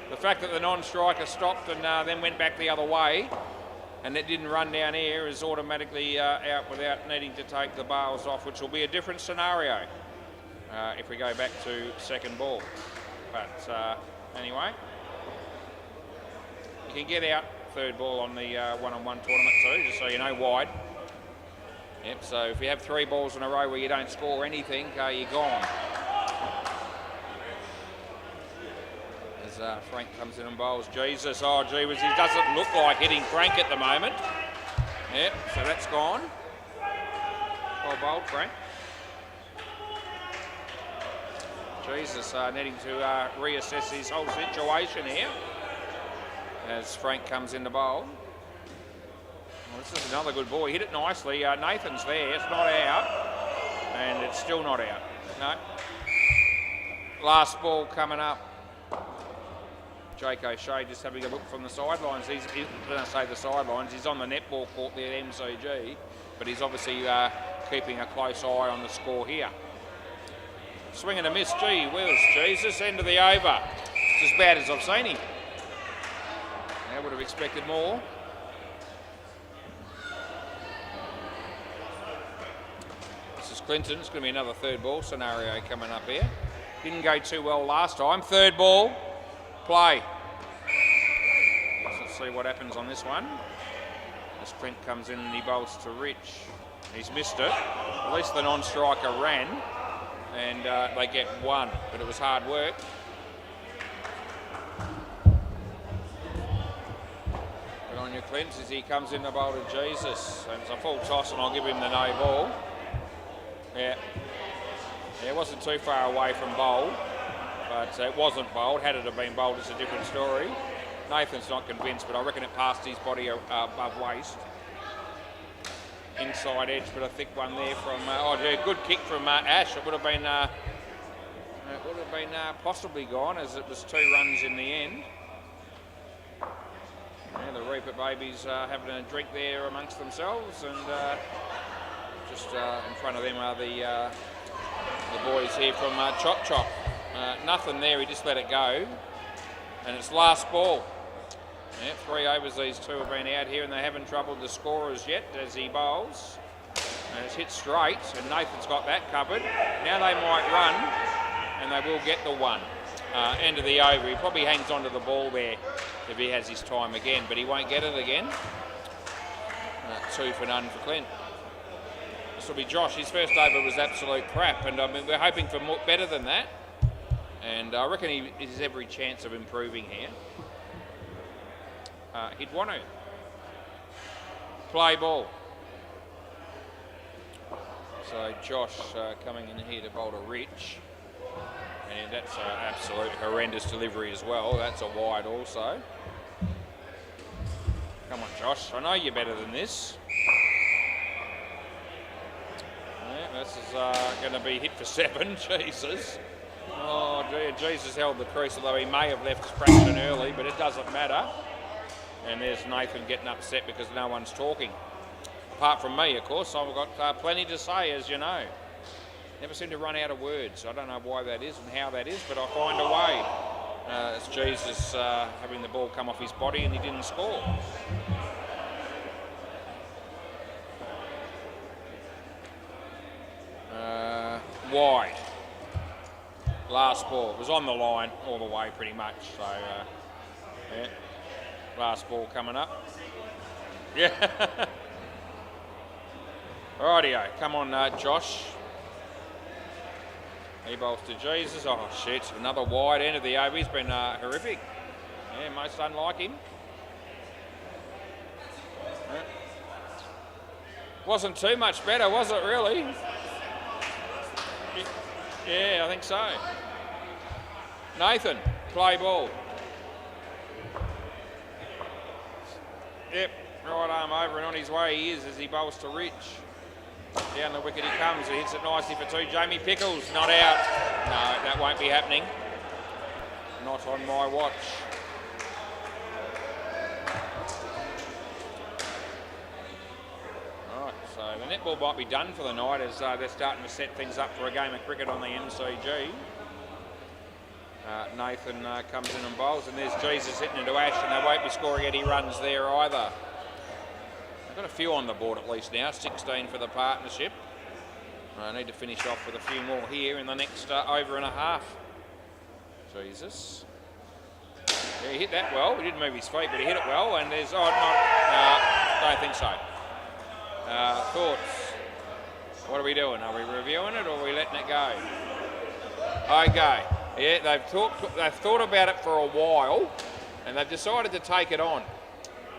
The fact that the non-striker stopped and then went back the other way and it didn't run down here is automatically out without needing to take the bails off, which will be a different scenario if we go back to second ball. But anyway, you can get out third ball on the one-on-one tournament too, just so you know, wide. Yep, so if you have 3 balls in a row where you don't score anything, you're gone. As Frank comes in and bowls Jesus. Oh, gee whiz, he doesn't look like hitting Frank at the moment. Yep, so that's gone. Well bowled, Frank. Jesus needing to reassess his whole situation here as Frank comes in to bowl. Well, this is another good ball. He hit it nicely. Nathan's there. It's not out. And it's still not out. No. Last ball coming up. Jake O'Shea just having a look from the sidelines. He's going to say the sidelines. He's on the netball court there at MCG. But he's obviously keeping a close eye on the score here. Swing and a miss. Gee whiz, Jesus. End of the over. It's as bad as I've seen him. I would have expected more. Clinton. It's going to be another third ball scenario coming up here. Didn't go too well last time. Third ball, play. Let's see what happens on this one. As Clint comes in and he bowls to Rich. He's missed it. At least the non-striker ran and they get 1, but it was hard work. Good on you, Clint, as he comes in the bowl to Jesus. And it's a full toss and I'll give him the no ball. Yeah, it wasn't too far away from bowled, but it wasn't bowled. Had it have been bowled, it's a different story. Nathan's not convinced, but I reckon it passed his body above waist. Inside edge, but a thick one there from. Good kick from Ash. It would have been. Possibly gone, as it was 2 runs in the end. Yeah, the Reaper babies having a drink there amongst themselves, and. Just in front of them are the boys here from Chop Chop. Nothing there, he just let it go. And it's last ball. Yeah, 3 overs these 2 have been out here and they haven't troubled the scorers yet as he bowls. And it's hit straight and Nathan's got that covered. Now they might run and they will get the 1. End of the over. He probably hangs onto the ball there if he has his time again, but he won't get it again. 2 for none for Clint. This will be Josh. His first over was absolute crap, and we're hoping for better than that. And I reckon he has every chance of improving here. He'd want to. Play ball. So Josh coming in here to bowl to Rich. And that's an absolute horrendous delivery as well. That's a wide also. Come on, Josh. I know you're better than this. Yeah, this is going to be hit for 7. Jesus. Oh, dear. Jesus held the crease, although he may have left Spraxton early, but it doesn't matter. And there's Nathan getting upset because no one's talking. Apart from me, of course. I've got plenty to say, as you know. Never seem to run out of words. I don't know why that is and how that is, but I find a way. It's Jesus having the ball come off his body and he didn't score. Wide. Last ball. It was on the line all the way pretty much. So, yeah. Last ball coming up. Yeah. Rightio. Come on, Josh. He bowls to Jesus. Oh, shit. Another wide end of the over. He's been horrific. Yeah, most unlike him. Yeah. Wasn't too much better, was it, really? Yeah, I think so. Nathan, play ball. Yep, right arm over and on his way he is as he bowls to Rich. Down the wicket he comes, he hits it nicely for 2. Jamie Pickles, not out. No, that won't be happening. Not on my watch. Right, so the netball might be done for the night as they're starting to set things up for a game of cricket on the MCG. Nathan comes in and bowls, and there's Jesus hitting into Ash, and they won't be scoring any runs there either. They've got a few on the board at least now, 16 for the partnership. I need to finish off with a few more here in the next over and a half. Jesus. Yeah, he hit that well. He didn't move his feet, but he hit it well, and there's... don't think so. Thoughts? What are we doing? Are we reviewing it or are we letting it go? Okay. Yeah, they've thought about it for a while and they've decided to take it on.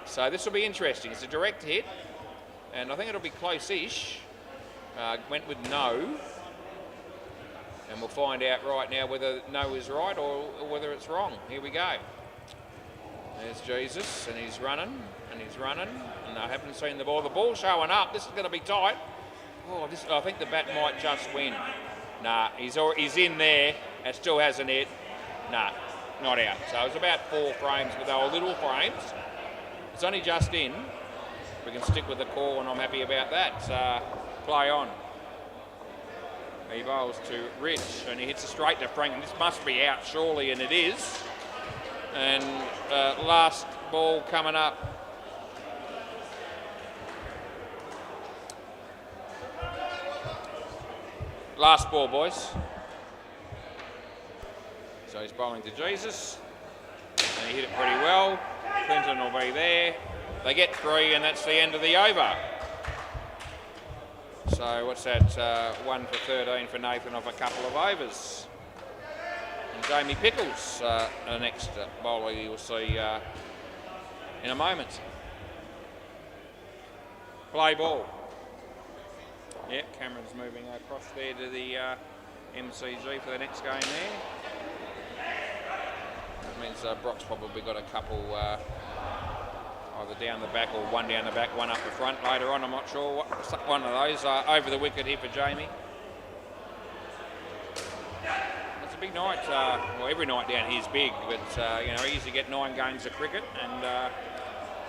So this will be interesting. It's a direct hit and I think it'll be close-ish. Went with no. And we'll find out right now whether no is right or whether it's wrong. Here we go. There's Jesus and he's running and he's running and I haven't seen the ball. The ball's showing up. This is going to be tight. Oh, I think the bat might just win. Nah, he's in there. It still hasn't hit. Nah, not out. So it was about 4 frames, but they were little frames. It's only just in. We can stick with the call, and I'm happy about that. Play on. He bowls to Rich, and he hits it straight to Frank. This must be out, surely, and it is. And last ball coming up. Last ball, boys. So he's bowling to Jesus. And he hit it pretty well. Clinton will be there. They get 3 and that's the end of the over. So what's that? 1 for 13 for Nathan off a couple of overs. And Jamie Pickles, the next bowler you'll see in a moment. Play ball. Yep, Cameron's moving across there to the MCG for the next game there. That means Brock's probably got a couple either down the back or one down the back, one up the front later on. I'm not sure what one of those over the wicket here for Jamie. It's a big night. Well, every night down here is big, but you know, we usually get 9 games of cricket, and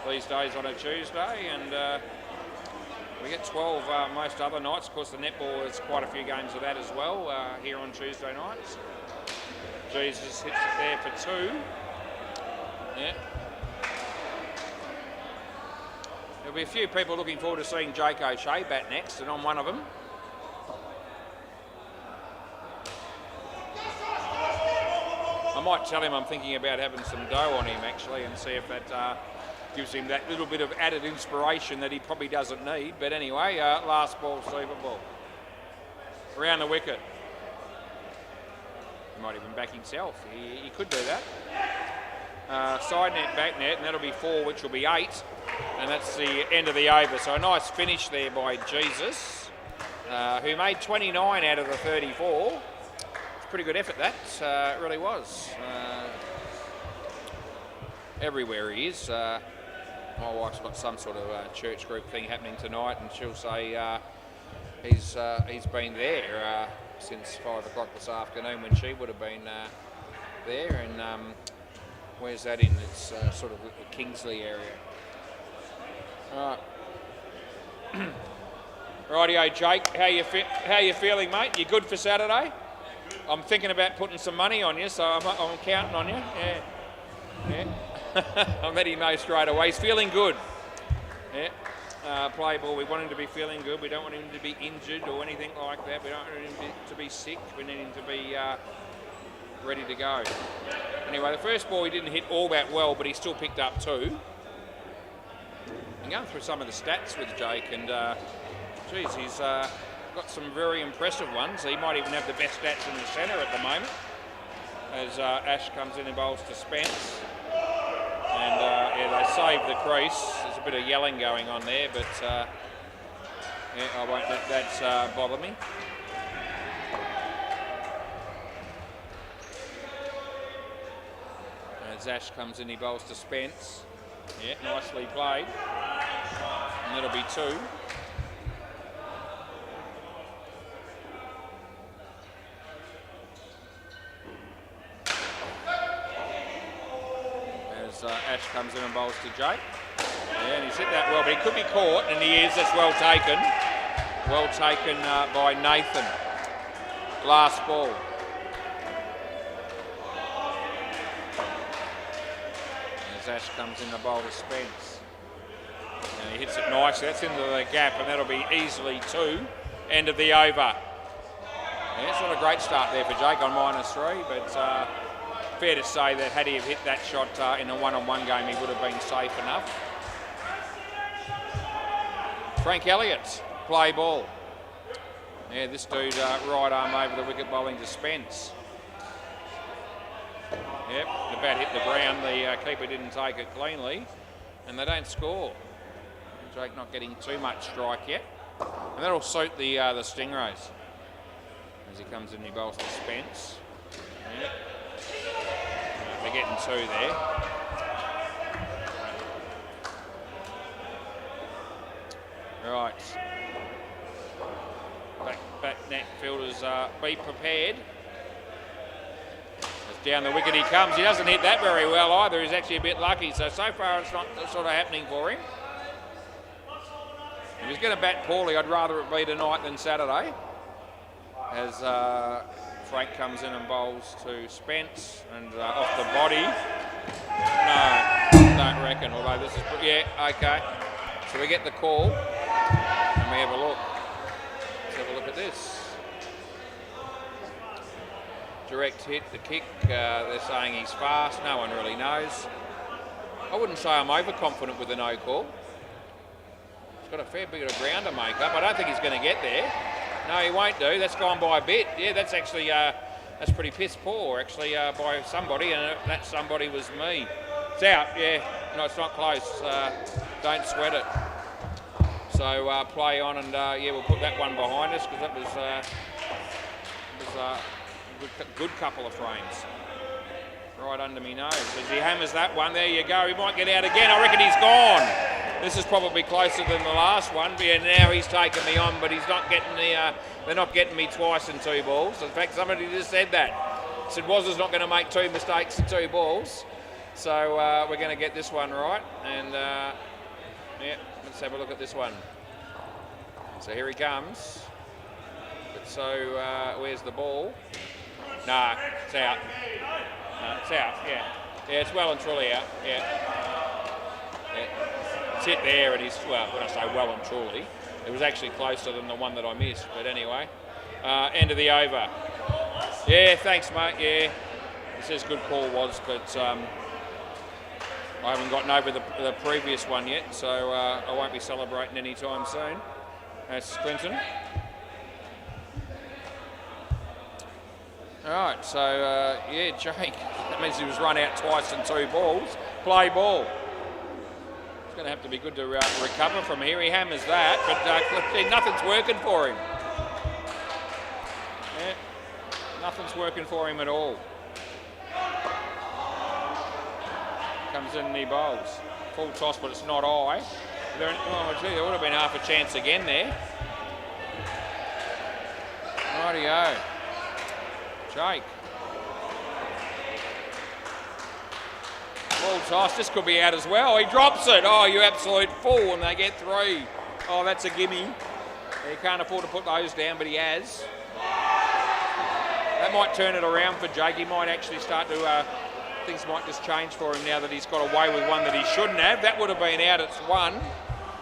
these days on a Tuesday, and we get 12 most other nights. Of course, the netball is quite a few games of that as well here on Tuesday nights. Jesus hits it there for 2. Yeah. There'll be a few people looking forward to seeing Jake O'Shea bat next, and I'm one of them. I might tell him I'm thinking about having some dough on him actually and see if that gives him that little bit of added inspiration that he probably doesn't need. But anyway, last ball, super ball. Around the wicket. He might even back himself. He could do that. Side net, back net, and that'll be 4, which will be 8. And that's the end of the over. So a nice finish there by Jesus. who made 29 out of the 34. It's a pretty good effort, that. It really was. Everywhere he is. My wife's got some sort of church group thing happening tonight, and she'll say he's been there since 5 o'clock this afternoon when she would have been there. And where's that in? It's sort of the Kingsley area. All right. Rightio, Jake. How you feeling, mate? You good for Saturday? I'm thinking about putting some money on you, so I'm counting on you. Yeah. I let him know straight away. He's feeling good. Yeah. Play ball. We want him to be feeling good. We don't want him to be injured or anything like that. We don't want him to be sick. We need him to be ready to go. Anyway, the first ball he didn't hit all that well, but he still picked up 2. I'm going through some of the stats with Jake, and geez, he's got some very impressive ones. He might even have the best stats in the centre at the moment, as Ash comes in and bowls to Spence. And yeah, they saved the crease. There's a bit of yelling going on there, but yeah, I won't let that bother me. As Ash comes in, he bowls to Spence. Yeah, nicely played. And that'll be 2. Ash comes in and bowls to Jake. Yeah, and he's hit that well, but he could be caught, and he is. That's well taken. Well taken by Nathan. Last ball. As Ash comes in the bowl to Spence. And he hits it nicely. That's into the gap, and that'll be easily 2. End of the over. Yeah, it's not a great start there for Jake on -3, but fair to say that had he have hit that shot in a one-on-one game, he would have been safe enough. Frank Elliott, play ball. Yeah, this dude right arm over the wicket bowling to Spence. Yep, the bat hit the ground. The keeper didn't take it cleanly, and they don't score. Jake not getting too much strike yet, and that'll suit the Stingrays. As he comes in, he bowls to Spence. Yep. They're getting 2 there. Right. Back net fielders, be prepared. As down the wicket he comes. He doesn't hit that very well either. He's actually a bit lucky. So far it's not sort of happening for him. If he's going to bat poorly, I'd rather it be tonight than Saturday. As Frank comes in and bowls to Spence, and off the body. No, don't reckon, although this is... Yeah, okay. So we get the call, and we have a look. Let's have a look at this. Direct hit, the kick. They're saying he's fast. No one really knows. I wouldn't say I'm overconfident with the no call. He's got a fair bit of ground to make up. I don't think he's going to get there. No, he won't do. That's gone by a bit. Yeah, that's actually that's pretty piss poor, actually, by somebody, and that somebody was me. It's out. Yeah, no, it's not close. Don't sweat it. So play on, and yeah, we'll put that one behind us because that was a good couple of frames. Right under me nose. As he hammers that one, there you go. He might get out again. I reckon he's gone. This is probably closer than the last one. But yeah, now he's taken me on, but he's not getting the. They're not getting me twice in 2 balls. In fact, somebody just said that. Said Wazza's not going to make 2 mistakes in 2 balls. So we're going to get this one right. And yeah, let's have a look at this one. So here he comes. But so where's the ball? No, it's out. No, it's out. Yeah, yeah, it's well and truly out. Yeah. It's hit there, and he's, well, when I say well and truly, it was actually closer than the one that I missed. But anyway, end of the over. Yeah, thanks, mate. Yeah, this is good call, was, but I haven't gotten over the previous one yet, so I won't be celebrating anytime soon. That's Clinton. All right, so yeah, Jake. That means he was run out twice in 2 balls. Play ball. It's going to have to be good to recover from here. He hammers that, but nothing's working for him. Nothing's working for him at all. Comes in and he bowls. Full toss, but it's not high. Oh, gee, there would have been half a chance again there. Rightio. Jake. Full toss. This could be out as well. He drops it. Oh, you absolute fool, and they get 3. Oh, that's a gimme. He can't afford to put those down, but he has. That might turn it around for Jake. He might actually start to... things might just change for him now that he's got away with one that he shouldn't have. That would have been out. It's 1.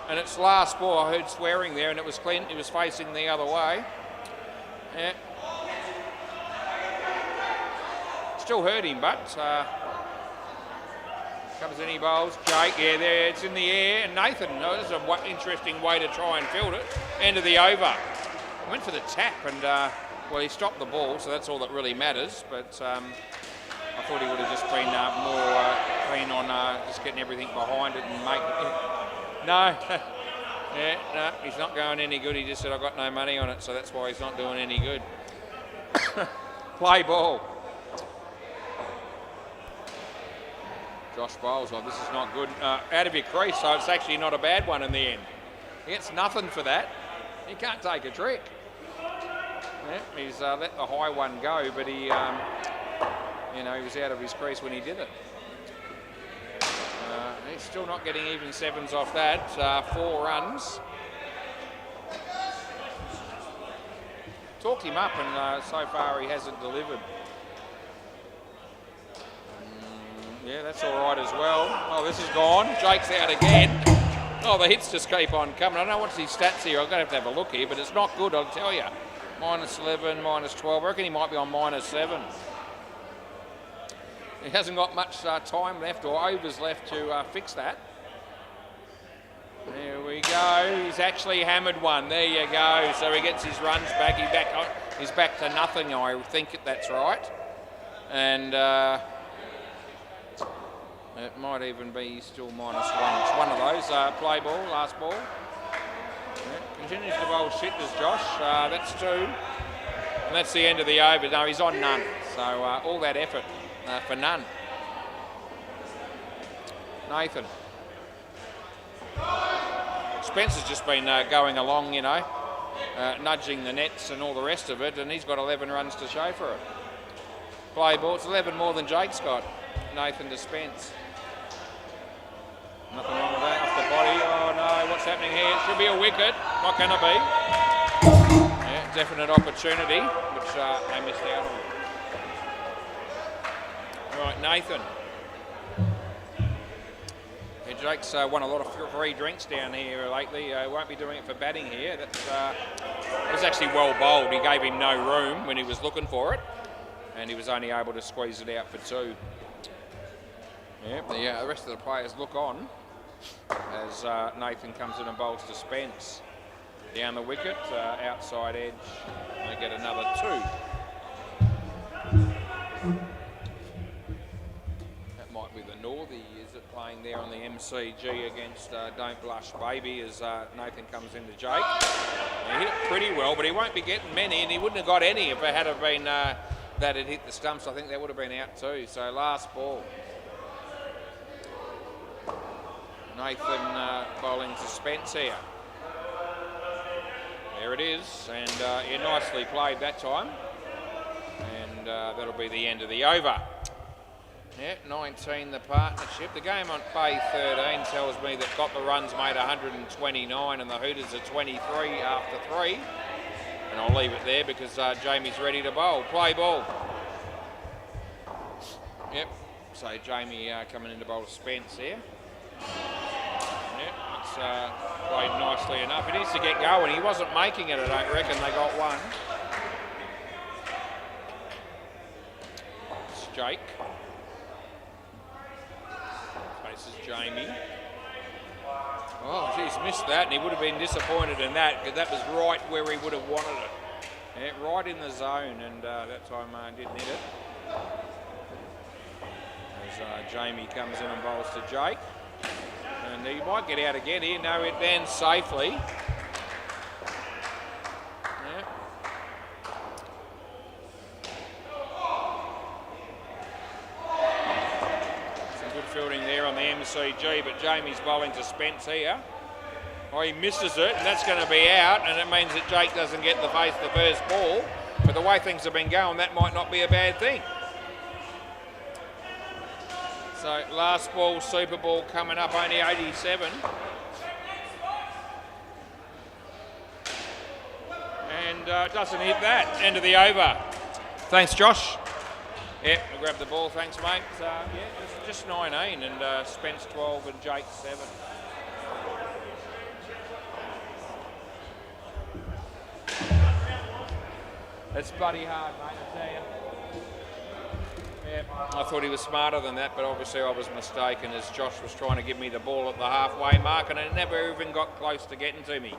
And it's last ball. I heard swearing there, and it was Clint. He was facing the other way. Yeah. Still hurt him, but... comes in, he bowls. Jake, yeah, there, it's in the air. And Nathan, oh, this is an interesting way to try and field it. End of the over. Went for the tap, and, well, he stopped the ball, so that's all that really matters. But I thought he would have just been more keen on just getting everything behind it and making it. No. Yeah, no, he's not going any good. He just said, I've got no money on it, so that's why he's not doing any good. Play ball. Josh bowls. Oh, this is not good. Out of your crease, so it's actually not a bad one in the end. He gets nothing for that. He can't take a trick. Yeah, he's let the high one go, but he, you know, he was out of his crease when he did it. He's still not getting even 7s off that. 4 runs. Talked him up, and so far he hasn't delivered. Yeah, that's all right as well. Oh, this is gone. Jake's out again. Oh, the hits just keep on coming. I don't know what's his stats here. I'm going to have a look here, but it's not good, I'll tell you. -11, -12. I reckon he might be on -7. He hasn't got much time left or overs left to fix that. There we go. He's actually hammered one. There you go. So he gets his runs back. He's back to nothing, I think that's right. And it might even be still -1. It's one of those. Play ball, last ball. Yeah, continues to bowl shit as Josh. That's 2. And that's the end of the over. No, he's on none. So all that effort for none. Nathan. Spence has just been going along, you know, nudging the nets and all the rest of it, and he's got 11 runs to show for it. Play ball. It's 11 more than Jake's got. Nathan to Spence. Nothing wrong with that, off the body. Oh no, what's happening here? It should be a wicket. Not going to be. Yeah, definite opportunity, which they missed out on. All right, Nathan. Yeah, Jake's won a lot of free drinks down here lately. Won't be doing it for batting here. It was actually well bowled. He gave him no room when he was looking for it, and he was only able to squeeze it out for 2. Yeah, the rest of the players look on as Nathan comes in and bowls to Spence. Down the wicket, outside edge, they get another 2. That might be the Northie, is it, playing there on the MCG against Don't Blush Baby as Nathan comes into Jake. He hit it pretty well, but he won't be getting many, and he wouldn't have got any if it had have been that it hit the stumps. I think that would have been out too. So last ball. Nathan bowling to Spence here. There it is, and yeah, nicely played that time. And that'll be the end of the over. Yeah, 19 the partnership. The game on play 13 tells me that Got the Runs made 129 and the Hooters are 23 after 3. And I'll leave it there because Jamie's ready to bowl. Play ball. Yep, so Jamie coming in to bowl to Spence here. Yep, it's played nicely enough. He needs to get going. He wasn't making it, I don't reckon. They got 1. It's Jake. Faces Jamie. Oh, geez, missed that, and he would have been disappointed in that because that was right where he would have wanted it. Yeah, right in the zone, and that time didn't hit it. As Jamie comes in and bowls to Jake. And he might get out again here. No, it lands safely. Yeah. fielding there on the MCG, but Jamie's bowling to Spence here. Oh, he misses it, and that's going to be out, and it means that Jake doesn't get the face the first ball. But the way things have been going, that might not be a bad thing. So last ball, Super Ball coming up, only 87. And doesn't hit that. End of the over. Thanks, Josh. Yep, we'll grab the ball. Thanks, mate. Yeah, just 19 and Spence 12 and Jake 7. It's bloody hard, mate, I tell you. Yeah, I thought he was smarter than that, but obviously I was mistaken as Josh was trying to give me the ball at the halfway mark and it never even got close to getting to me.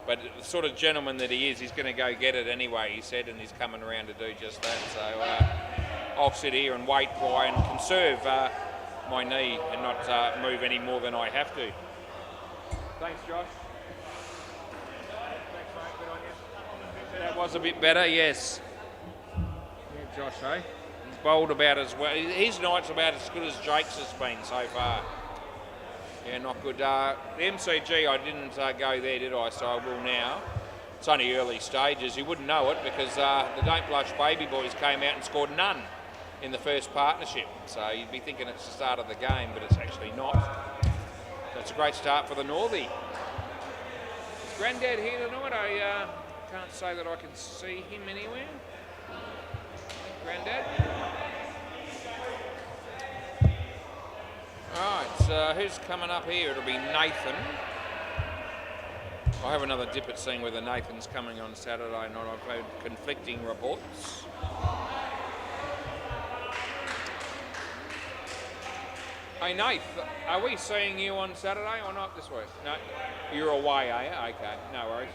But the sort of gentleman that he is, he's going to go get it anyway, he said, and he's coming around to do just that. So I'll sit here and wait and conserve my knee and not move any more than I have to. Thanks, Josh. Thanks, mate. Good on you. That was a bit better, yes. Yeah, Josh, eh? He's bowled about as well. His night's about as good as Jake's has been so far. Yeah, not good. The MCG, I didn't go there, did I? So I will now. It's only early stages. You wouldn't know it because the Don't Blush Baby Boys came out and scored none in the first partnership. So you'd be thinking it's the start of the game, but it's actually not. So it's a great start for the Northie. Is Grandad here tonight? I can't say that I can see him anywhere. Grandad? Right, who's coming up here? It'll be Nathan. I'll have another dip at seeing whether Nathan's coming on Saturday or not. I've heard conflicting reports. Hey, Nath, are we seeing you on Saturday or not this week? No, you're away, are you? Okay, no worries.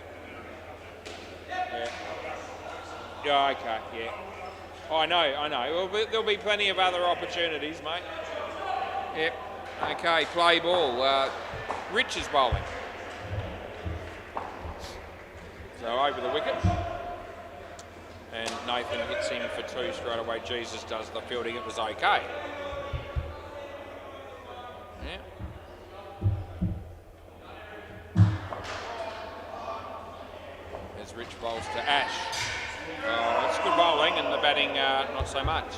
Yeah. Yeah, okay, yeah. Oh, I know. Well, there'll be plenty of other opportunities, mate. Yep. Okay, play ball. Rich is bowling. So over the wicket. And Nathan hits him for 2 straight away. Jesus does the fielding. It was okay. Yeah. As Rich bowls to Ash. Oh, it's good bowling and the batting not so much.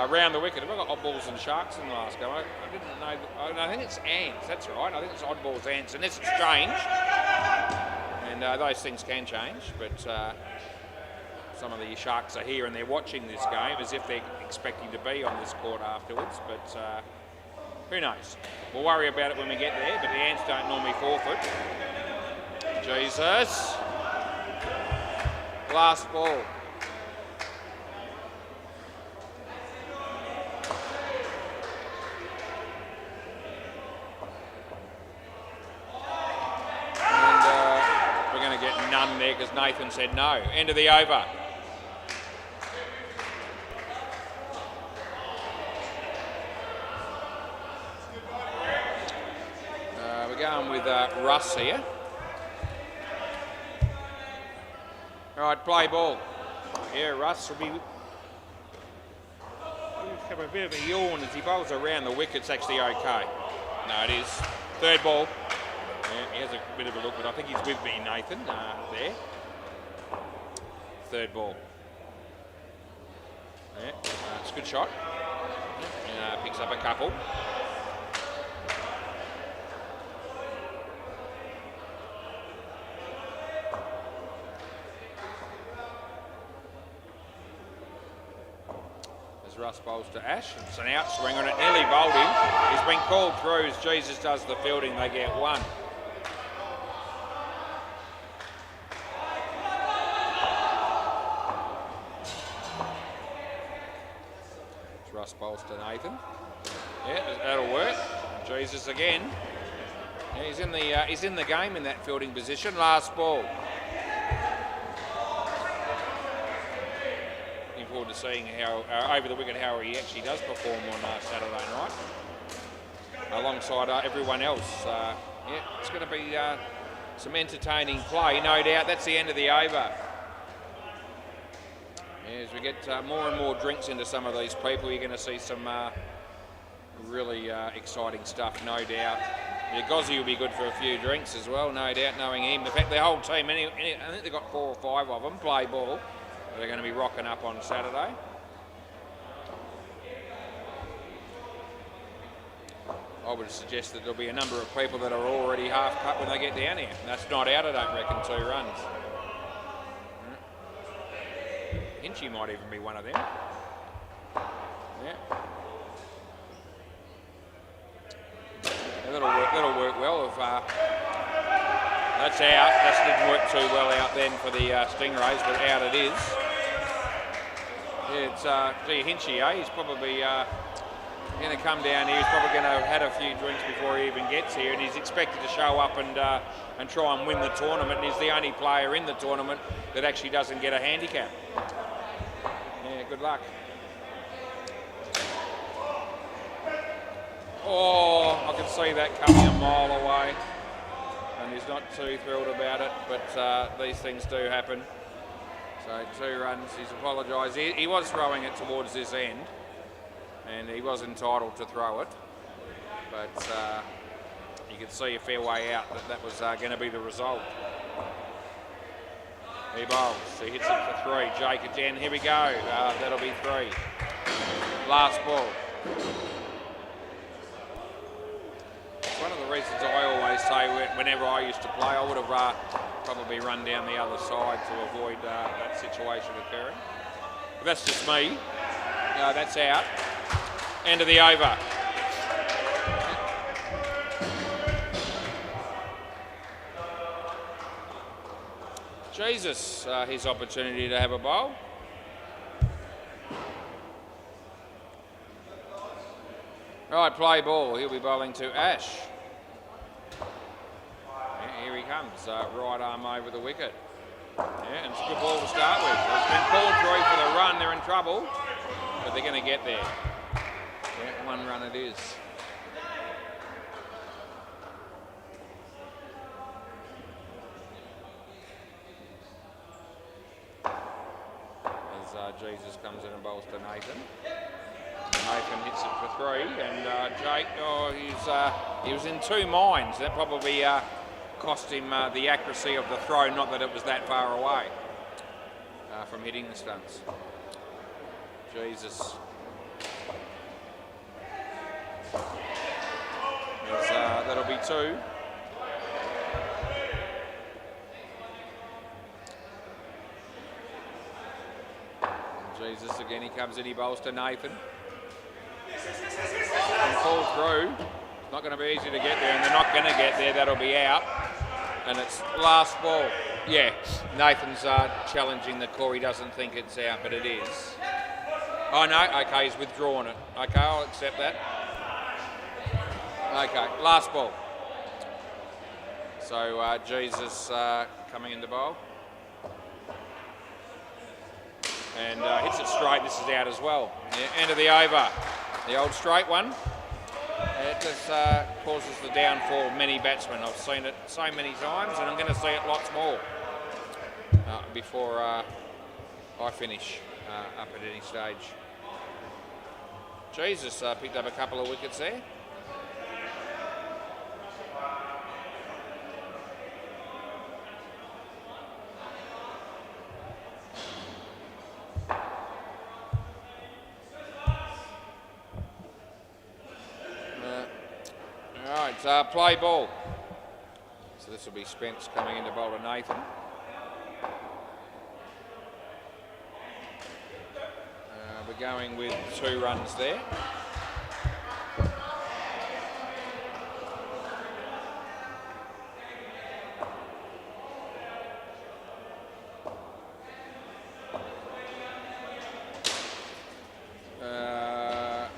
Round the wicket. Have I got odd balls and sharks in the last game? I didn't know. I think it's ants. That's right. I think it's odd balls, ants, unless it's changed. And those things can change. But some of the sharks are here and they're watching this game as if they're expecting to be on this court afterwards. But who knows? We'll worry about it when we get there. But the ants don't normally forfeit. Jesus. Last ball. None there because Nathan said no. End of the over. We're going with Russ here. All right, play ball. Yeah, Russ will be. He'll have a bit of a yawn as he bowls around the wicket. It's actually okay. No, it is. Third ball. Yeah, he has a bit of a look, but I think he's with me, Nathan, there. Third ball. Yeah, it's a good shot. Picks up a couple. As Russ bowls to Ash, it's an outswing on it, nearly bowled him. He's been called through as Jesus does the fielding, they get one. Russ bowls to Nathan. Yeah, that'll work. Jesus again. Yeah, he's in the game in that fielding position. Last ball. Looking forward to seeing how over the wicket how he actually does perform on Saturday night, alongside everyone else. Yeah, it's going to be some entertaining play, no doubt. That's the end of the over. As we get more and more drinks into some of these people, you're going to see some really exciting stuff, no doubt. Yeah, Gozzy will be good for a few drinks as well, no doubt, knowing him. In fact, the whole team, I think they've got 4 or 5 of them, play ball. They're going to be rocking up on Saturday. I would suggest that there'll be a number of people that are already half cut when they get down here. That's not out, I don't reckon, 2 runs. Hinchy might even be one of them. Yeah. That'll work well. If that's out, that didn't work too well out then for the Stingrays, but out it is. Yeah, it's Hinchy, He's probably going to come down here. He's probably going to have had a few drinks before he even gets here, and he's expected to show up and try and win the tournament. And he's the only player in the tournament that actually doesn't get a handicap. Yeah, good luck. Oh, I can see that coming a mile away, and he's not too thrilled about it, but these things do happen. So 2 runs, he's apologised. He was throwing it towards this end, and he was entitled to throw it, but you could see a fair way out that was going to be the result. He bowls, he hits it for 3. Jake again, here we go, that'll be 3. Last ball. One of the reasons I always say whenever I used to play, I would have probably run down the other side to avoid that situation occurring. But that's just me. That's out. End of the over. Jesus, his opportunity to have a bowl. Right, play ball. He'll be bowling to Ash. Yeah, here he comes. Right arm over the wicket. Yeah, and it's a good ball to start with. It's been called through for the run. They're in trouble, but they're going to get there. Yeah, 1 run it is. As Jesus comes in and bowls to Nathan. Nathan hits it for 3, and Jake, he was in 2 minds. That probably cost him the accuracy of the throw, not that it was that far away from hitting the stumps. Jesus. That'll be 2. Jesus again, he comes in, he bowls to Nathan. And fall through. It's not going to be easy to get there, and they're not going to get there. That'll be out. And it's last ball. Yeah, Nathan's challenging the call. He doesn't think it's out, but it is. Oh, no. Okay, he's withdrawn it. Okay, I'll accept that. Okay, last ball. So Jesus coming in the bowl. And hits it straight. This is out as well. Yeah, end of the over. The old straight one. It just causes the downfall of many batsmen. I've seen it so many times, and I'm going to see it lots more before I finish up at any stage. Jesus picked up a couple of wickets there. Play ball. So this will be Spence coming into bowl to Nathan. We're going with 2 runs there.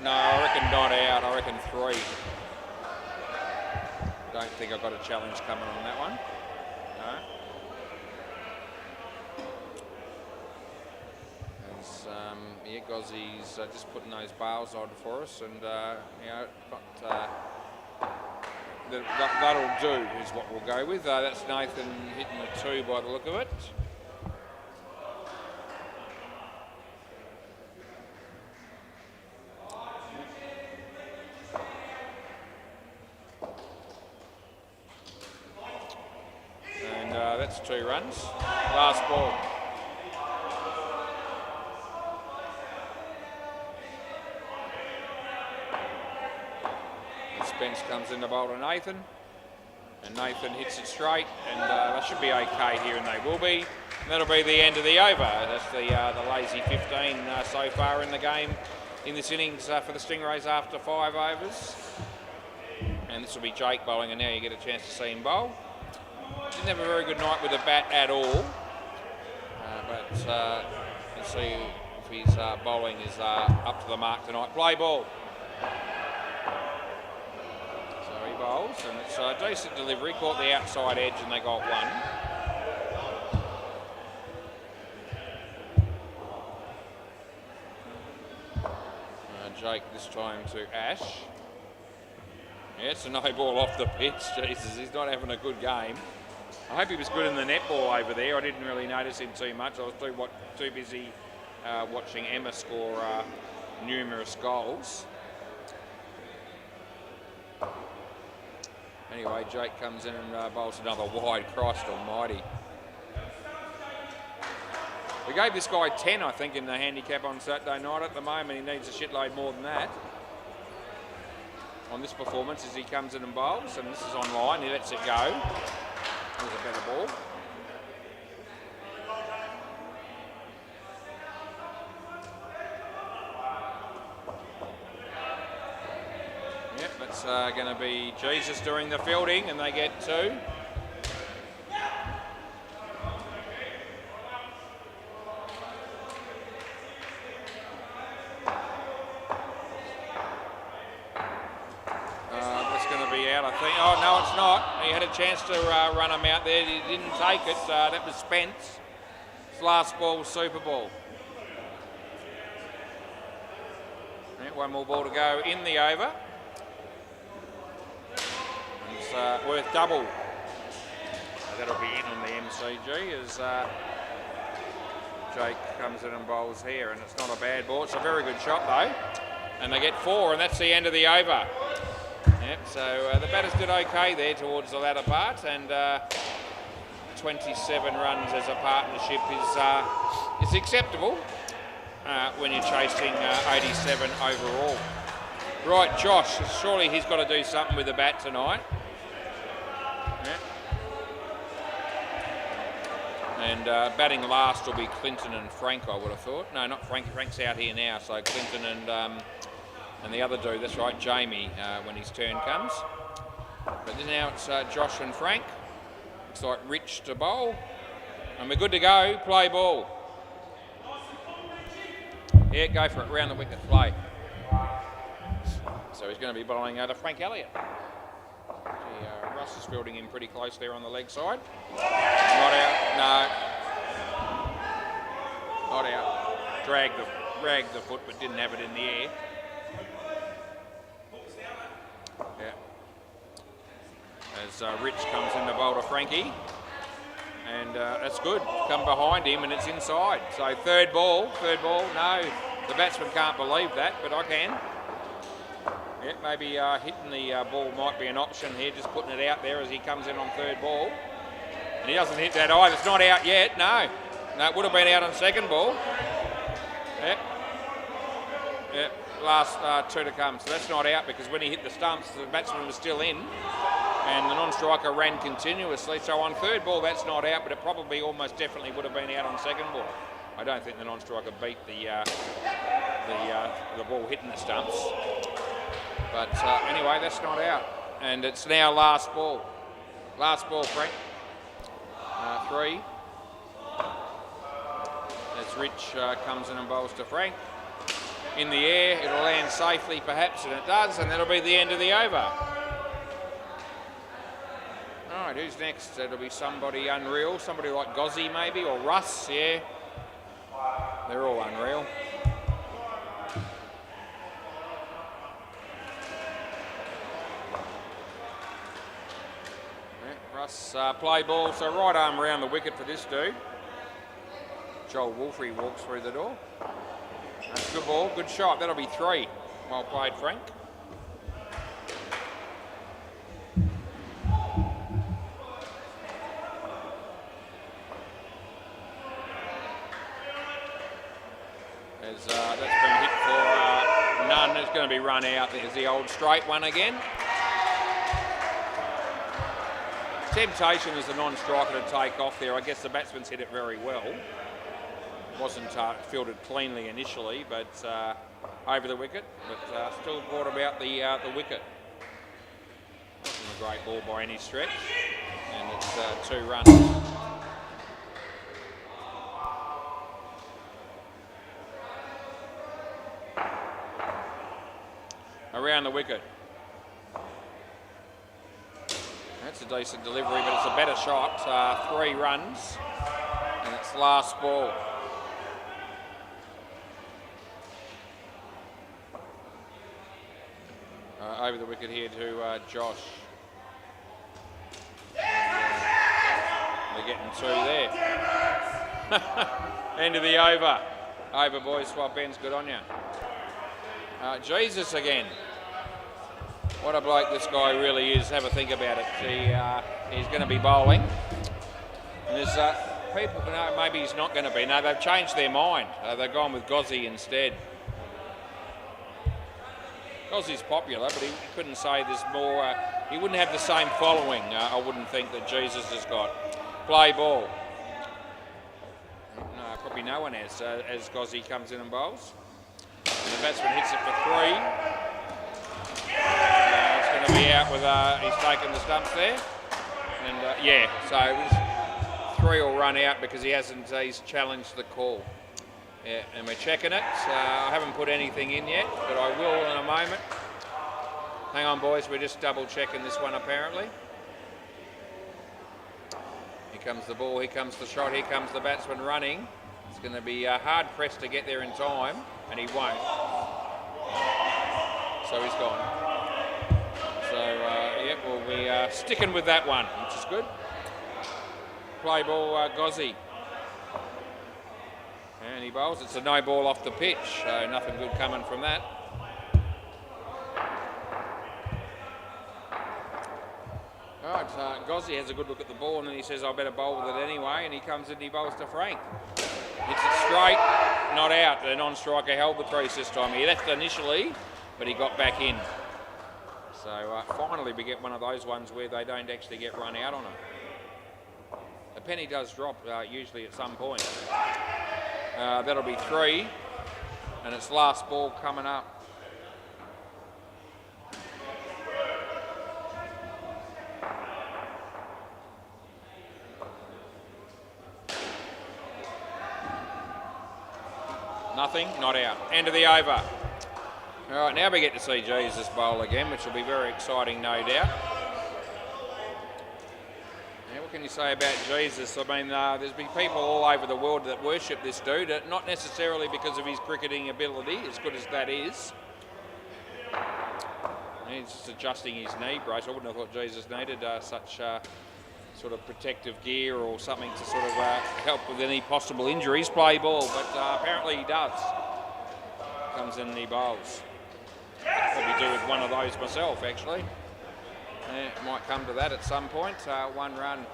No, I reckon not out. I reckon 3. Don't think I've got a challenge coming on that one. No. As yeah, Gozzy's just putting those bales on for us, and that'll do is what we'll go with. That's Nathan hitting the 2 by the look of it. runs. Last ball. Spence comes in to bowl to Nathan. And Nathan hits it straight, and that should be okay here, and they will be. And that'll be the end of the over. That's the lazy 15 so far in the game in this innings for the Stingrays after 5 overs. And this will be Jake bowling, and now you get a chance to see him bowl. Didn't have a very good night with the bat at all, but you'll see if his bowling is up to the mark tonight. Play ball. Bowls, and it's a decent delivery. Caught the outside edge and they got one. Jake this time to Ash. Yeah, it's a no ball off the pitch. Jesus, he's not having a good game. I hope he was good in the netball over there. I didn't really notice him too much. I was too busy watching Emma score numerous goals. Anyway, Jake comes in and bowls another wide. Christ almighty. We gave this guy 10, I think, in the handicap on Saturday night. At the moment, he needs a shitload more than that on this performance as he comes in and bowls. And this is online. He lets it go. There's a better ball. It's going to be Jesus doing the fielding, and they get 2. That's going to be out, I think. Oh, no, it's not. He had a chance to run him out there. He didn't take it. That was Spence. His last ball, Super Ball. Right, one more ball to go in the over. Worth double. That'll be in on the MCG as Jake comes in and bowls here, and it's not a bad ball. It's a very good shot though, and they get 4, and that's the end of the over. Yep. So the batters did okay there towards the latter part, and 27 runs as a partnership is acceptable when you're chasing 87 overall. Right, Josh. Surely he's got to do something with the bat tonight. Yeah. And batting last will be Clinton and Frank, I would have thought. No, not Frank. Frank's out here now, so Clinton and the other dude, that's right, Jamie, when his turn comes. But now it's Josh and Frank. Looks like Rich to bowl. And we're good to go. Play ball. Yeah, go for it. Round the wicket. Play. So he's going to be bowling to Frank Elliott. Russ is fielding him pretty close there on the leg side. Not out. No. Not out. Dragged the foot, but didn't have it in the air. Yeah. As Rich comes in to bowl to Frankie. And that's good. Come behind him and it's inside. So third ball. No, the batsman can't believe that, but I can. Yeah, maybe hitting the ball might be an option here, just putting it out there as he comes in on third ball. And he doesn't hit that either. It's not out yet, no. No, it would have been out on second ball. Yeah. Yeah, last 2 to come. So that's not out because when he hit the stumps, the batsman was still in. And the non-striker ran continuously. So on third ball, that's not out, but it probably almost definitely would have been out on second ball. I don't think the non-striker beat the ball hitting the stumps. But anyway, that's not out. And it's now last ball. Last ball, Frank. 3. As Rich comes in and bowls to Frank. In the air, it'll land safely perhaps, and it does, and that'll be the end of the over. All right, who's next? It'll be somebody unreal, somebody like Gozzy maybe, or Russ, yeah. They're all unreal. Russ play ball, so right arm around the wicket for this dude. Joel Wolfrey walks through the door. That's a good ball, good shot. That'll be 3. Well played, Frank. As that's been hit for none. It's going to be run out. There's the old straight one again. Temptation as the non-striker to take off there. I guess the batsman's hit it very well. Wasn't fielded cleanly initially, but over the wicket. But still brought about the wicket. Wasn't a great ball by any stretch. And it's 2 runs. Around the wicket. That's a decent delivery, but it's a better shot. 3 runs, and it's last ball. Over the wicket here to Josh. They're getting 2 there. End of the over. Over, boys. Swap ends. Good on you. Jesus again. What a bloke this guy really is. Have a think about it. He's going to be bowling. And there's people, no, maybe he's not going to be. No, they've changed their mind. They've gone with Gozzy instead. Gozzy's popular, but he couldn't say there's more. He wouldn't have the same following, I wouldn't think, that Jesus has got. Play ball. No, probably no one has, as Gozzy comes in and bowls. And the batsman hits it for 3. It's going to be out with, he's taken the stumps there. And yeah, so it was 3 will run out because he's challenged the call. Yeah, and we're checking it. I haven't put anything in yet, but I will in a moment. Hang on, boys, we're just double checking this one apparently. Here comes the ball, here comes the shot, here comes the batsman running. It's going to be hard pressed to get there in time, and he won't. So he's gone. So, yeah, we'll be sticking with that one, which is good. Play ball, Gozzy. And he bowls. It's a no ball off the pitch, so nothing good coming from that. All right, Gozzy has a good look at the ball, and then he says, I better bowl with it anyway, and he comes in and he bowls to Frank. Hits it straight, not out. The non-striker held the crease this time. He left initially, but he got back in. So finally we get one of those ones where they don't actually get run out on it. The penny does drop usually at some point. That'll be 3, and it's last ball coming up. Nothing, not out. End of the over. All right, now we get to see Jesus bowl again, which will be very exciting, no doubt. Now, what can you say about Jesus? I mean, there's been people all over the world that worship this dude, not necessarily because of his cricketing ability, as good as that is. He's just adjusting his knee brace. I wouldn't have thought Jesus needed such sort of protective gear or something to sort of help with any possible injuries. Play ball, but apparently he does. Comes in and he bowls. Probably do with one of those myself, actually. Yeah, might come to that at some point. 1 run.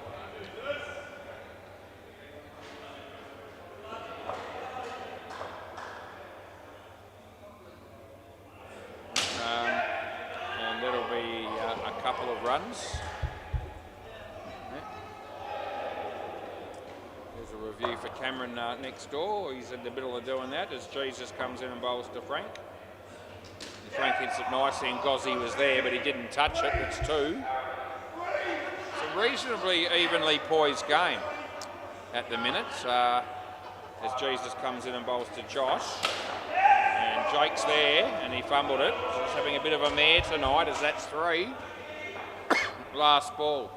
And that'll be a couple of runs. There's a review for Cameron next door. He's in the middle of doing that as Jesus comes in and bowls to Frank. And Frank hits it nicely, and Gozzy was there, but he didn't touch it. It's 2. It's a reasonably evenly poised game at the minute as Jesus comes in and bowls to Josh. And Jake's there, and he fumbled it. He's having a bit of a mare tonight as that's 3. Last ball.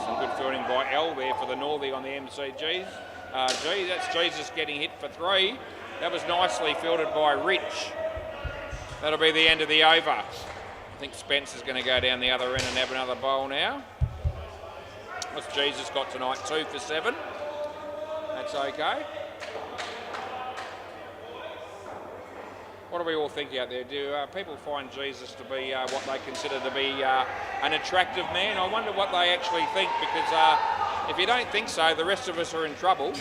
Some good fielding by L there for the Northie on the MCGs. That's Jesus getting hit for 3. That was nicely fielded by Rich. That'll be the end of the over. I think Spence is going to go down the other end and have another bowl now. What's Jesus got tonight? 2 for 7. That's okay. What do we all think out there? Do people find Jesus to be what they consider to be an attractive man? I wonder what they actually think, because if you don't think so, the rest of us are in trouble.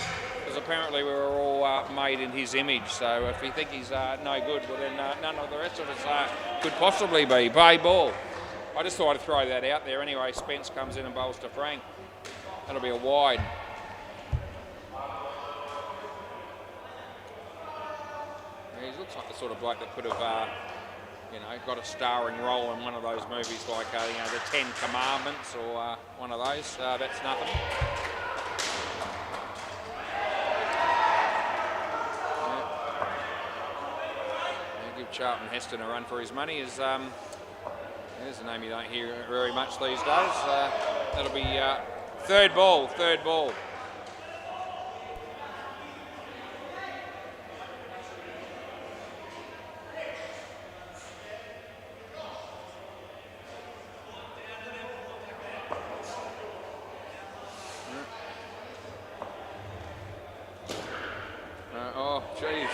apparently we were all made in his image. So if you think he's no good, well then none of the rest of us could possibly be. Play ball. I just thought I'd throw that out there anyway. Spence comes in and bowls to Frank. That'll be a wide. Yeah, he looks like the sort of bloke that could have, got a starring role in one of those movies like, the 10 Commandments or one of those. That's nothing. Yeah, give Charlton Heston a run for his money. There's a name you don't hear very much these days. That'll be third ball.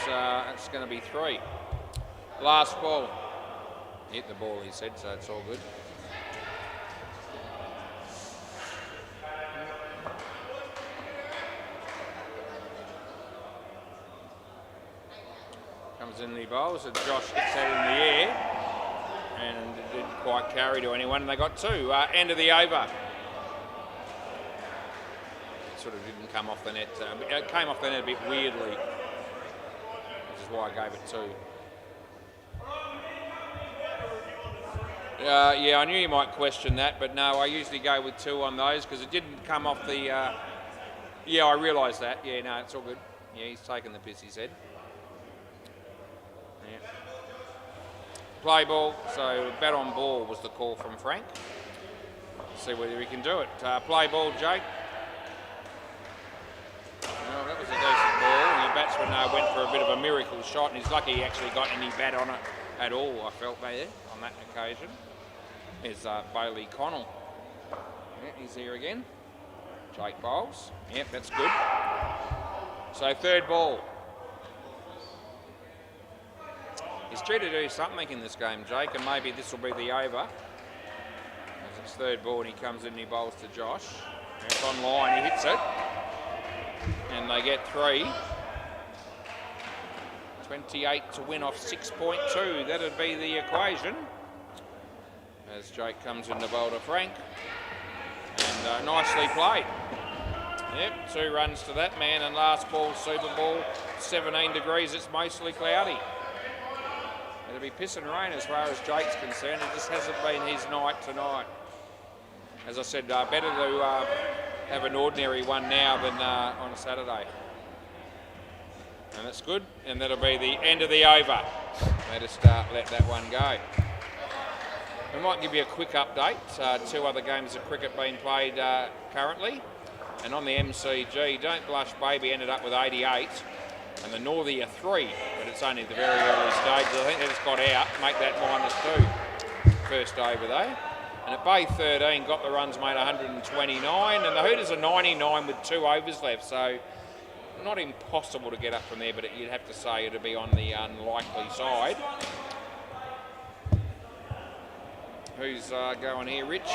That's going to be 3. Last ball. Hit the ball, he said, so it's all good. Comes in the bowls, and Josh hits that in the air, and it didn't quite carry to anyone, and they got 2. End of the over. It sort of didn't come off the net. It came off the net a bit weirdly, which is why I gave it 2. Yeah, I knew you might question that, but no, I usually go with 2 on those because it didn't come off the... Yeah, I realised that. Yeah, no, it's all good. Yeah, he's taken the piss, he said. Yeah. Play ball, so bat on ball was the call from Frank. See whether he can do it. Play ball, Jake. Well, that was a decent ball. And the batsman went for a bit of a miracle shot, and he's lucky he actually got any bat on it at all, I felt there, on that occasion. There's Bailey Connell. Yeah, he's here again. Jake bowls. Yep, that's good. So third ball. He's due to do something in this game, Jake, and maybe this will be the over. As it's third ball and he comes in and he bowls to Josh. It's on line, he hits it. And they get 3. 28 to win off 6.2. That'd be the equation. As Jake comes in to bowl to Frank. And nicely played. Yep, 2 runs to that man, and last ball, Super Ball, 17 degrees, it's mostly cloudy. It'll be piss and rain as far as Jake's concerned. It just hasn't been his night tonight. As I said, better to have an ordinary one now than on a Saturday. And that's good, and that'll be the end of the over. Let us let that one go. We might give you a quick update. 2 other games of cricket being played currently. And on the MCG, Don't Blush Baby ended up with 88, and the Northier 3, but it's only at the very early stages. I think they just got out, make that -2. First over though. And at Bay 13, got the runs made 129, and the Hooters are 99 with 2 overs left, so not impossible to get up from there, but you'd have to say it'd be on the unlikely side. Who's going here, Rich?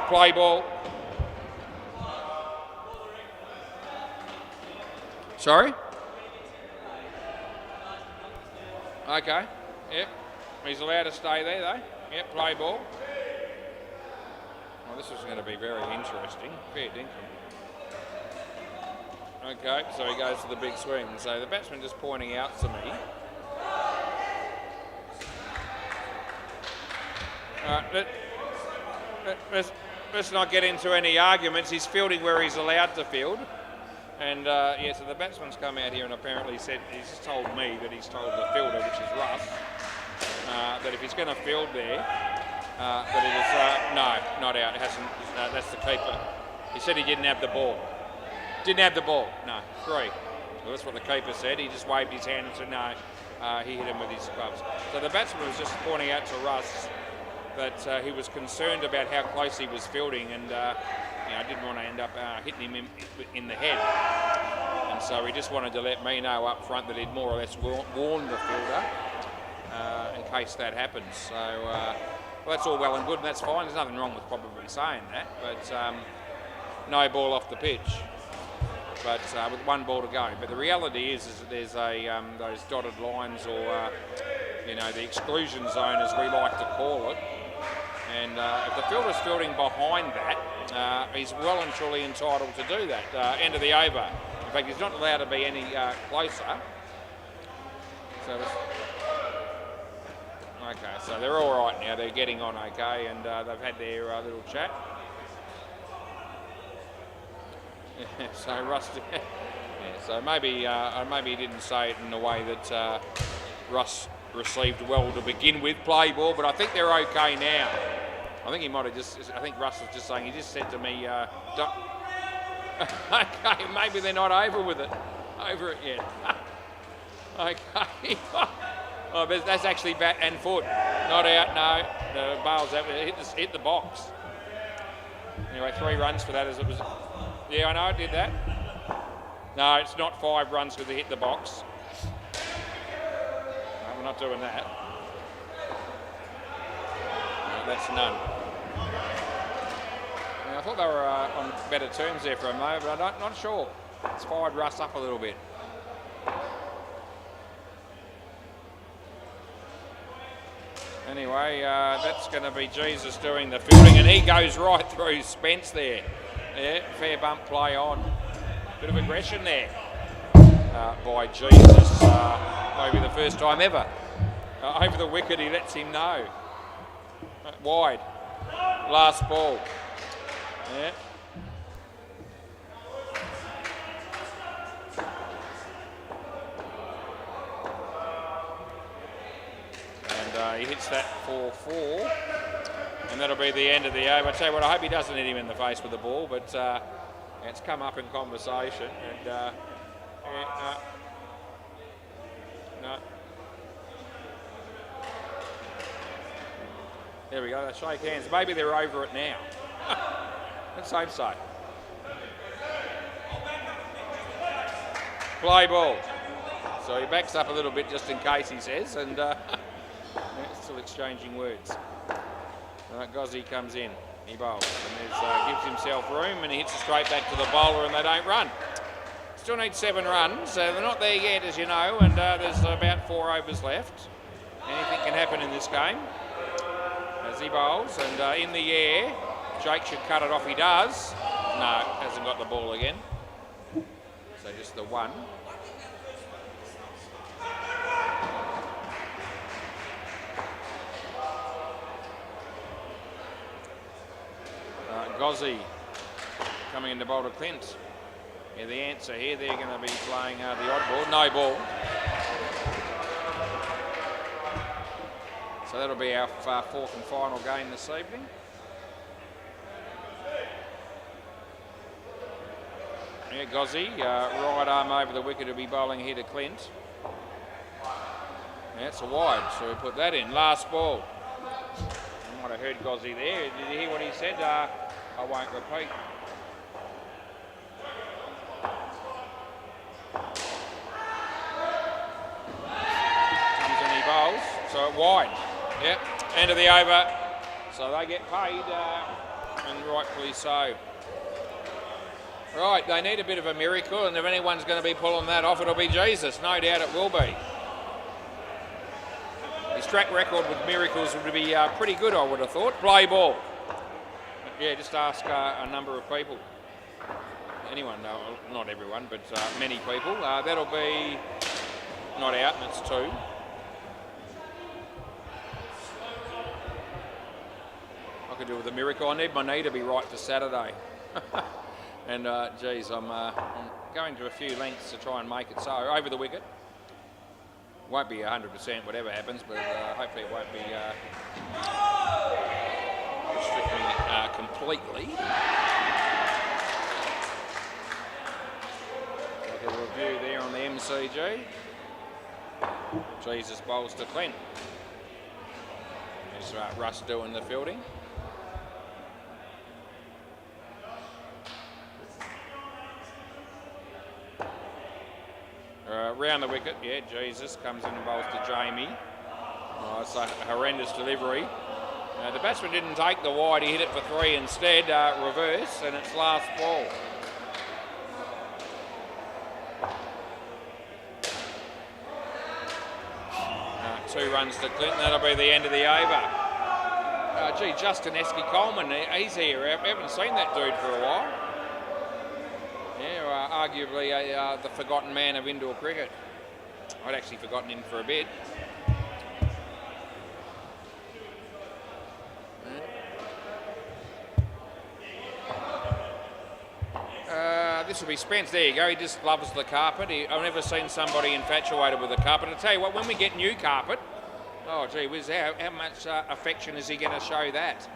Play ball. Sorry? Okay, yep. He's allowed to stay there though. Yep, play ball. Well, this is going to be very interesting. Fair dinkum. Okay, so he goes to the big swing. So the batsman just pointing out to me. Let's not get into any arguments. He's fielding where he's allowed to field. And yeah, so the batsman's come out here and apparently said, he's just told me that he's told the fielder, which is Russ, that if he's going to field there, that it is, no, not out, it hasn't, that's the keeper. He said he didn't have the ball. Didn't have the ball, no, 3. Well, that's what the keeper said. He just waved his hand and said no, he hit him with his gloves. So the batsman was just pointing out to Russ that he was concerned about how close he was fielding, and didn't want to end up hitting him in the head. And so he just wanted to let me know up front that he'd more or less warned the fielder in case that happens. So well, that's all well and good, and that's fine. There's nothing wrong with probably saying that, but no ball off the pitch. but with one ball to go. But the reality is that there's those dotted lines, or the exclusion zone, as we like to call it. And if the fielder's fielding behind that, he's well and truly entitled to do that. End of the over. In fact, he's not allowed to be any closer. So they're all right now. They're getting on okay, and they've had their little chat. So Russ, so maybe he didn't say it in the way that Russ received well to begin with, play ball, but I think they're okay now. I think he might have I think Russ was just saying, he just said to me, don't. Okay, maybe they're not over it yet. Okay. Oh, but that's actually bat and foot. Not out, no. The bail's out. It hit the box. Anyway, 3 runs for that as it was. Yeah, I know it did that. No, it's not 5 runs because they hit the box. No, we're not doing that. No, that's none. Now, I thought they were on better terms there for a moment, but I'm not sure. It's fired Russ up a little bit. Anyway, that's going to be Jesus doing the fielding, and he goes right through Spence there. Yeah, fair bump play on. Bit of aggression there by Jesus. Maybe the first time ever. Over the wicket, he lets him know. Wide. Last ball. Yeah. He hits that 4-4, and that'll be the end of the over. I tell you what, I hope he doesn't hit him in the face with the ball, but it's come up in conversation, and no. There we go, they shake hands. Maybe they're over it now. Let's hope so. Play ball. So he backs up a little bit just in case, he says, and still exchanging words. Gozzi comes in, he bowls, and gives himself room, and he hits it straight back to the bowler, and they don't run. Still need 7 runs, they're not there yet, as you know, and there's about 4 overs left. Anything can happen in this game. As he bowls, and in the air, Jake should cut it off, he does. No, hasn't got the ball again. So just the 1. Gozzi coming in to bowl to Clint. Yeah, the answer here, they're going to be playing the odd ball. No ball. So that'll be our 4th and final game this evening. Yeah, Gozzi, right arm over the wicket to be bowling here to Clint. Yeah, it's a wide, so we put that in. Last ball. You might have heard Gozzi there. Did you hear what he said? I won't repeat. Comes in, he bowls, so wide. Yep, end of the over. So they get paid, and rightfully so. Right, they need a bit of a miracle, and if anyone's going to be pulling that off, it'll be Jesus. No doubt it will be. His track record with miracles would be pretty good, I would have thought. Play ball. Yeah, just ask a number of people. Anyone, not everyone, but many people. That'll be not out, and it's 2. I could do with a miracle. I need my knee to be right for Saturday. And, geez, I'm going to a few lengths to try and make it so. Over the wicket. Won't be 100% whatever happens, but hopefully it won't be restricting completely. Like a review there on the MCG. Jesus bowls to Clint. There's Russ doing the fielding. Round the wicket, yeah, Jesus comes in and bowls to Jamie. Oh, it's a horrendous delivery. The batsman didn't take the wide, he hit it for 3 instead, reverse, and it's last ball. 2 runs to Clinton. That'll be the end of the over. Gee, Justin Esky-Coleman, he's here. I haven't seen that dude for a while. Yeah, arguably the forgotten man of indoor cricket. I'd actually forgotten him for a bit. This will be Spence. There you go. He just loves the carpet. I've never seen somebody infatuated with the carpet. I tell you what, when we get new carpet, oh gee whiz, how much affection is he going to show that?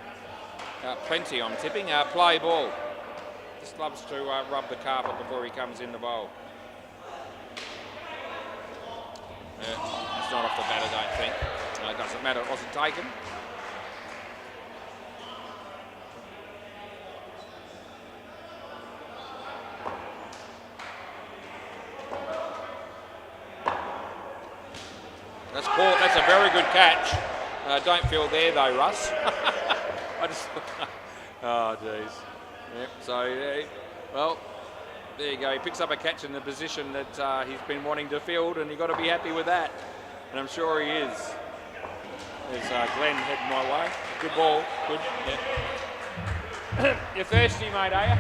Plenty, I'm tipping. Play ball. Just loves to rub the carpet before he comes in the bowl. It's not off the bat, I don't think. It doesn't matter. It wasn't taken. That's caught. That's a very good catch. Don't feel there though, Russ. I just. Oh, jeez. Yep. So, well, there you go. He picks up a catch in the position that he's been wanting to field, and you've got to be happy with that. And I'm sure he is. There's Glenn heading my way. Good ball. Good. Yep. You're thirsty, mate, are you?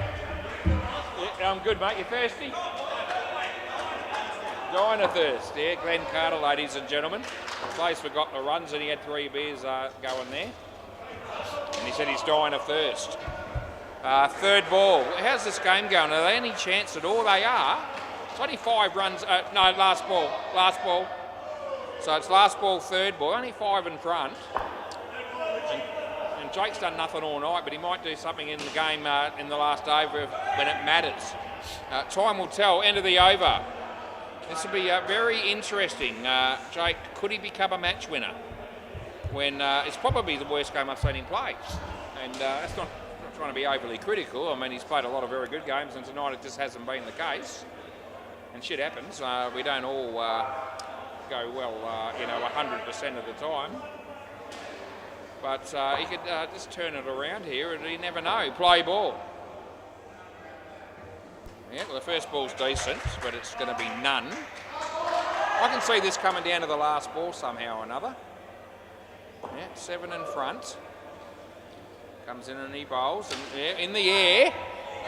Yeah, I'm good, mate. You thirsty? Dying of thirst. Yeah, Glenn Carter, ladies and gentlemen. The place forgot the runs, and he had 3 beers going there. And he said he's dying of thirst. Third ball. How's this game going? Are they any chance at all? They are. It's only 5 runs. No, last ball. Last ball. So it's last ball, third ball. Only 5 in front. And Jake's done nothing all night, but he might do something in the game in the last over when it matters. Time will tell. End of the over. This will be very interesting. Jake, could he become a match winner? When it's probably the worst game I've seen him play. And that's not trying to be overly critical. I mean, he's played a lot of very good games, and tonight it just hasn't been the case. And shit happens. We don't all go well, 100% of the time. But he could just turn it around here, and you never know. Play ball. Yeah, well, the first ball's decent, but it's going to be none. I can see this coming down to the last ball somehow or another. Yeah, 7 in front. Comes in and he bowls, and yeah, in the air.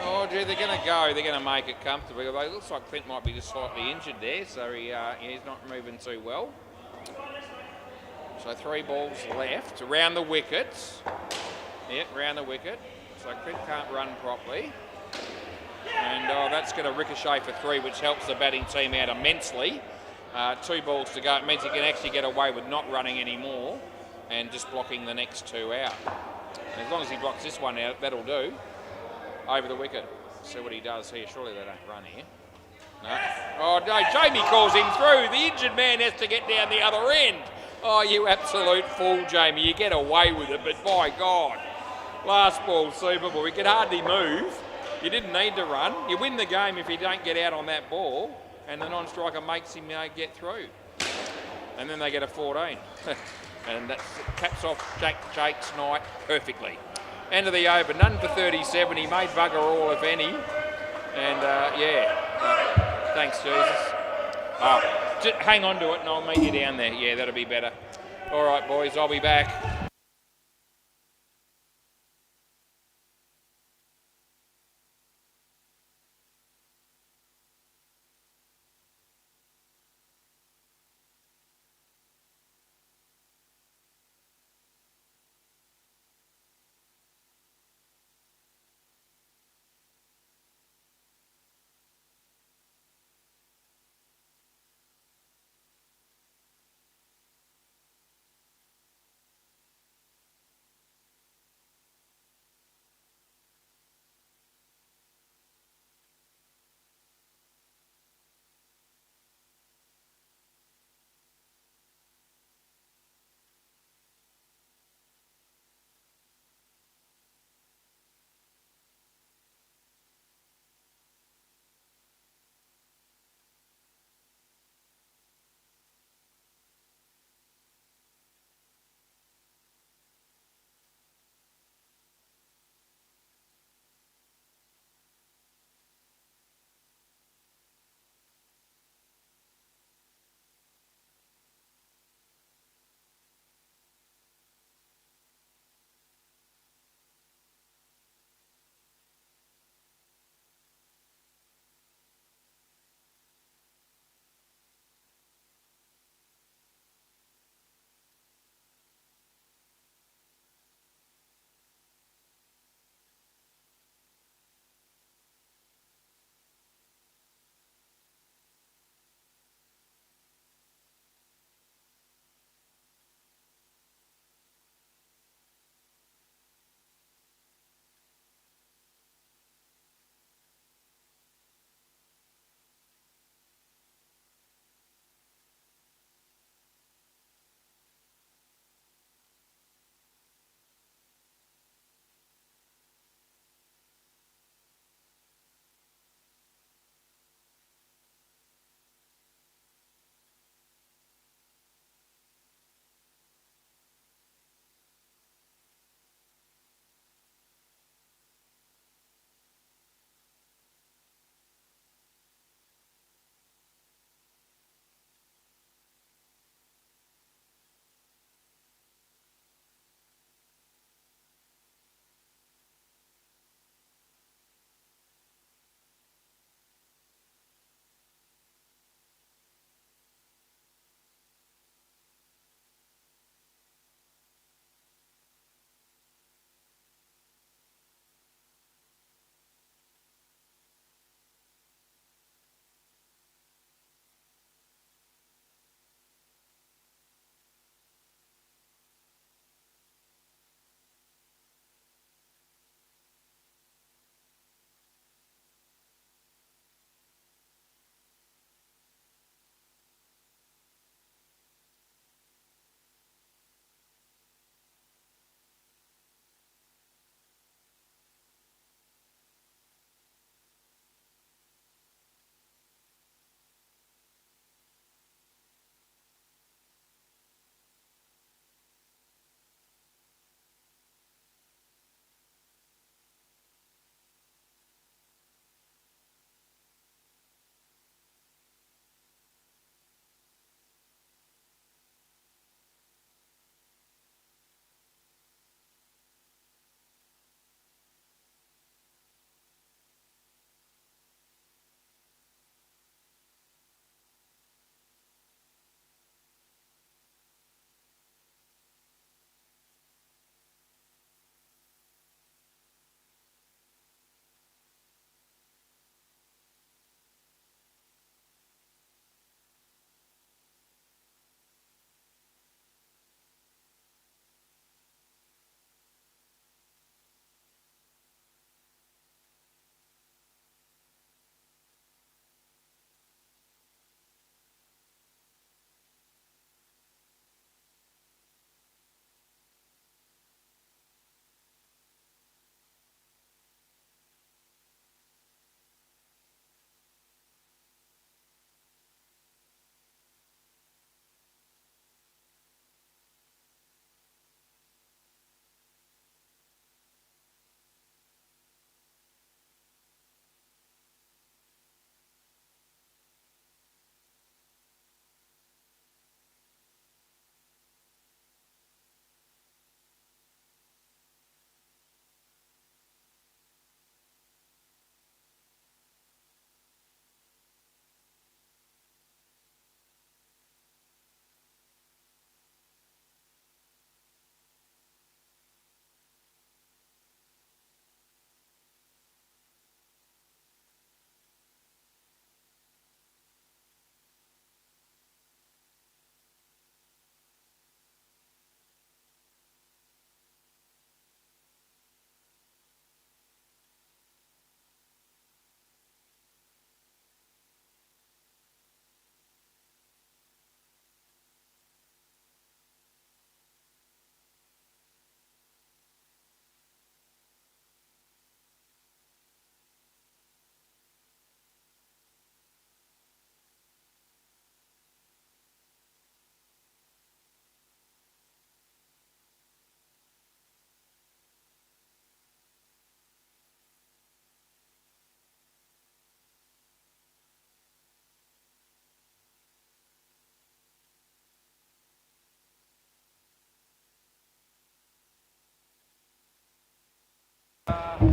Oh, gee, they're going to go. They're going to make it comfortable. It looks like Clint might be just slightly injured there, so he's not moving too well. So 3 balls left. Around the wickets. Yeah, round the wicket. So Clint can't run properly. And that's going to ricochet for 3, which helps the batting team out immensely. 2 balls to go. It means he can actually get away with not running anymore and just blocking the next 2 out. And as long as he blocks this one out, that'll do. Over the wicket. See what he does here. Surely they don't run here. No. Oh, no. Jamie calls him through. The injured man has to get down the other end. Oh, you absolute fool, Jamie. You get away with it, but by God. Last ball, Super Ball. He could hardly move. You didn't need to run. You win the game if you don't get out on that ball, and the non-striker makes him get through. And then they get a 14. And that caps off Jake's night perfectly. End of the over. None for 37. He made bugger all, if any. And, thanks, Jesus. Oh, just hang on to it and I'll meet you down there. Yeah, that'll be better. All right, boys, I'll be back.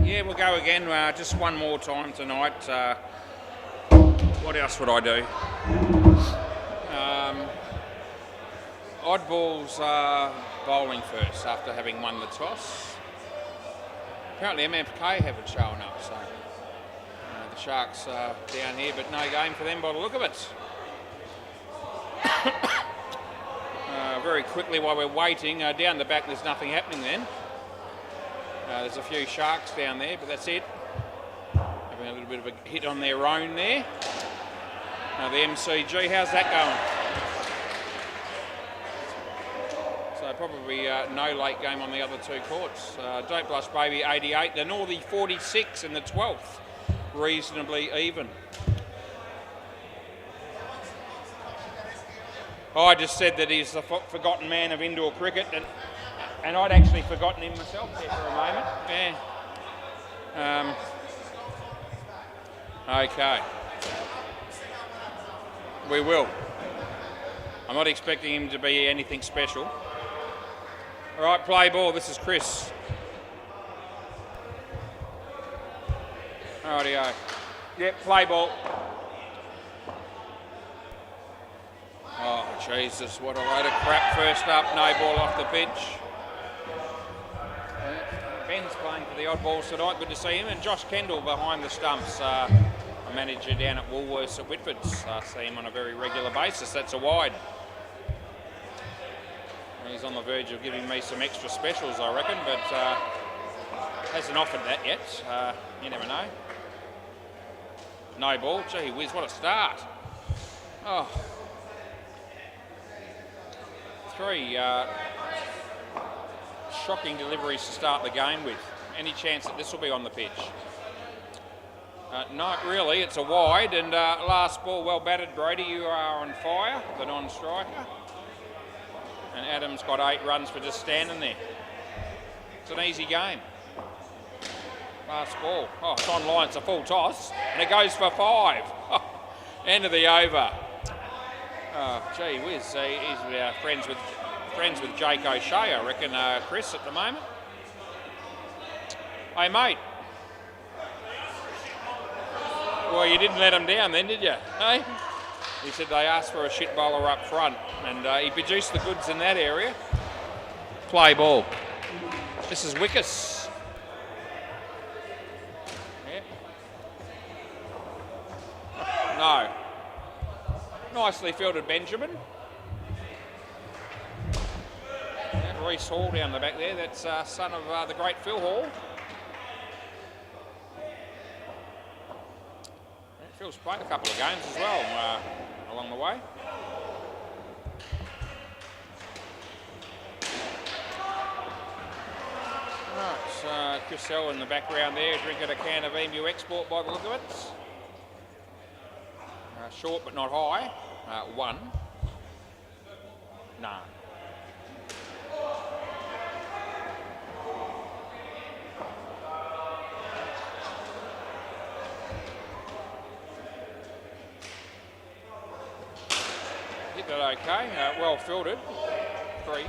Yeah, we'll go again. Just one more time tonight. What else would I do? Oddballs bowling first after having won the toss. Apparently MFK haven't shown up, so the Sharks are down here, but no game for them by the look of it. Very quickly while we're waiting, down the back there's nothing happening then. There's a few Sharks down there, but that's it. Having a little bit of a hit on their own there. The MCG, how's that going? So probably no late game on the other two courts. Don't Blush Baby 88, the Northey 46 and the 12th. Reasonably even. I just said that he's the forgotten man of indoor cricket, and I'd actually forgotten him myself there for a moment. Yeah. Okay. We will. I'm not expecting him to be anything special. All right, play ball. This is Chris. Rightio. Yep, play ball. Oh, Jesus, what a load of crap first up. No ball off the pitch. Ben's playing for the Oddballs tonight. Good to see him. And Josh Kendall behind the stumps. A manager down at Woolworths at Whitfords. See him on a very regular basis. That's a wide. He's on the verge of giving me some extra specials, I reckon, but hasn't offered that yet. You never know. No ball. Gee whiz, what a start. Oh. Three shocking deliveries to start the game with. Any chance that this will be on the pitch? Not really, it's a wide, and last ball well batted. Brody, you are on fire, the non-striker. And Adam's got 8 runs for just standing there. It's an easy game. Last ball. Oh, it's on line, it's a full toss, and it goes for 5. Oh, end of the over. Oh, gee whiz, he's friends with Jake O'Shea, I reckon, Chris, at the moment. Hey, mate. Well, you didn't let him down then, did you? Hey? He said they asked for a shit bowler up front, and he produced the goods in that area. Play ball. This is Wickus. Yeah. No. Nicely fielded, Benjamin. Yeah, Reece Hall down the back there. That's son of the great Phil Hall. Yeah, Phil's played a couple of games as well along the way. Right, Chris Hill in the background there, drinking a can of Emu Export by the look of it. Short but not high. 1. No. Hit that okay. Well fielded. 3.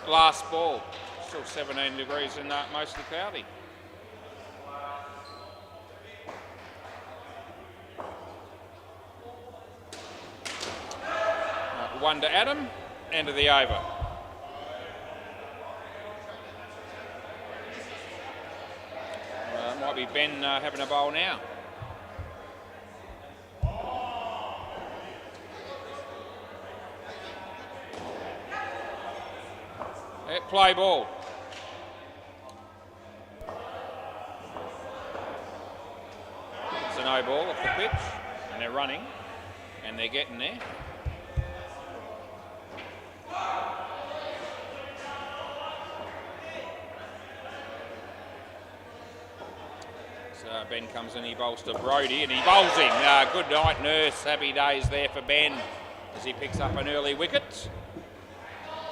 Last ball. Still 17 degrees and mostly cloudy. One to Adam, end of the over. Might be Ben having a bowl now. Play ball. It's a no ball off the pitch, and they're running, and they're getting there. Ben comes in, he bowls to Brody, and he bowls him. Good night, Nurse. Happy days there for Ben as he picks up an early wicket.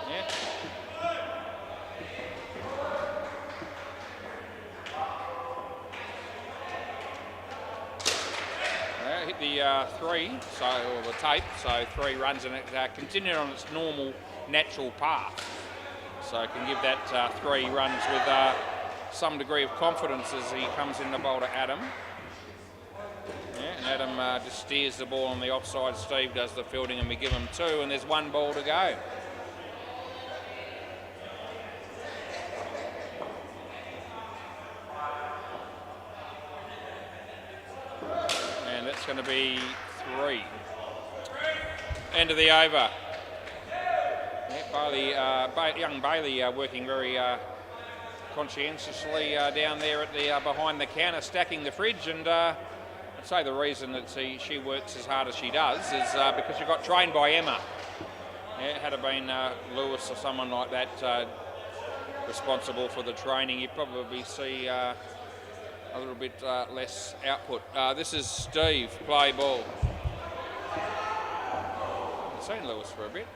Yeah. Hit the 3, or the tape, so 3 runs, and it continued on its normal, natural path. So it can give that 3 runs with some degree of confidence as he comes in the bowl to Adam. Yeah, and Adam just steers the ball on the offside. Steve does the fielding and we give him 2 and there's 1 ball to go. And that's going to be 3. End of the over. Yeah, Bailey, young Bailey working very conscientiously down there at the behind the counter, stacking the fridge, and I'd say the reason that she works as hard as she does is because she got trained by Emma. Yeah, had it been Lewis or someone like that responsible for the training, you'd probably see a little bit less output. This is Steve, play ball. I've seen Lewis for a bit.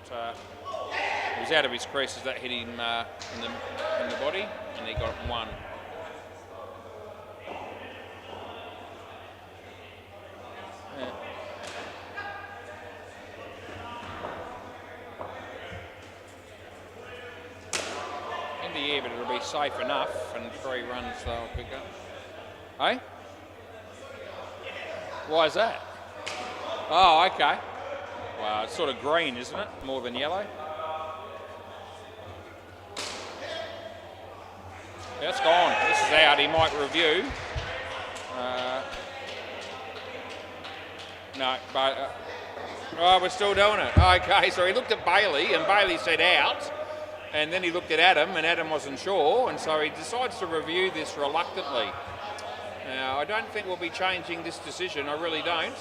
He was out of his crease as that hit him in the body, and he got 1. Yeah. In the air, but it'll be safe enough, and 3 runs they'll pick up. Hey? Why is that? Oh, okay. Wow, it's sort of green, isn't it? More than yellow. That's gone. This is out. He might review. No, but oh, we're still doing it. Okay, so he looked at Bailey, and Bailey said out, and then he looked at Adam, and Adam wasn't sure, and so he decides to review this reluctantly. Now, I don't think we'll be changing this decision. I really don't.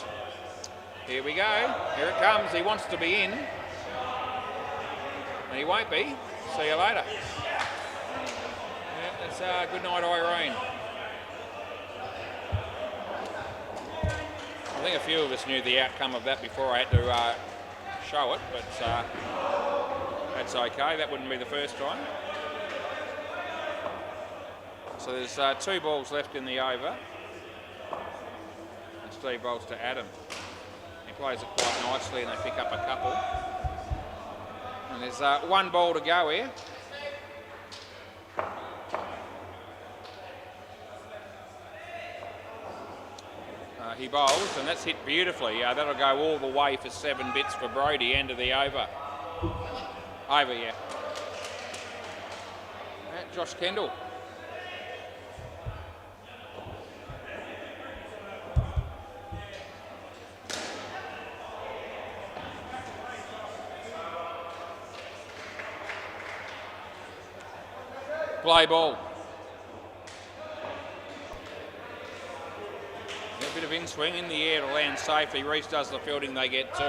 Here we go. Here it comes. He wants to be in. And he won't be. See you later. Yeah, that's good night, Irene. I think a few of us knew the outcome of that before I had to show it, but that's okay. That wouldn't be the first time. So there's 2 balls left in the over. And Steve bowls to Adam. Plays it quite nicely and they pick up a couple. And there's 1 ball to go here. He bowls and that's hit beautifully. That'll go all the way for 7 bits for Brody. End of the over. Over, yeah. Josh Kendall. Play ball. A bit of in-swing in the air to land safely. Reese does the fielding, they get 2.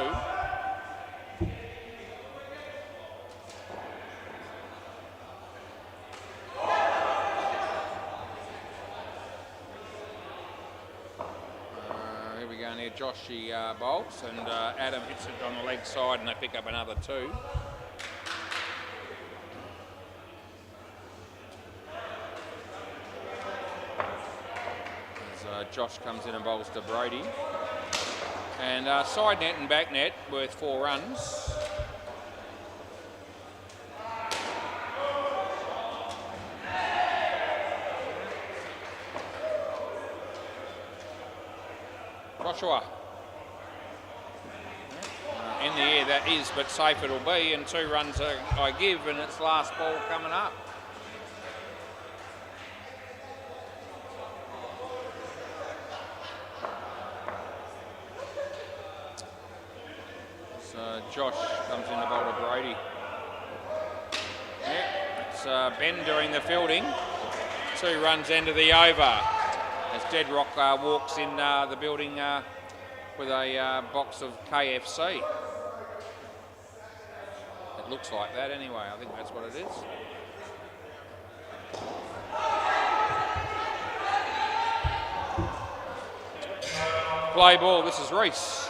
Here we go near Joshy bowls, and Adam hits it on the leg side and they pick up another 2. Josh comes in and bowls to Brody. And side net and back net worth 4 runs. Joshua. In the air that is, but safe it'll be, and 2 runs I give, and it's last ball coming up. Josh comes in the bowl to Brody. Yeah, it's Ben doing the fielding. 2 runs end of the over. As Deadrock walks in the building with a box of KFC. It looks like that anyway. I think that's what it is. Play ball. This is Reese.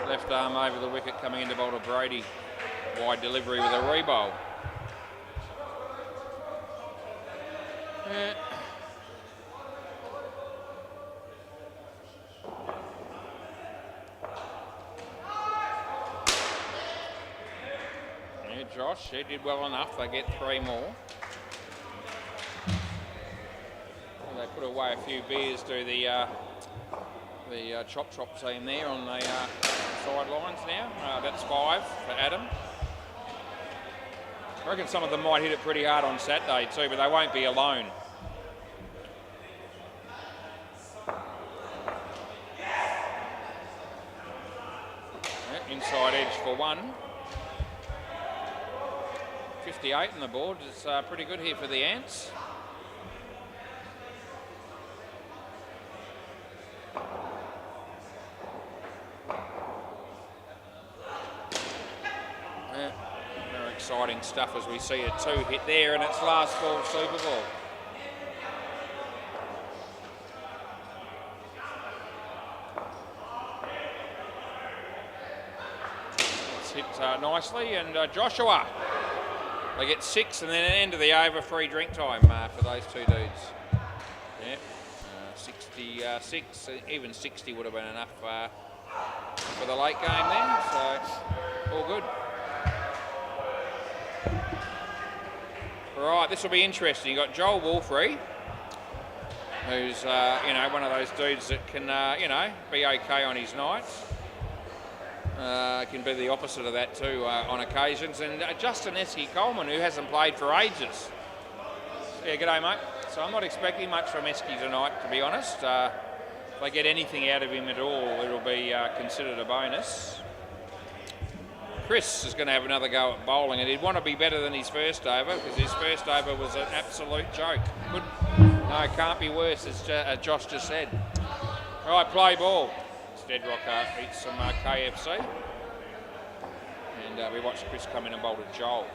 Left arm over the wicket coming into bowl to Brody. Wide delivery with a rebowl. Yeah. Josh, he did well enough. They get 3 more. put away a few beers to the Chop Chop team there on the sidelines now. That's 5 for Adam. I reckon some of them might hit it pretty hard on Saturday too, but they won't be alone. Inside edge for 1. 58 on the board. It's pretty good here for the Ants. Very exciting stuff as we see a 2 hit there, and it's last ball Super Ball. Hit nicely, and Joshua, they get 6, and then at the end of the over, free drink time for those 2 dudes. Yeah, 66, even 60 would have been enough for the late game then, so all good. Right, this will be interesting. You've got Joel Wolfrey, who's one of those dudes that can be okay on his nights. Can be the opposite of that too on occasions. And Justin Esky-Coleman, who hasn't played for ages. Yeah, g'day mate. So I'm not expecting much from Esky tonight, to be honest. If I get anything out of him at all, it'll be considered a bonus. Chris is going to have another go at bowling, and he'd want to be better than his first over, because his first over was an absolute joke. No, it can't be worse, as Josh just said. All right, play ball. Dead Rocker eats some KFC, and we watched Chris come in and bowl to Joel.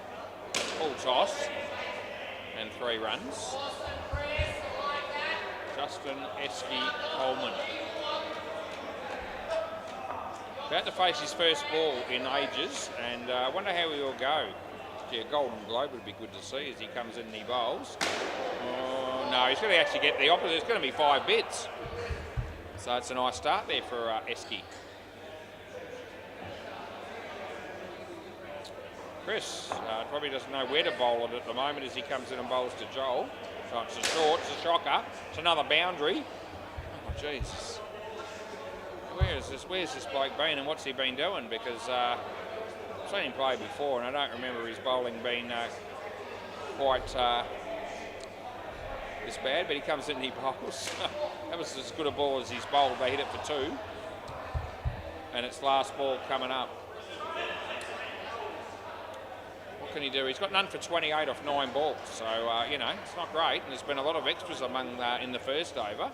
Full toss and 3 runs. Justin Esky-Coleman about to face his first ball in ages, and I wonder how he will go. Yeah, Golden Globe would be good to see as he comes in and he bowls. Oh, no, he's going to actually get the opposite. It's going to be 5 bits. So it's a nice start there for Esky. Chris probably doesn't know where to bowl it at the moment as he comes in and bowls to Joel. So it's a short, it's a shocker, it's another boundary. Oh, Jesus. Where's this bloke been and what's he been doing? Because I've seen him play before and I don't remember his bowling being quite this bad, but he comes in and he bowls. That was as good a ball as he's bowled. They hit it for 2. And it's last ball coming up. What can he do? He's got none for 28 off 9 balls. So, it's not great. And there's been a lot of extras in the first over.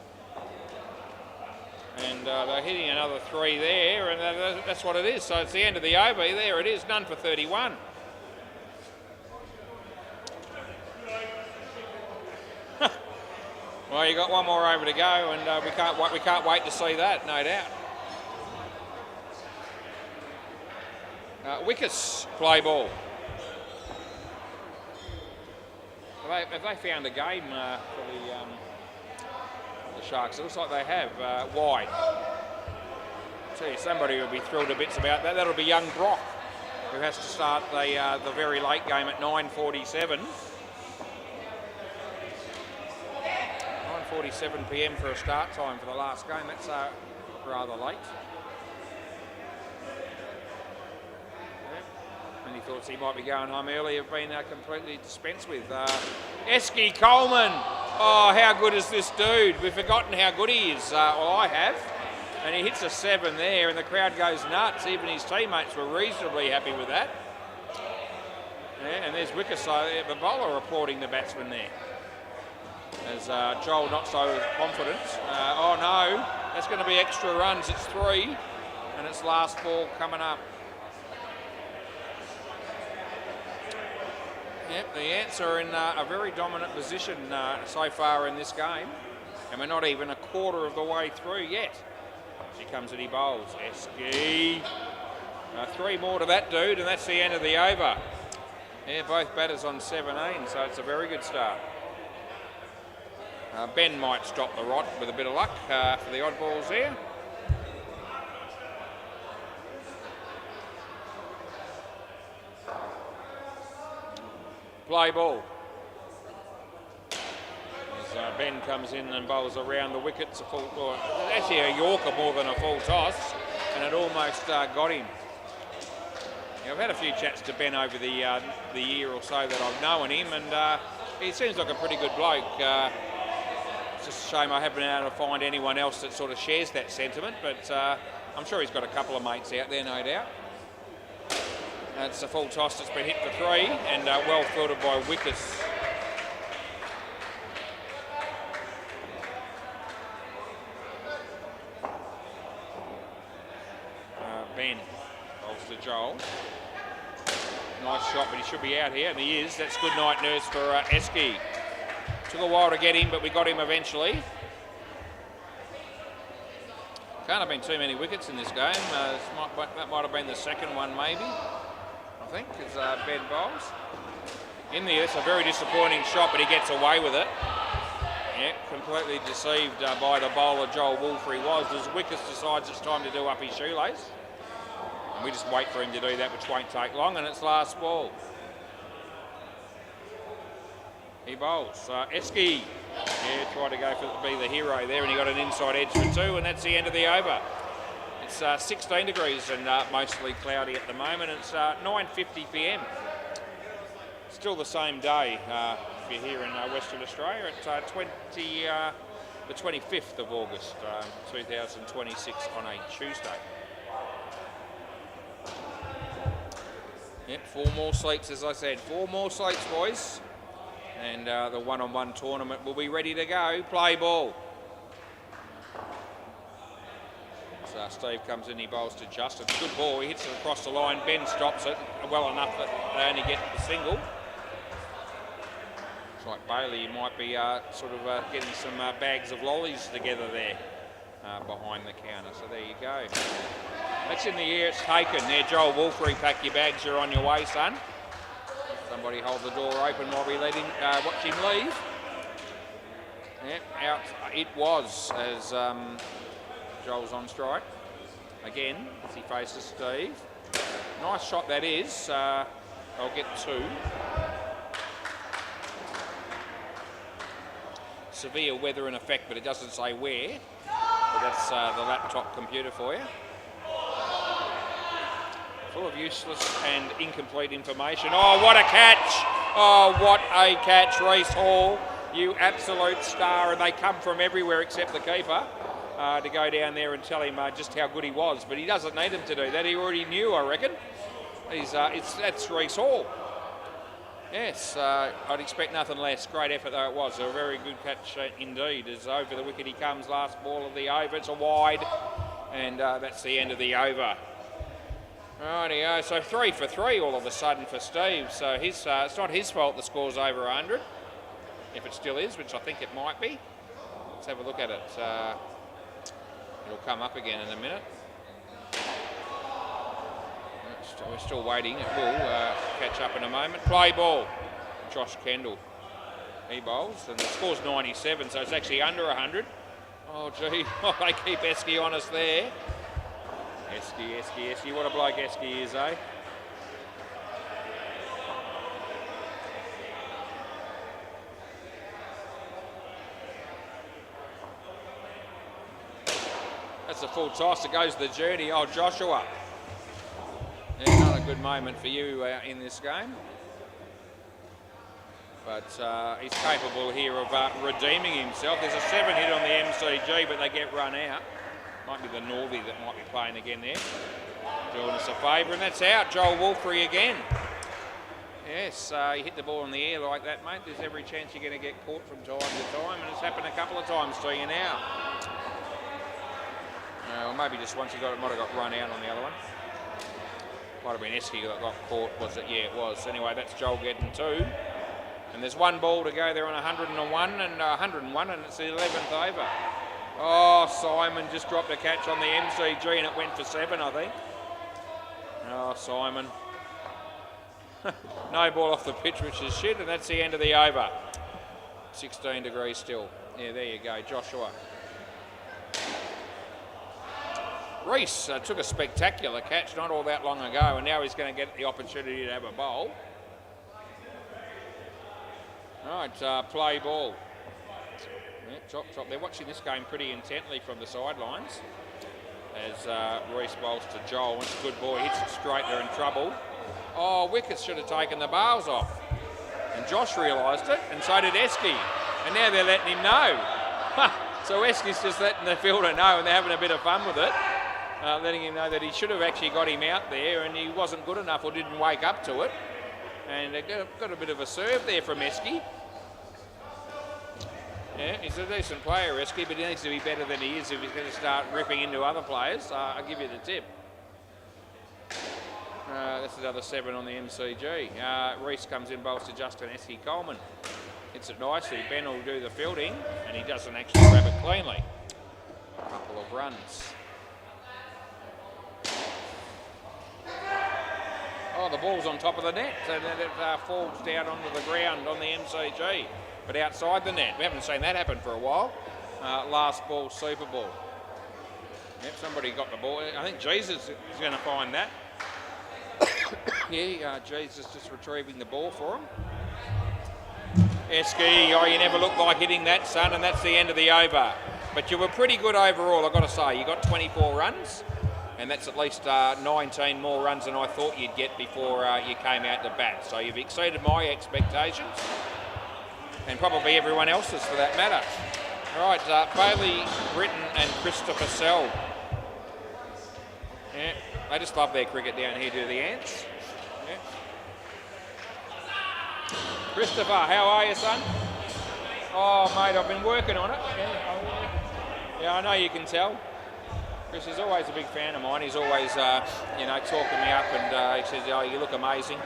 And they're hitting another 3 there, and that's what it is. So it's the end of the over. There it is, none for 31. Well, you got one more over to go, and we can't wait to see that, no doubt. Wickets play ball. Have they found a game for the Sharks? It looks like they have. Wide. Tell you, somebody will be thrilled to bits about that. That'll be young Brock, who has to start the very late game at 9:47. 9:47 p.m. for a start time for the last game. That's rather late. Many thoughts he might be going home early have been completely dispensed with. Esky-Coleman. Oh, how good is this dude? We've forgotten how good he is. Well, I have. And he hits a 7 there, and the crowd goes nuts. Even his teammates were reasonably happy with that. Yeah, and there's Wickerso, the bowler, applauding the batsman there. As Joel not so confident. Oh no, that's going to be extra runs. It's 3, and it's last ball coming up. Yep, the Ants are in a very dominant position so far in this game, and we're not even a quarter of the way through yet. As he comes and he bowls. Esky. 3 more to that dude, and that's the end of the over. Yeah, both batters on 17, so it's a very good start. Ben might stop the rot with a bit of luck for the odd balls there. Play ball. As Ben comes in and bowls around the wickets. Actually a Yorker more than a full toss, and it almost got him. Yeah, I've had a few chats to Ben over the year or so that I've known him, and he seems like a pretty good bloke. It's just a shame I haven't been able to find anyone else that sort of shares that sentiment, but I'm sure he's got a couple of mates out there, no doubt. It's a full toss that's been hit for 3, and well fielded by Wickers. Ben bowls to Joel. Nice shot, but he should be out here, and he is. That's good night nurse for Esky. Took a while to get him, but we got him eventually. Can't have been too many wickets in this game. That might have been the second one, maybe. I think, as Ben bowls. In there, it's a very disappointing shot, but he gets away with it. Yeah, completely deceived by the bowler Joel Wolfrey was, as Wickers decides it's time to do up his shoelace. And we just wait for him to do that, which won't take long, and it's last ball. He bowls. Esky, yeah, tried to go for be the hero there, and he got an inside edge for 2, and that's the end of the over. It's 16 degrees and mostly cloudy at the moment. It's 9:50 p.m. Still the same day if you're here in Western Australia. It's the 25th of August, 2026 on a Tuesday. Yep, 4 more sleeps, as I said. 4 more sleeps, boys. And the one-on-one tournament will be ready to go. Play ball. So Steve comes in, he bowls to Justin. Good ball, he hits it across the line. Ben stops it well enough that they only get the single. It's like Bailey, you might be getting some bags of lollies together there behind the counter. So there you go. That's in the air, it's taken. There, Joel Wolfrey, pack your bags, you're on your way, son. Somebody hold the door open while we watch him leave. Yep, out it was as Joel's on strike. Again, as he faces Steve. Nice shot that is. I'll get 2. Severe weather in effect, but it doesn't say where. But that's the laptop computer for you. Full of useless and incomplete information. Oh, what a catch! Oh, what a catch, Reece Hall. You absolute star, and they come from everywhere except the keeper to go down there and tell him just how good he was. But he doesn't need them to do that. He already knew, I reckon. That's Reece Hall. Yes, I'd expect nothing less. Great effort though it was. A very good catch indeed. As over the wicket he comes, last ball of the over. It's a wide, and that's the end of the over. Rightio, so 3 for 3 all of a sudden for Steve. So it's not his fault the score's over 100, if it still is, which I think it might be. Let's have a look at it. It'll come up again in a minute. We're still waiting. It will catch up in a moment. Play ball. Josh Kendall. He bowls, and the score's 97, so it's actually under 100. Oh, gee. Oh, they keep Esky on us there. Esky. What a bloke Esky is, eh? That's a full toss. It goes the journey. Oh, Joshua. Yeah, not a good moment for you in this game. But he's capable here of redeeming himself. There's a 7 hit on the MCG, but they get run out. Might be the Northey that might be playing again there. Doing us a favour, and that's out. Joel Wolfrey again. Yes, you hit the ball in the air like that, mate. There's every chance you're going to get caught from time to time, and it's happened a couple of times to you now. Or maybe just once might have got run out on the other one. Might have been Esky that got caught, was it? Yeah, it was. Anyway, that's Joel getting 2. And there's 1 ball to go there on 101, and it's the 11th over. Oh, Simon just dropped a catch on the MCG and it went for 7, I think. Oh, Simon. No ball off the pitch, which is shit, and that's the end of the over. 16 degrees still. Yeah, there you go, Joshua. Reece took a spectacular catch not all that long ago, and now he's going to get the opportunity to have a bowl. Right, play ball. Chop. They're watching this game pretty intently from the sidelines. As Reese bowls to Joel. It's a good ball. Hits it straight. They're in trouble. Oh, Wickets should have taken the bails off. And Josh realised it, and so did Esky. And now they're letting him know. So Esky's just letting the fielder know, and they're having a bit of fun with it. Letting him know that he should have actually got him out there, and he wasn't good enough or didn't wake up to it. And they got a bit of a serve there from Esky. Yeah, he's a decent player, Esky, but he needs to be better than he is if he's going to start ripping into other players. I'll give you the tip. That's another 7 on the MCG. Reese comes in, bowls to Justin Esky Coleman. Hits it nicely. Ben will do the fielding, and he doesn't actually grab it cleanly. A couple of runs. Oh, the ball's on top of the net, and then it falls down onto the ground on the MCG, but outside the net. We haven't seen that happen for a while. Last ball, Super Ball. Yep, somebody got the ball. I think Jesus is going to find that. Yeah, Jesus just retrieving the ball for him. Esky, oh, you never looked like hitting that, son, and that's the end of the over. But you were pretty good overall, I've got to say. You got 24 runs. And that's at least 19 more runs than I thought you'd get before you came out to bat. So you've exceeded my expectations, and probably everyone else's for that matter. All right, Bailey Britton and Christopher Sell. Yeah, they just love their cricket down here, do the Ants. Yeah. Christopher, how are you, son? Oh, mate, I've been working on it. Yeah, I know you can tell. Chris is always a big fan of mine. He's always, talking me up, and he says, "Oh, you look amazing."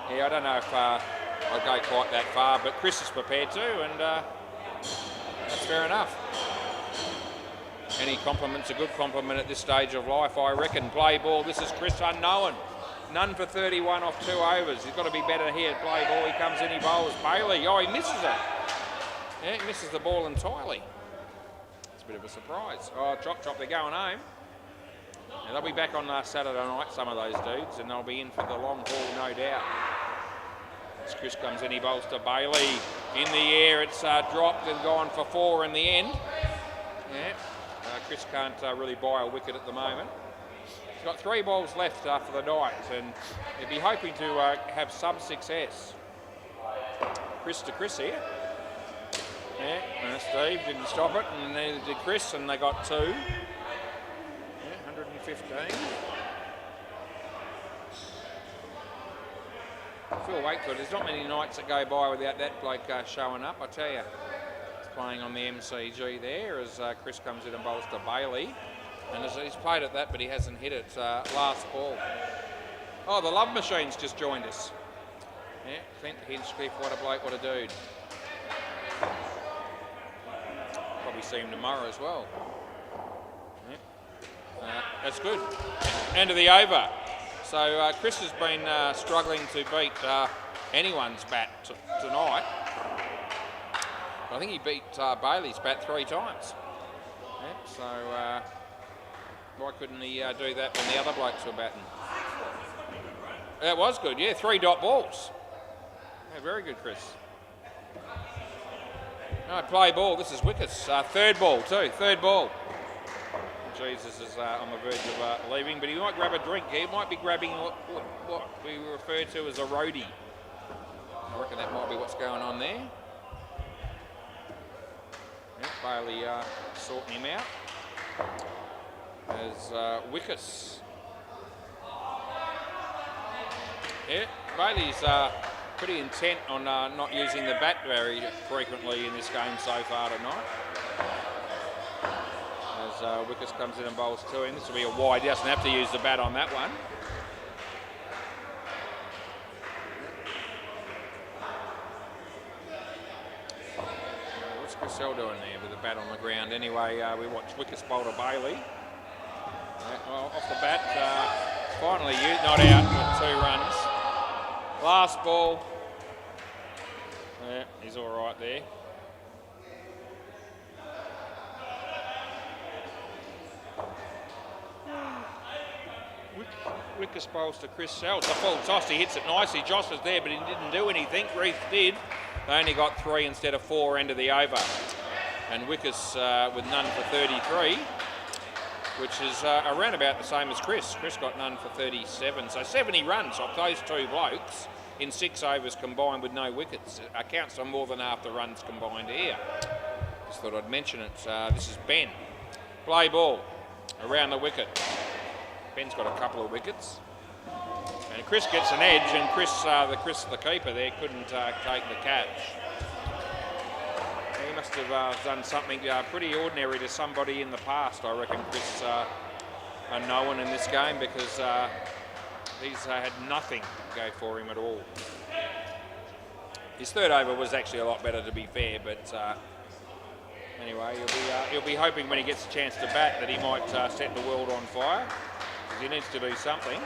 Yeah, I don't know if I'd go quite that far, but Chris is prepared to, and that's fair enough. Any compliment's a good compliment at this stage of life, I reckon. Play ball. This is Chris Unknown. None for 31 off 2 overs. He's got to be better here. Play ball. He comes in. He bowls. Bailey. Oh, he misses it. Yeah, he misses the ball entirely. Bit of a surprise. Oh, chop, they're going home. Now, they'll be back on Saturday night, some of those dudes, and they'll be in for the long haul, no doubt. As Chris comes in, he bowls to Bailey. In the air, it's dropped and gone for 4 in the end. Yeah, Chris can't really buy a wicket at the moment. He's got 3 balls left for the night, and he'll be hoping to have some success. Chris to Chris here. Yeah, Steve didn't stop it, and neither did Chris, and they got 2. Yeah, 115. Phil Wakefield, there's not many nights that go by without that bloke showing up, I tell you. He's playing on the MCG there as Chris comes in and bowls to Bailey. And as he's played at that, but he hasn't hit it. Last ball. Oh, the Love Machine's just joined us. Yeah, Clint Hinchcliffe, what a bloke, what a dude. Probably see him tomorrow as well. Yeah. That's good. End of the over. So Chris has been struggling to beat anyone's bat tonight. I think he beat Bailey's bat 3 times. Yeah, so why couldn't he do that when the other blokes were batting? That was good, yeah. 3 dot balls. Yeah, very good, Chris. No, play ball. This is Wickets. 3rd ball too. 3rd ball. Jesus is on the verge of leaving, but he might grab a drink. He might be grabbing what we refer to as a roadie. I reckon that might be what's going on there. Yeah, Bailey sorting him out. As Wickets. Yeah, Bailey's pretty intent on not using the bat very frequently in this game so far tonight. As Wickets comes in and bowls to him. This will be a wide. He doesn't have to use the bat on that one. What's Cassell doing there with the bat on the ground? Anyway, we watch Wickets bowl to Bailey. Well, off the bat, finally not out with 2 runs. Last ball. Yeah, he's all right there. Wickets bowls to Chris Sell. It's a full toss. He hits it nicely. Josh was there, but he didn't do anything. Reith did. They only got 3 instead of 4 end of the over. And Wickus with none for 33, which is around about the same as Chris. Chris got none for 37, so 70 runs off those two blokes in 6 overs combined with no wickets. Accounts for more than half the runs combined here. Just thought I'd mention it. This is Ben. Play ball around the wicket. Ben's got a couple of wickets. And Chris gets an edge, and Chris, the keeper there, couldn't take the catch. He must have done something pretty ordinary to somebody in the past, I reckon, Chris Nolan in this game, because he's had nothing go for him at all. His third over was actually a lot better, to be fair, but anyway, he'll be hoping when he gets a chance to bat that he might set the world on fire, because he needs to do something.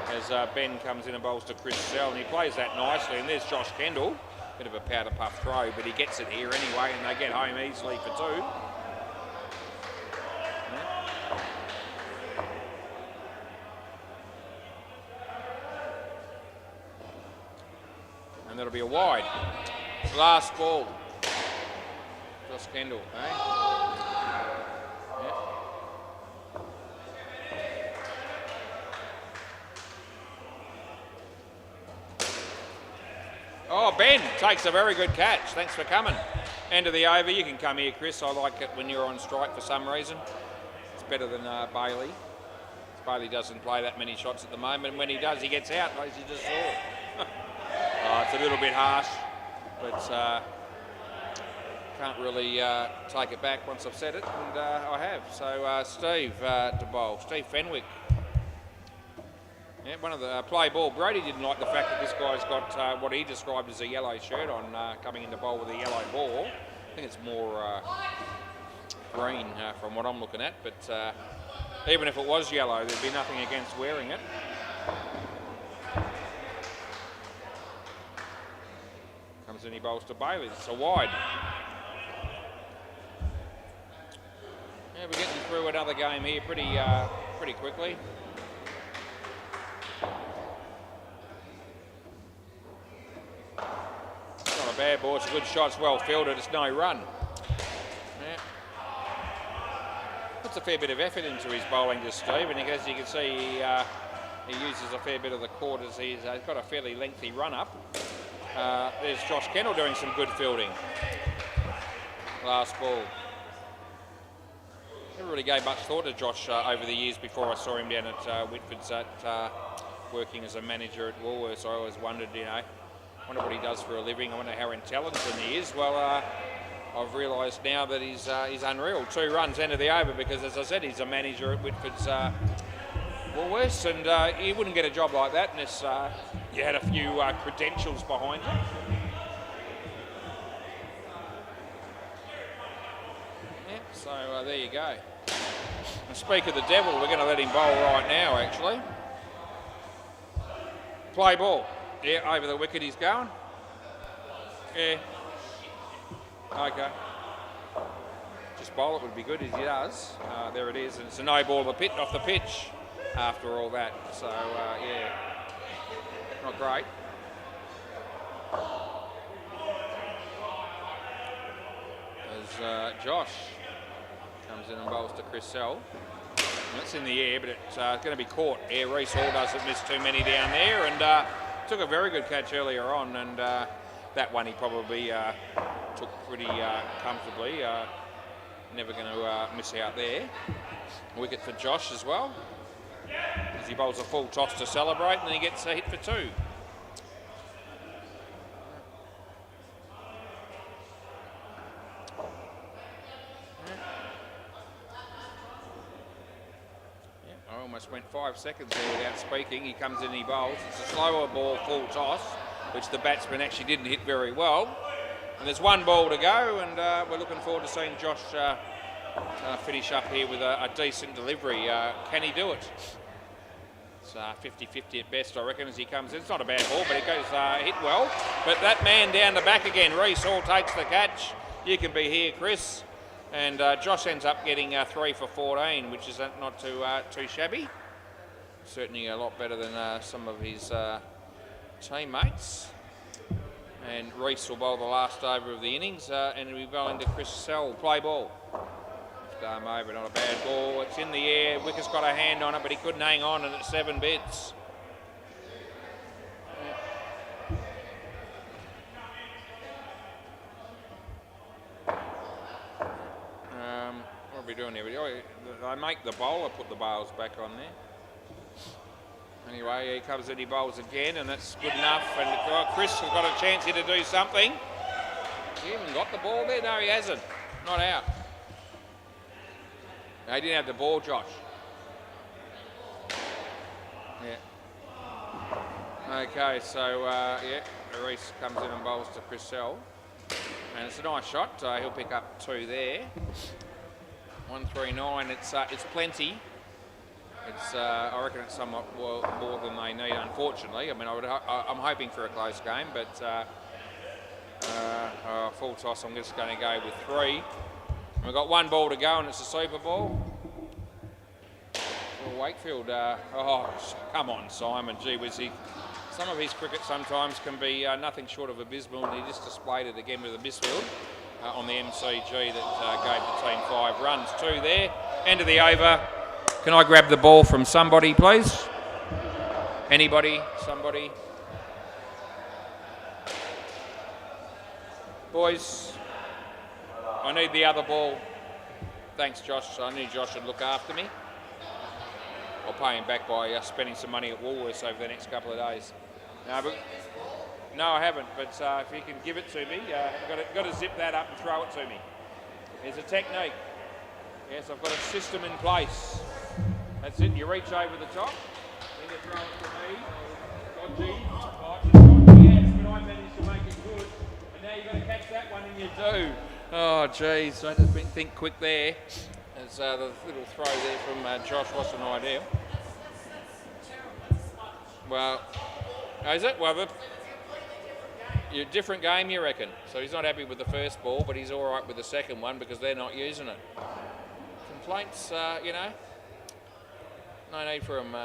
As Ben comes in and bowls to Chris Sell, and he plays that nicely, and there's Josh Kendall. Bit of a powder puff throw, but he gets it here anyway, and they get home easily for 2. Yeah. And that'll be a wide. Last ball. Josh Kendall, eh? Yeah. Oh, Ben takes a very good catch. Thanks for coming. End of the over. You can come here, Chris. I like it when you're on strike for some reason. It's better than Bailey. Bailey doesn't play that many shots at the moment. And when he does, he gets out, as you just saw. It's a little bit harsh, but can't really take it back once I've said it, and I have. So Steve to bowl. Steve Fenwick. Yeah, one of the play ball. Brady didn't like the fact that this guy's got what he described as a yellow shirt on, coming into bowl with a yellow ball. I think it's more green from what I'm looking at, but even if it was yellow, there'd be nothing against wearing it. Comes in, he bowls to Bailey. It's a wide. Yeah, we're getting through another game here pretty quickly. Not a bad ball. It's a good shot. It's well fielded. It's no run. Yeah. Puts a fair bit of effort into his bowling to Steve, and as you can see, he uses a fair bit of the court as he's got a fairly lengthy run up. There's Josh Kendall doing some good fielding. Last ball. Never really gave much thought to Josh over the years before I saw him down at Whitford's working as a manager at Woolworths. I always wondered, wonder what he does for a living. I wonder how intelligent he is. Well, I've realised now that he's unreal. 2 runs end of the over because, as I said, he's a manager at Whitford's Woolworths, and he wouldn't get a job like that unless you had a few credentials behind you. Yeah, so there you go. And speak of the devil, we're going to let him bowl right now, actually. Play ball. Yeah, over the wicket he's going. Yeah. Okay. Just bowl it would be good as he does. There it is, and it's a no ball off the pitch after all that. So, yeah, not great. As Josh comes in and bowls to Chris Sell. It's in the air, but it's going to be caught. Yeah, Reece Hall doesn't miss too many down there, and took a very good catch earlier on, and that one he probably took pretty comfortably. Never going to miss out there. Wicket for Josh as well, as he bowls a full toss to celebrate, and then he gets a hit for 2. I almost went 5 seconds there without speaking. He comes in and he bowls. It's a slower ball, full toss, which the batsman actually didn't hit very well. And there's 1 ball to go, and we're looking forward to seeing Josh finish up here with a decent delivery. Can he do it? It's 50-50 at best, I reckon, as he comes in. It's not a bad ball, but it goes hit well. But that man down the back again, Reece Hall takes the catch. You can be here, Chris. And Josh ends up getting 3 for 14, which is not too shabby. Certainly a lot better than some of his teammates. And Reese will bowl the last over of the innings, and he'll be bowling to Chris Sell. Play ball. Arm over, not a bad ball. It's in the air. Wicker's got a hand on it, but he couldn't hang on, and it's 7 bits. What are we doing here? I make the bowler put the bails back on there. Anyway, he comes in, he bowls again, and that's good enough. And Chris has got a chance here to do something. He even got the ball there? No, he hasn't. Not out. No, he didn't have the ball, Josh. Yeah. Okay, so, Reese comes in and bowls to Chris Sell. And it's a nice shot. He'll pick up 2 there. 139. It's plenty. I reckon it's somewhat more than they need, unfortunately. I mean, I'm hoping for a close game, but full toss, I'm just going to go with 3. And we've got 1 ball to go, and it's a super ball. For Wakefield, come on, Simon. Gee whiz, some of his cricket sometimes can be nothing short of abysmal, and he just displayed it again with a misfield on the MCG that gave the team 5 runs. 2 there. End of the over. Can I grab the ball from somebody, please? Anybody? Somebody? Boys, I need the other ball. Thanks, Josh. I knew Josh would look after me. I'll pay him back by spending some money at Woolworths over the next couple of days. No, I haven't, but if you can give it to me, got to zip that up and throw it to me. There's a technique. Yes, I've got a system in place. That's it, you reach over the top, then you throw it to me. Dodgy. Yes, but I managed to make it good. And now you've got to catch that one, and you do. Oh, geez, I just think quick there. As the little throw there from Josh wasn't ideal. Well, is it? Well, different game, you reckon? So he's not happy with the first ball, but he's all right with the second one because they're not using it. Complaints, no need for them.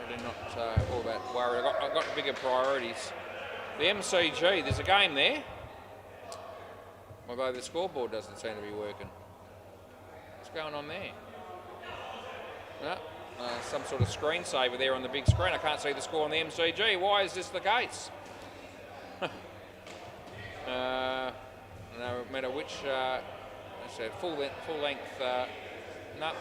Really not all that worried. I've got bigger priorities. The MCG, there's a game there. Although the scoreboard doesn't seem to be working. What's going on there? No, some sort of screensaver there on the big screen. I can't see the score on the MCG. Why is this the case? No matter which, full length. No.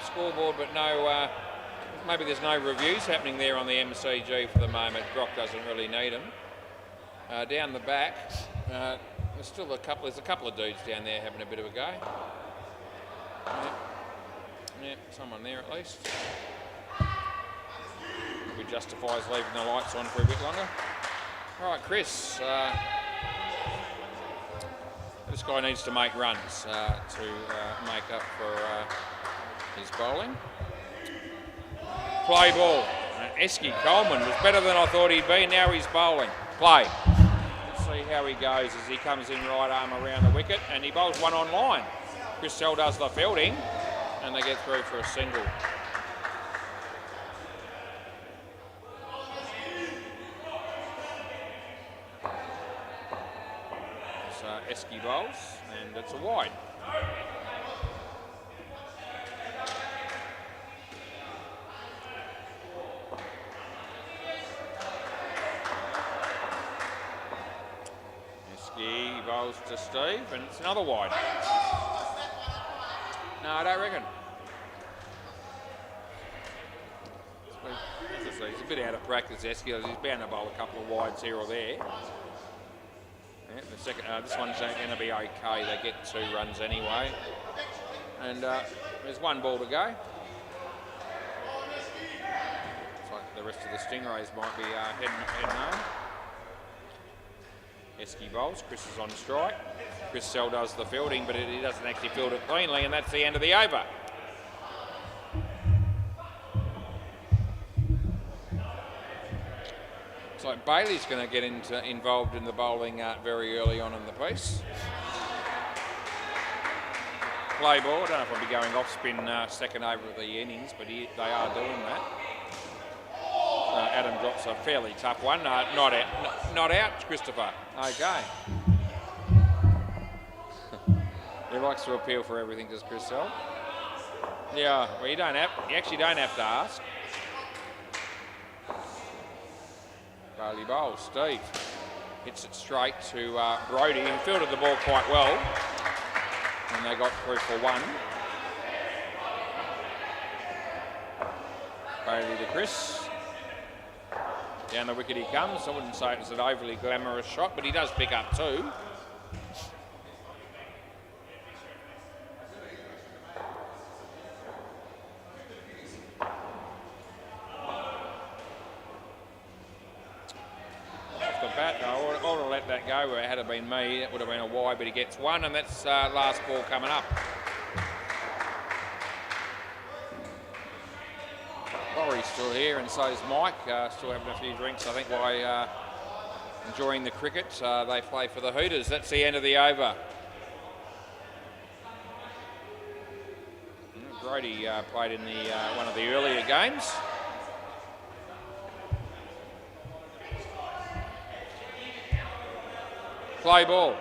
Scoreboard, but no. Maybe there's no reviews happening there on the MCG for the moment. Brock doesn't really need them. Down the back, there's a couple of dudes down there having a bit of a go. Yeah, someone there at least. Probably justifies leaving the lights on for a bit longer. All right, Chris. This guy needs to make runs to make up for his bowling. Play ball. Esky Coleman was better than I thought he'd be. Now he's bowling. Play. Let's see how he goes as he comes in right arm around the wicket, and he bowls one on line. Chris Sell does the fielding, and they get through for a single. So Esky bowls, and it's a wide. He bowls to Steve, and it's another wide. No, I don't reckon. He's a bit out of practice, Esky. He's bound to bowl a couple of wides here or there. Yeah, the second, this one's going to be okay. They get 2 runs anyway. And there's 1 ball to go. Looks like the rest of the Stingrays might be heading home. Esky bowls, Chris is on strike. Chris Sell does the fielding, but he doesn't actually field it cleanly, and that's the end of the over. Looks like Bailey's going to get involved in the bowling very early on in the piece. play ball. I don't know if I'll be going off spin second over of the innings, but they are doing that. Adam drops a fairly tough one. Not out, Christopher. Okay. He likes to appeal for everything, does Chris Sell? Yeah, well, you actually don't have to ask. Bailey bowls. Steve hits it straight to Brodie, who fielded the ball quite well. And they got through for one. Bailey to Chris. Down the wicket he comes. I wouldn't say it was an overly glamorous shot, but he does pick up two. Off the bat, I ought to let that go. Where it had been me, that would have been a wide, but he gets one, and that's last ball coming up. Laurie's still here, and so is Mike, still having a few drinks, I think, while enjoying the cricket. They play for the Hooters. That's the end of the over. Brodie played in the one of the earlier games. Play ball.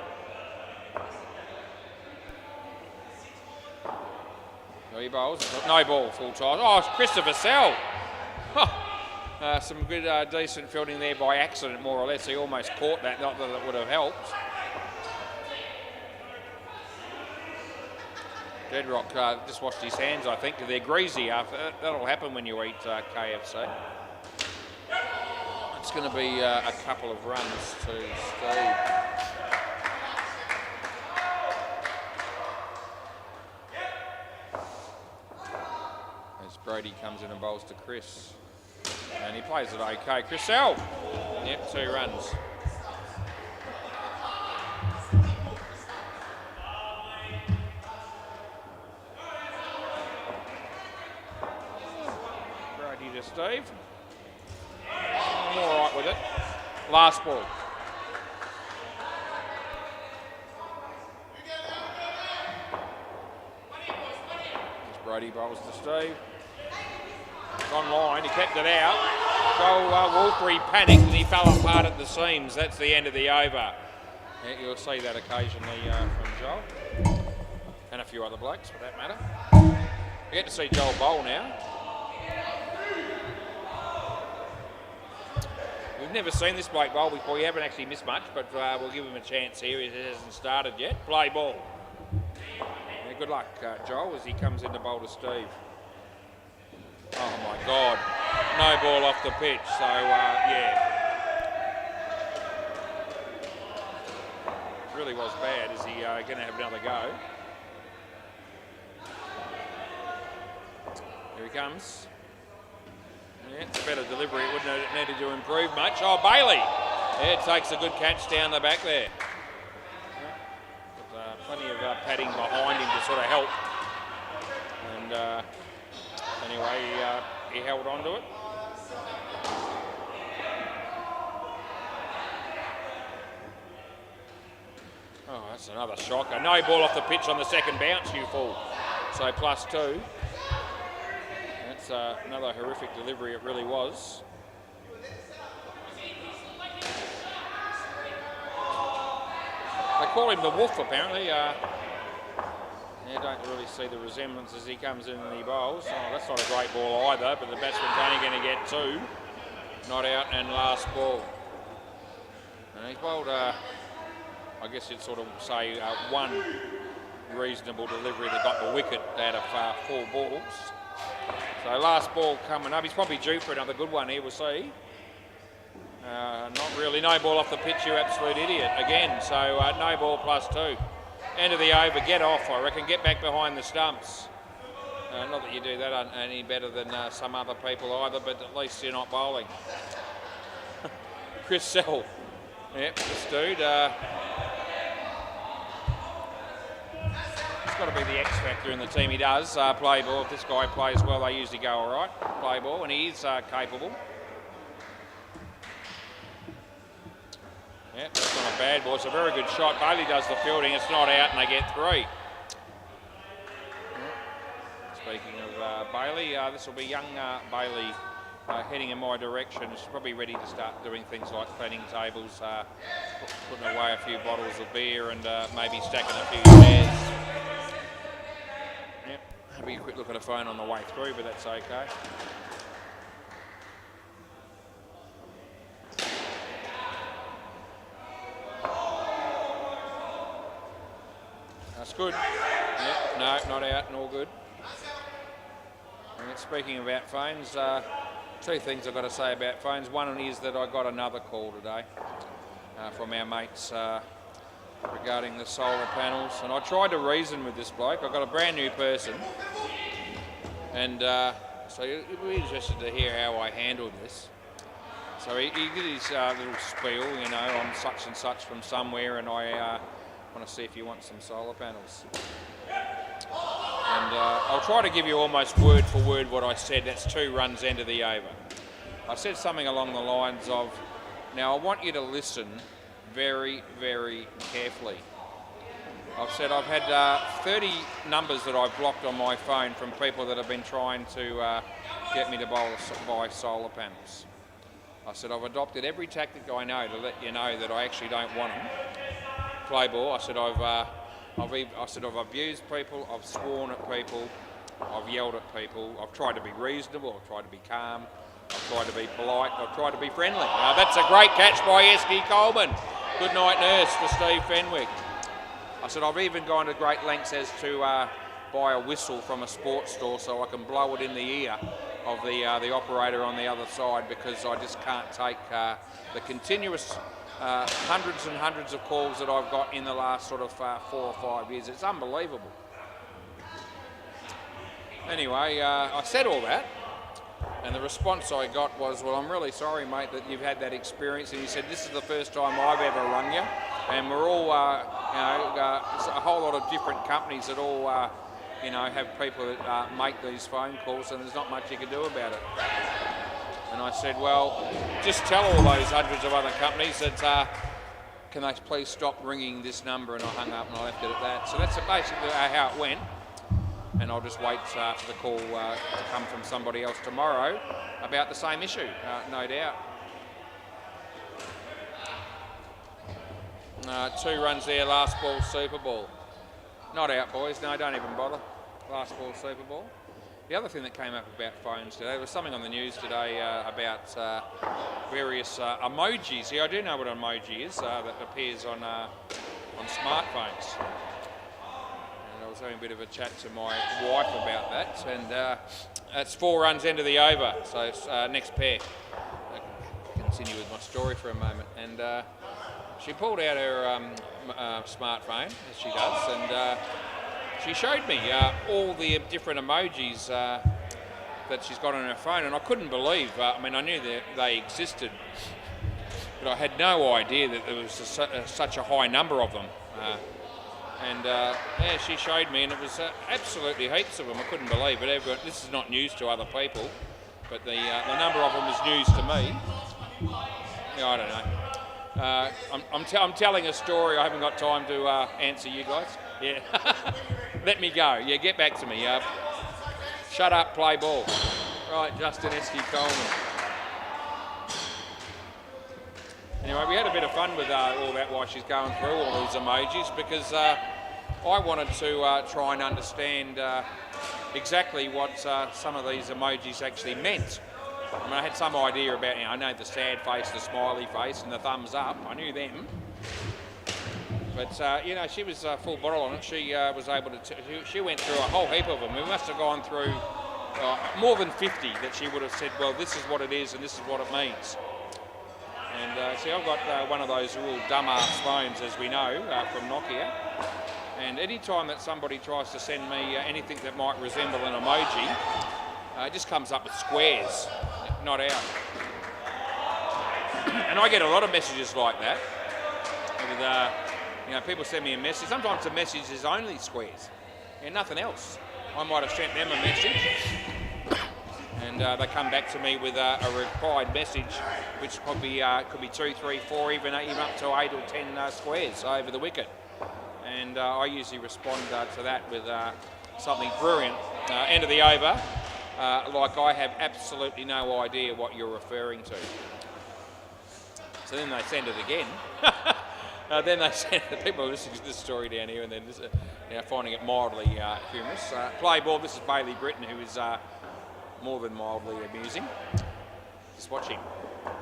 He bowls. No ball, full time. Oh, it's Christopher Sell. Some good, decent fielding there by accident, more or less. He almost caught that, not that it would have helped. Deadrock just washed his hands, I think. They're greasy. That'll happen when you eat KFC. It's going to be a couple of runs to Steve. Brodie comes in and bowls to Chris. And he plays it okay. Chris Sell. Yep, 2 runs. Brodie to Steve. I'm all right with it. Last ball. Brodie bowls to Steve. Online, he kept it out. Joel Wolfrey panicked and he fell apart at the seams. That's the end of the over. Yeah, you'll see that occasionally from Joel. And a few other blokes for that matter. We get to see Joel bowl now. We've never seen this bloke bowl before. He haven't actually missed much, but we'll give him a chance here. It hasn't started yet. Play ball. Yeah, good luck, Joel, as he comes in to bowl to Steve. Oh my God, no ball off the pitch, so yeah. Really was bad. Is he going to have another go? Here he comes. Yeah, it's a better delivery. It wouldn't have needed to improve much. Oh, Bailey. Yeah, it takes a good catch down the back there. Yeah, plenty of padding behind him to sort of help. And anyway, he held on to it. Oh, that's another shocker. No ball off the pitch on the second bounce, you fool. So +2. That's another horrific delivery, it really was. They call him the Wolf, apparently. You don't really see the resemblance as he comes in and he bowls. Oh, that's not a great ball either, but the batsman's only going to get 2. Not out and last ball. And he's bowled, I guess you'd sort of say, one reasonable delivery that got the wicket out of 4 balls. So last ball coming up. He's probably due for another good one here, we'll see. Not really. No ball off the pitch, you absolute idiot. Again, so no ball +2. End of the over, get off, I reckon. Get back behind the stumps. Not that you do that any better than some other people either, but at least you're not bowling. Chris Sell. Yep, this dude. It's got to be the X factor in the team. He does play ball. If this guy plays well, they usually go all right. Play ball, and he is capable. Yeah, that's not a bad ball. It's a very good shot. Bailey does the fielding. It's not out, and they get 3. speaking of Bailey, this will be young Bailey heading in my direction. She's probably ready to start doing things like cleaning tables, putting away a few bottles of beer and maybe stacking a few chairs. Yep, having a quick look at her phone on the way through, but that's okay. That's good. Yep, no, not out and all good. And speaking about phones, two things I've got to say about phones. One is that I got another call today from our mates regarding the solar panels. And I tried to reason with this bloke. I've got a brand new person. And so you'll be interested to hear how I handled this. So he did his little spiel, you know, I'm such and such from somewhere, and I want to see if you want some solar panels. And I'll try to give you almost word for word what I said. That's 2 runs end of the over. I said something along the lines of, now I want you to listen very, very carefully. I've said I've had 30 numbers that I've blocked on my phone from people that have been trying to get me to buy solar panels. I said I've adopted every tactic I know to let you know that I actually don't want them. Play ball. I said I've abused people, I've sworn at people, I've yelled at people, I've tried to be reasonable, I've tried to be calm, I've tried to be polite, I've tried to be friendly. Now that's a great catch by Esky Coleman. Good night nurse for Steve Fenwick. I said I've even gone to great lengths as to buy a whistle from a sports store so I can blow it in the ear of the operator on the other side, because I just can't take the continuous hundreds and hundreds of calls that I've got in the last sort of 4 or 5 years. It's unbelievable. Anyway, I said all that, and the response I got was, well, I'm really sorry, mate, that you've had that experience. And he said, this is the first time I've ever rung you, and we're all, it's a whole lot of different companies that all, have people that make these phone calls, and there's not much you can do about it. And I said, well, just tell all those hundreds of other companies that, can they please stop ringing this number? And I hung up and I left it at that. So that's basically how it went. And I'll just wait for the call to come from somebody else tomorrow about the same issue, no doubt. 2 runs there, last ball, Super Ball. Not out, boys. No, don't even bother. Last ball, Super Ball. The other thing that came up about phones today, there was something on the news today about various emojis. See, I do know what an emoji is that appears on smartphones. And I was having a bit of a chat to my wife about that, and that's 4 runs end of the over. So it's, next pair. I can continue with my story for a moment. And she pulled out her smartphone, as she does, and she showed me all the different emojis that she's got on her phone, and I couldn't believe, I mean, I knew that they existed, but I had no idea that there was such a high number of them. Yeah, she showed me, and it was absolutely heaps of them. I couldn't believe it. This is not news to other people, but the number of them is news to me. Yeah, I don't know. I'm telling a story. I haven't got time to answer you guys. Yeah. Let me go. Yeah, get back to me. Shut up, play ball. Right, Justin Esky Coleman. Anyway, we had a bit of fun with all that while she's going through all these emojis, because I wanted to try and understand exactly what some of these emojis actually meant. I mean, I had some idea about, I know the sad face, the smiley face, and the thumbs up. I knew them. But, she was full bottle on it. She was able to, she went through a whole heap of them. We must have gone through more than 50 that she would have said, well, this is what it is and this is what it means. And see, I've got one of those real dumb-ass phones, as we know, from Nokia. And any time that somebody tries to send me anything that might resemble an emoji, it just comes up with squares, not out. And I get a lot of messages like that. With, people send me a message. Sometimes the message is only squares, and nothing else. I might have sent them a message, and they come back to me with a replied message, which could be 2, 3, 4, even up to 8 or 10 squares over the wicket. And I usually respond to that with something brilliant. End of the over, like I have absolutely no idea what you're referring to. So then they send it again. Then they send it, people are listening to this story down here and then finding it mildly humorous. Play ball, this is Bailey Britton, who is more than mildly amusing. Just watch him.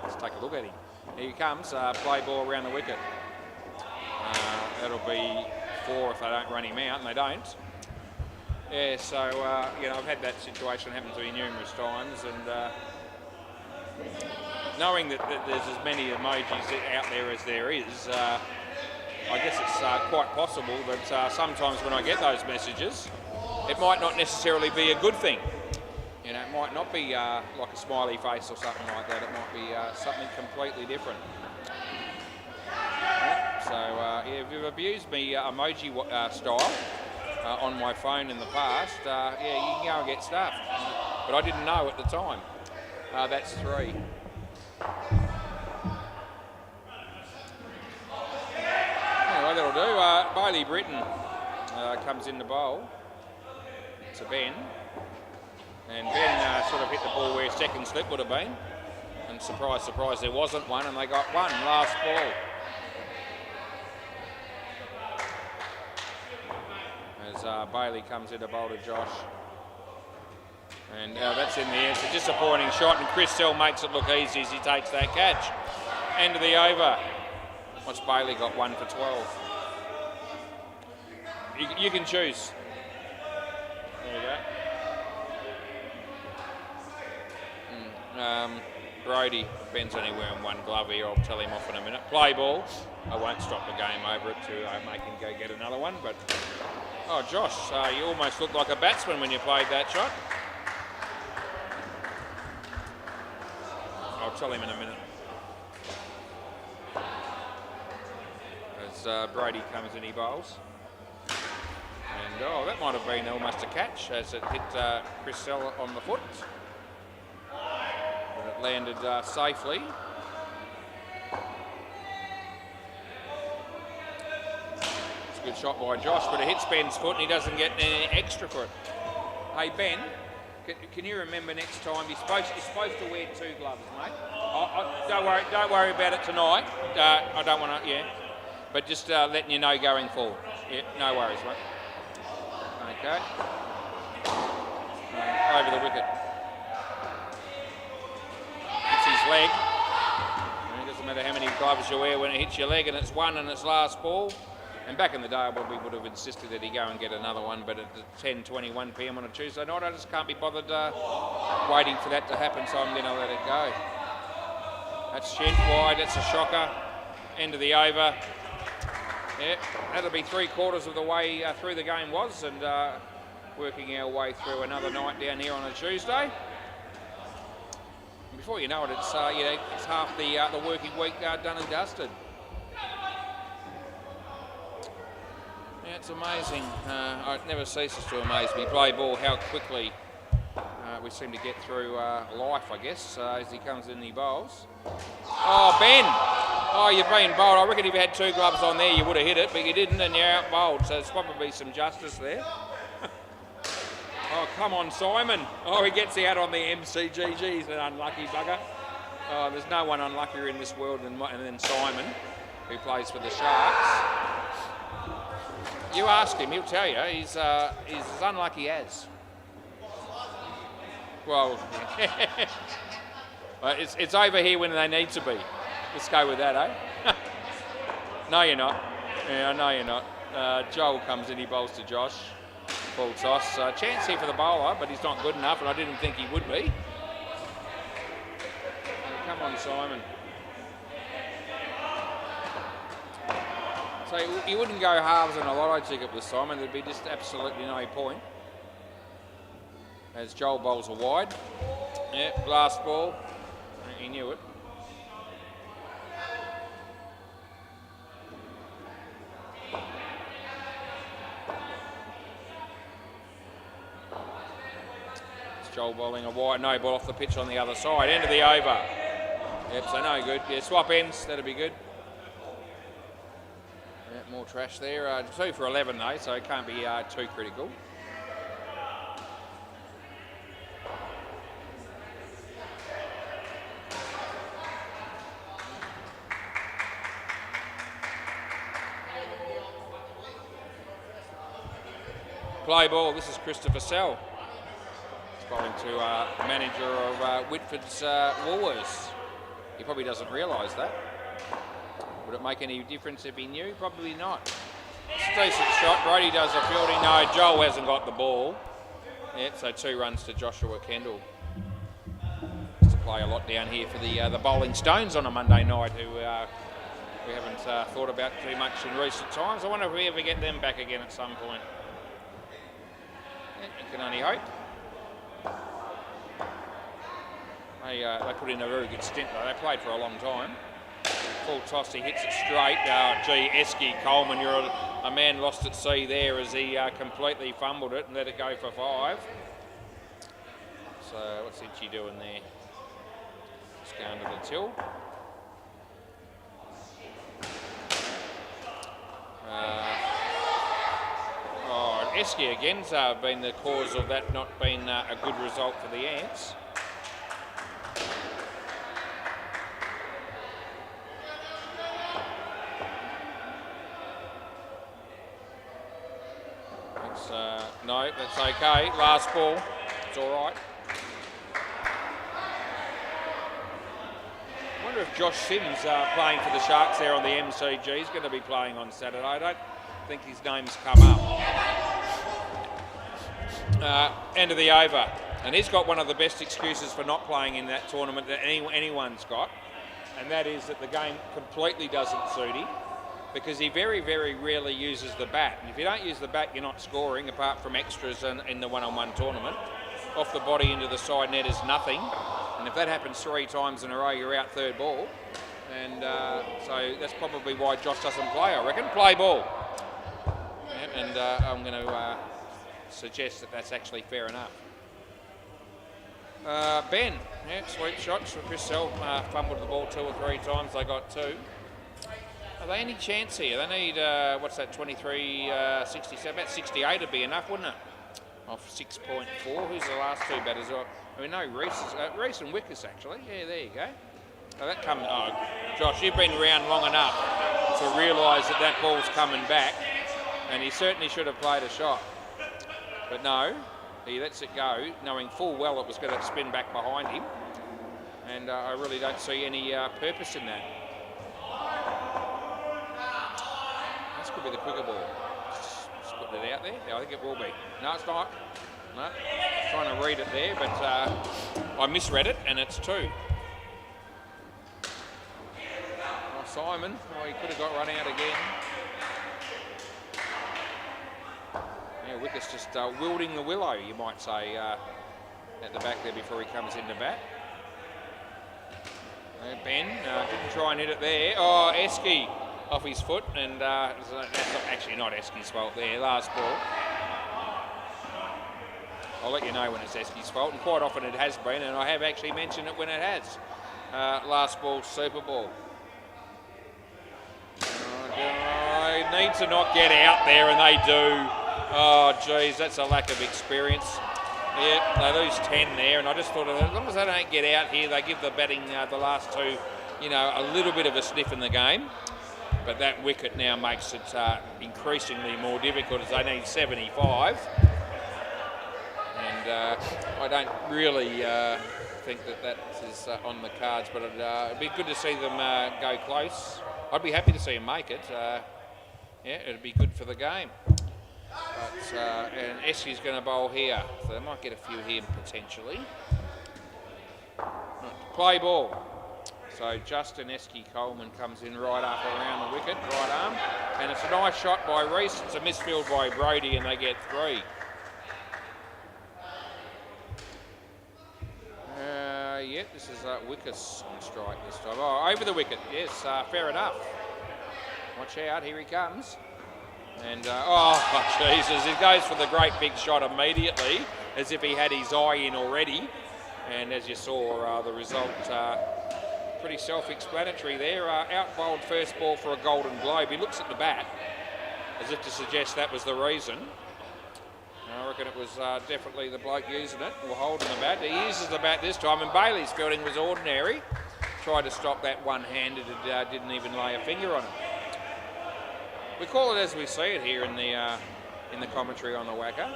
Let's take a look at him. Here he comes, play ball around the wicket. That'll be 4 if they don't run him out, and they don't. Yeah, so, I've had that situation happen to me numerous times, and knowing that there's as many emojis out there as there is, I guess it's quite possible that sometimes when I get those messages, it might not necessarily be a good thing. It might not be like a smiley face or something like that. It might be something completely different. So, if you've abused me emoji style on my phone in the past, you can go and get stuffed. But I didn't know at the time. That's 3. Anyway, that'll do. Bailey Britton comes in the bowl to Ben. And Ben sort of hit the ball where second slip would have been. And surprise, surprise, there wasn't one, and they got one last ball. As Bailey comes in to bowl to Josh. And that's in the air. It's a disappointing shot, and Chris Sell makes it look easy as he takes that catch. End of the over. What's Bailey got? 1 for 12. You can choose. There we go. Brody, Ben's only wearing one glove here, I'll tell him off in a minute. Play ball. I won't stop the game over it to make him go get another one, but... Oh, Josh, you almost looked like a batsman when you played that shot. I'll tell him in a minute. As Brody comes in, he bowls. And, that might have been almost a catch as it hit Chris Sell on the foot. But it landed safely. It's a good shot by Josh, but it hits Ben's foot and he doesn't get any extra for it. Hey, Ben, can you remember next time you're supposed to wear 2 gloves, mate? Don't worry about it tonight. I don't want to, but just letting you know going forward. Yeah, no worries, mate. Okay. Over the wicket. It's his leg. And it doesn't matter how many gloves you wear when it hits your leg, and it's one and it's last ball. And back in the day, I probably would have insisted that he go and get another one, but at 10:21 p.m. on a Tuesday night, I just can't be bothered waiting for that to happen, so I'm going to let it go. That's shed wide, that's a shocker. End of the over. Yeah, that'll be 3/4 of the way through the game was, and working our way through another night down here on a Tuesday. And before you know it, it's it's half the working week done and dusted. Yeah, it's amazing. It never ceases to amaze me. Play ball, how quickly we seem to get through life, I guess, as he comes in and he bowls. Oh, Ben! Oh, you've been bowled. I reckon if you had 2 gloves on there, you would have hit it, but you didn't, and you're out bowled. So there's probably some justice there. Oh, come on, Simon. Oh, he gets out on the MCGG. He's an unlucky bugger. Oh, there's no one unluckier in this world than Simon, who plays for the Sharks. You ask him, he'll tell you. He's as unlucky as. Well, it's over here when they need to be. Let's go with that, eh? No, you're not. Yeah, I know you're not. Joel comes in, he bowls to Josh. Full toss. Chance here for the bowler, but he's not good enough, and I didn't think he would be. Come on, Simon. So you wouldn't go halves on a lotto ticket with Simon. There'd be just absolutely no point. As Joel bowls a wide. Yeah, last ball. He knew it. It's Joel bowling a wide, no ball off the pitch on the other side. End of the over. Yep, so no good. Yeah, swap ends, that'd be good. Yeah, more trash there. 2 for 11 though, so it can't be too critical. Play ball. This is Christopher Sell. Bowling to manager of Whitford's Woolworths. He probably doesn't realise that. Would it make any difference if he knew? Probably not. It's a decent shot. Brody does the fielding. No, Joel hasn't got the ball. Yeah, so 2 runs to Joshua Kendall. Used to play a lot down here for the Bowling Stones on a Monday night, who we haven't thought about too much in recent times. I wonder if we ever get them back again at some point. Yeah, you can only hope. They put in a very good stint though. They played for a long time. Full toss, he hits it straight. Gee, Esky Coleman, you're a man lost at sea there as he completely fumbled it and let it go for 5. So what's Itchy doing there? Just going to the till. Esky again's been the cause of that not being a good result for the Ants. No, that's okay. Last ball. It's all right. I wonder if Josh Sims playing for the Sharks there on the MCG is going to be playing on Saturday. I don't think his name's come up. End of the over. And he's got one of the best excuses for not playing in that tournament that anyone's got. And that is that the game completely doesn't suit him, because he very, very rarely uses the bat. And if you don't use the bat, you're not scoring, apart from extras in the one-on-one tournament. Off the body into the side net is nothing. And if that happens 3 times in a row, you're out 3rd ball. And so that's probably why Josh doesn't play, I reckon. Play ball. Yeah, and I'm going to suggest that that's actually fair enough. Ben, yeah, sweet shots for Chris Sell. Fumbled the ball 2 or 3 times. They got 2. Are they any chance here? They need, what's that, 23, 67, about 68 would be enough, wouldn't it? Off 6.4. Who's the last 2 batters? I mean, no, Reese and Wickers, actually. Yeah, there you go. Oh, that comes, Josh, you've been around long enough to realise that that ball's coming back, and he certainly should have played a shot. But no, he lets it go, knowing full well it was going to spin back behind him. And I really don't see any purpose in that. This could be the quicker ball. Just putting it out there. Yeah, I think it will be. No, it's not. No, I was trying to read it there, but I misread it, and it's 2. Oh, Simon, he could have got run out again. Yeah, Wicket's just wielding the willow, you might say, at the back there before he comes into bat. Ben didn't try and hit it there. Oh, Esky off his foot, and that's actually not Esky's fault there. Last ball. I'll let you know when it's Esky's fault, and quite often it has been, and I have actually mentioned it when it has. Last ball, Super Ball. They need to not get out there, and they do. Oh, geez, that's a lack of experience. Yeah, they lose 10 there, and I just thought as long as they don't get out here, they give the batting the last 2, you know, a little bit of a sniff in the game. But that wicket now makes it increasingly more difficult, as they need 75. And I don't really think that is on the cards, but it'd be good to see them go close. I'd be happy to see them make it. Yeah, it'd be good for the game. But, and Esky's going to bowl here, so they might get a few here potentially. Play ball. So Justin Esky Coleman comes in right up around the wicket, right arm, and it's a nice shot by Reese. It's a misfield by Brody, and they get 3. Yeah, this is Wickers on strike this time. Oh, over the wicket. Yes, fair enough. Watch out, here he comes. And, oh, Jesus, he goes for the great big shot immediately, as if he had his eye in already. And as you saw, the result, pretty self-explanatory there. Out-bowled first ball for a Golden Globe. He looks at the bat, as if to suggest that was the reason. I reckon it was definitely the bloke using it, or holding the bat. He uses the bat this time, and Bailey's fielding was ordinary. Tried to stop that one-handed, and didn't even lay a finger on it. We call it as we see it here in the in the commentary on the WACA.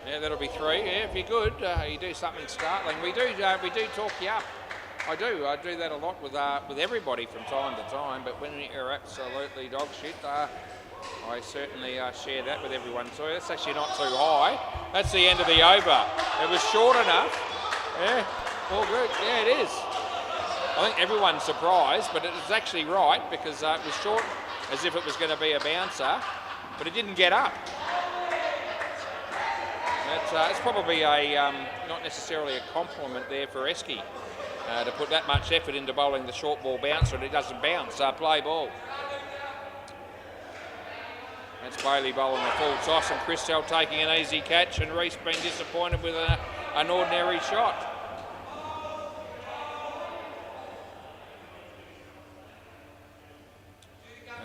Yeah, that'll be 3. Yeah, if you're good, you do something startling. We do talk you up. I do that a lot with everybody from time to time. But when you're absolutely dog shit, I certainly share that with everyone too. That's actually not too high. That's the end of the over. It was short enough. Yeah, all good. Yeah, it is. I think everyone's surprised, but it was actually right because it was short as if it was going to be a bouncer, but it didn't get up. It's probably not necessarily a compliment there for Esky to put that much effort into bowling the short ball bouncer and it doesn't bounce. Play ball. That's Bailey bowling a full toss and Christel taking an easy catch and Reese being disappointed with an ordinary shot.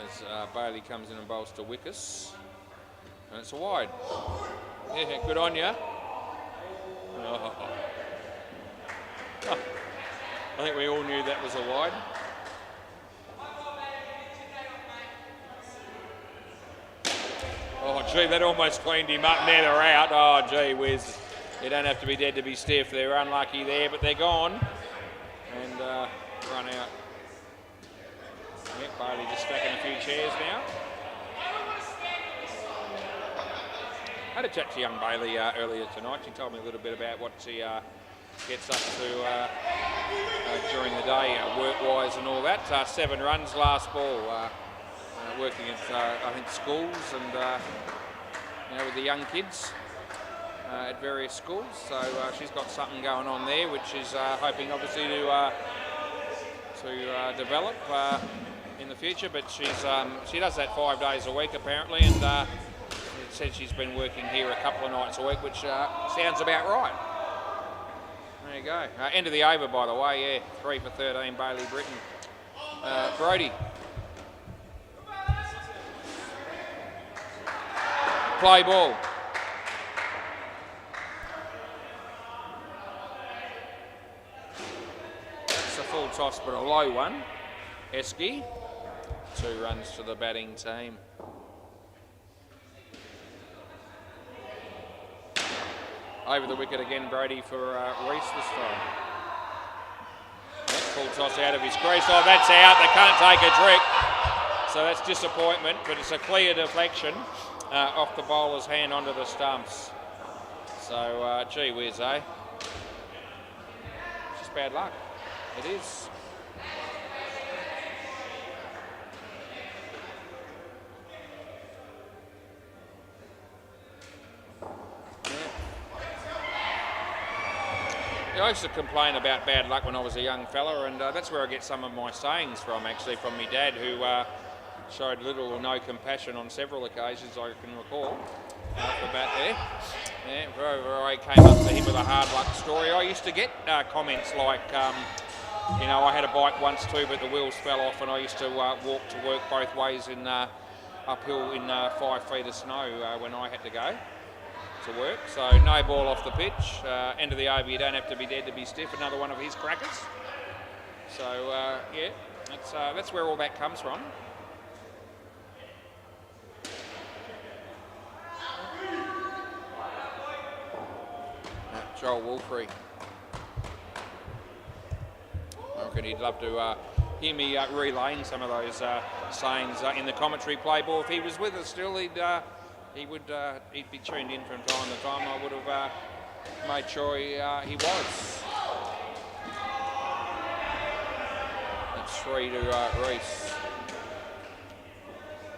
As Bailey comes in and bowls to Wickus. And it's a wide. Yeah, good on you. Oh. I think we all knew that was a wide. Oh, gee, that almost cleaned him up. Now they're out. Oh, gee whiz. You don't have to be dead to be stiff. They're unlucky there, but they're gone. And run out. Yep, Bailey just stacking a few chairs now. I had a chat to young Bailey earlier tonight. She told me a little bit about what she gets up to during the day, work-wise and all that. 7 runs last ball, working at, I think, schools and with the young kids at various schools. So she's got something going on there, which is hoping, obviously, to develop in the future. But she does that 5 days a week, apparently, and said she's been working here a couple of nights a week, which sounds about right. There you go. End of the over, by the way, yeah. 3 for 13, Bailey Britton. Brody. Play ball. It's a full toss, but a low one. Esky. 2 runs to the batting team. Over the wicket again, Brody, for Reese this time. Full toss out of his crease. Oh, that's out. They can't take a trick. So that's disappointment, but it's a clear deflection off the bowler's hand onto the stumps. So, gee whiz, eh? It's just bad luck. It is. I used to complain about bad luck when I was a young fella, and that's where I get some of my sayings from, actually, from my dad, who showed little or no compassion on several occasions I can recall. Off the bat there. Yeah, wherever I came up to him with a hard luck story, I used to get comments like, I had a bike once too, but the wheels fell off, and I used to walk to work both ways in uphill in 5 feet of snow when I had to go to work. So no ball off the pitch. End of the over, you don't have to be dead to be stiff. Another one of his crackers. So yeah, that's where all that comes from. Joel Wolfrey. I reckon he'd love to hear me relaying some of those sayings in the commentary play ball. If he was with us still, he'd be tuned in from time to time. I would have made sure he was. That's 3 to Reese.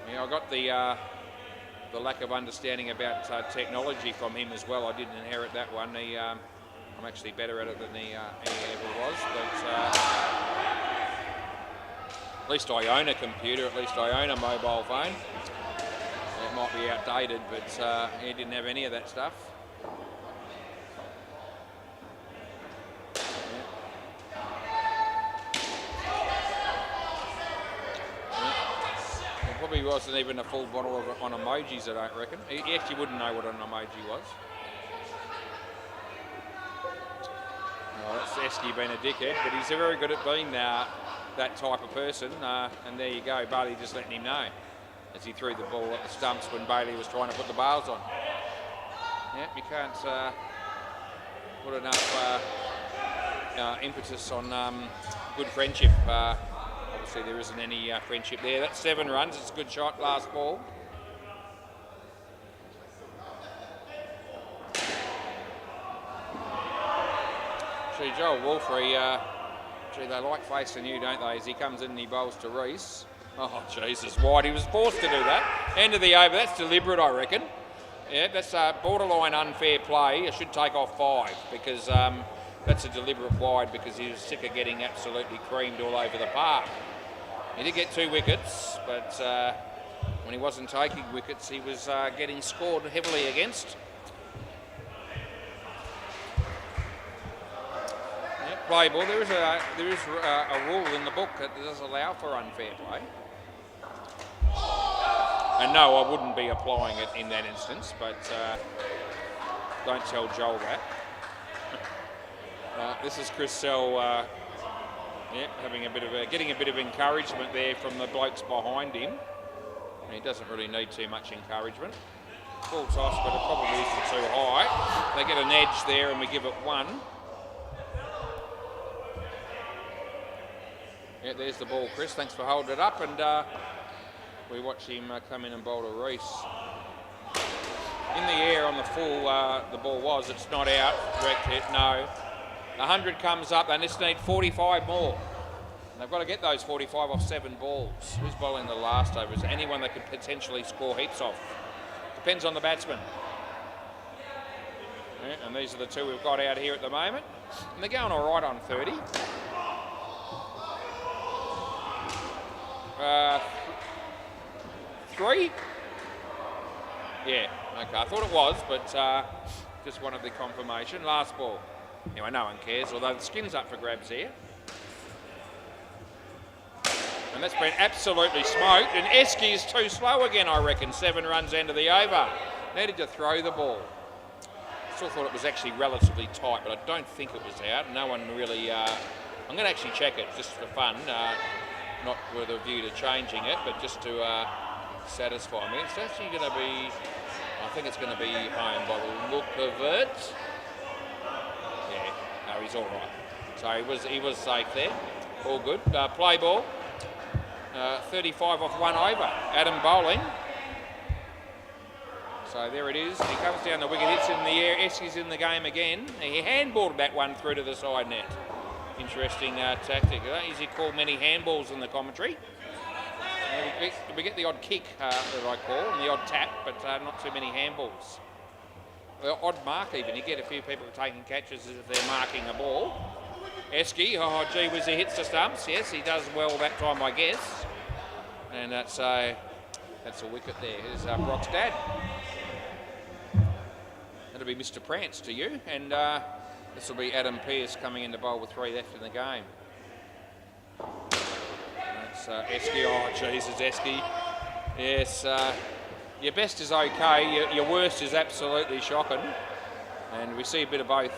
Yeah, I got the lack of understanding about technology from him as well. I didn't inherit that one. I'm actually better at it than he ever was. But at least I own a computer. At least I own a mobile phone. It might be outdated, but he didn't have any of that stuff. It probably wasn't even a full bottle on emojis, I don't reckon. He actually wouldn't know what an emoji was. Oh, that's Esky being a dickhead, but he's very good at being that type of person. And there you go, Barty just letting him know. as he threw the ball at the stumps when Bailey was trying to put the bails on. Yep, you can't put enough impetus on good friendship. Obviously there isn't any friendship there. That's 7 runs, it's a good shot, last ball. Gee, Joel Wolfrey, gee, they like facing you, don't they, as he comes in and he bowls to Reese. Oh, Jesus, wide. He was forced to do that. End of the over. That's deliberate, I reckon. Yeah, that's borderline unfair play. I should take off 5 because that's a deliberate wide because he was sick of getting absolutely creamed all over the park. He did get 2 wickets, but when he wasn't taking wickets, he was getting scored heavily against. Yeah, play ball. There is a rule in the book that does allow for unfair play. And no, I wouldn't be applying it in that instance, but don't tell Joel that. This is Chris Sell, having getting a bit of encouragement there from the blokes behind him. And he doesn't really need too much encouragement. Full toss, but it probably isn't too high. They get an edge there, and we give it 1. Yeah, there's the ball, Chris. Thanks for holding it up, and we watch him come in and bowl to Reese. In the air on the full, the ball was. It's not out. Direct hit, no. 100 comes up. They just need 45 more. And they've got to get those 45 off 7 balls. Who's bowling the last over? Is there anyone that could potentially score heaps off? Depends on the batsman. Yeah, and these are the 2 we've got out here at the moment. And they're going all right on 30. 3? Yeah, okay, I thought it was, but just wanted the confirmation. Last ball. Anyway, no one cares, although the skin's up for grabs here. And that's been absolutely smoked, and Esky is too slow again, I reckon. 7 runs into the over. Needed to throw the ball. Still thought it was actually relatively tight, but I don't think it was out. No one really... I'm going to actually check it just for fun, not with a view to changing it, but just to... satisfy me. It's actually going to be, I think it's going to be home by the look of it. Yeah, no, he's all right. So he was safe there. All good. Play ball. 35 off 1 over. Adam bowling. So there it is. He comes down the wicket, hits in the air. Esky's in the game again. He handballed that one through to the side net. Interesting tactic. I don't usually call many handballs in the commentary. We get the odd kick, that I call, and the odd tap, but not too many handballs. The odd mark even. You get a few people taking catches as if they're marking a ball. Esky, oh gee whiz, he hits the stumps. Yes, he does well that time, I guess. And that's a wicket there. Here's Brock's dad. That'll be Mr. Prance to you, and this will be Adam Pearce coming in to bowl with 3 left in the game. Esky, oh Jesus, Esky. Yes, your best is okay, your worst is absolutely shocking. And we see a bit of both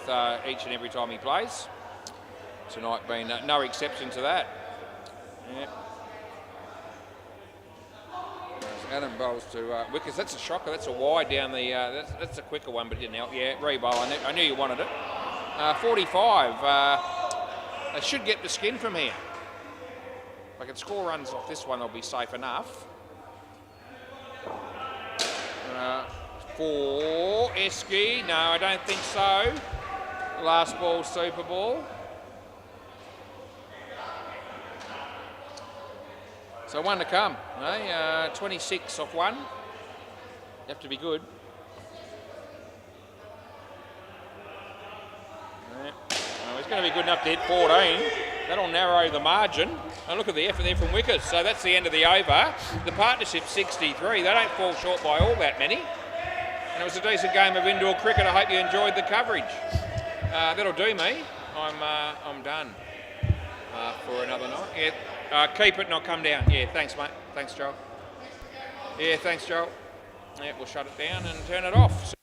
each and every time he plays. Tonight being no exception to that. Yeah. Adam bowls to wickets. That's a shocker, that's a wide down the, that's a quicker one, but it didn't help. Yeah, re-bowl, I knew you wanted it. 45, they should get the skin from here. If I can score runs off this one, they'll be safe enough. 4, Esky. No, I don't think so. Last ball, super ball. So 1 to come. 26 off 1. You have to be good. Well, he's going to be good enough to hit 14. That'll narrow the margin. And look at the effort there from wickets. So that's the end of the over. The partnership's 63. They don't fall short by all that many. And it was a decent game of indoor cricket. I hope you enjoyed the coverage. That'll do me. I'm done for another night. Yeah, keep it, not come down. Yeah, thanks, mate. Thanks, Joel. Yeah, thanks, Joel. Yeah, we'll shut it down and turn it off.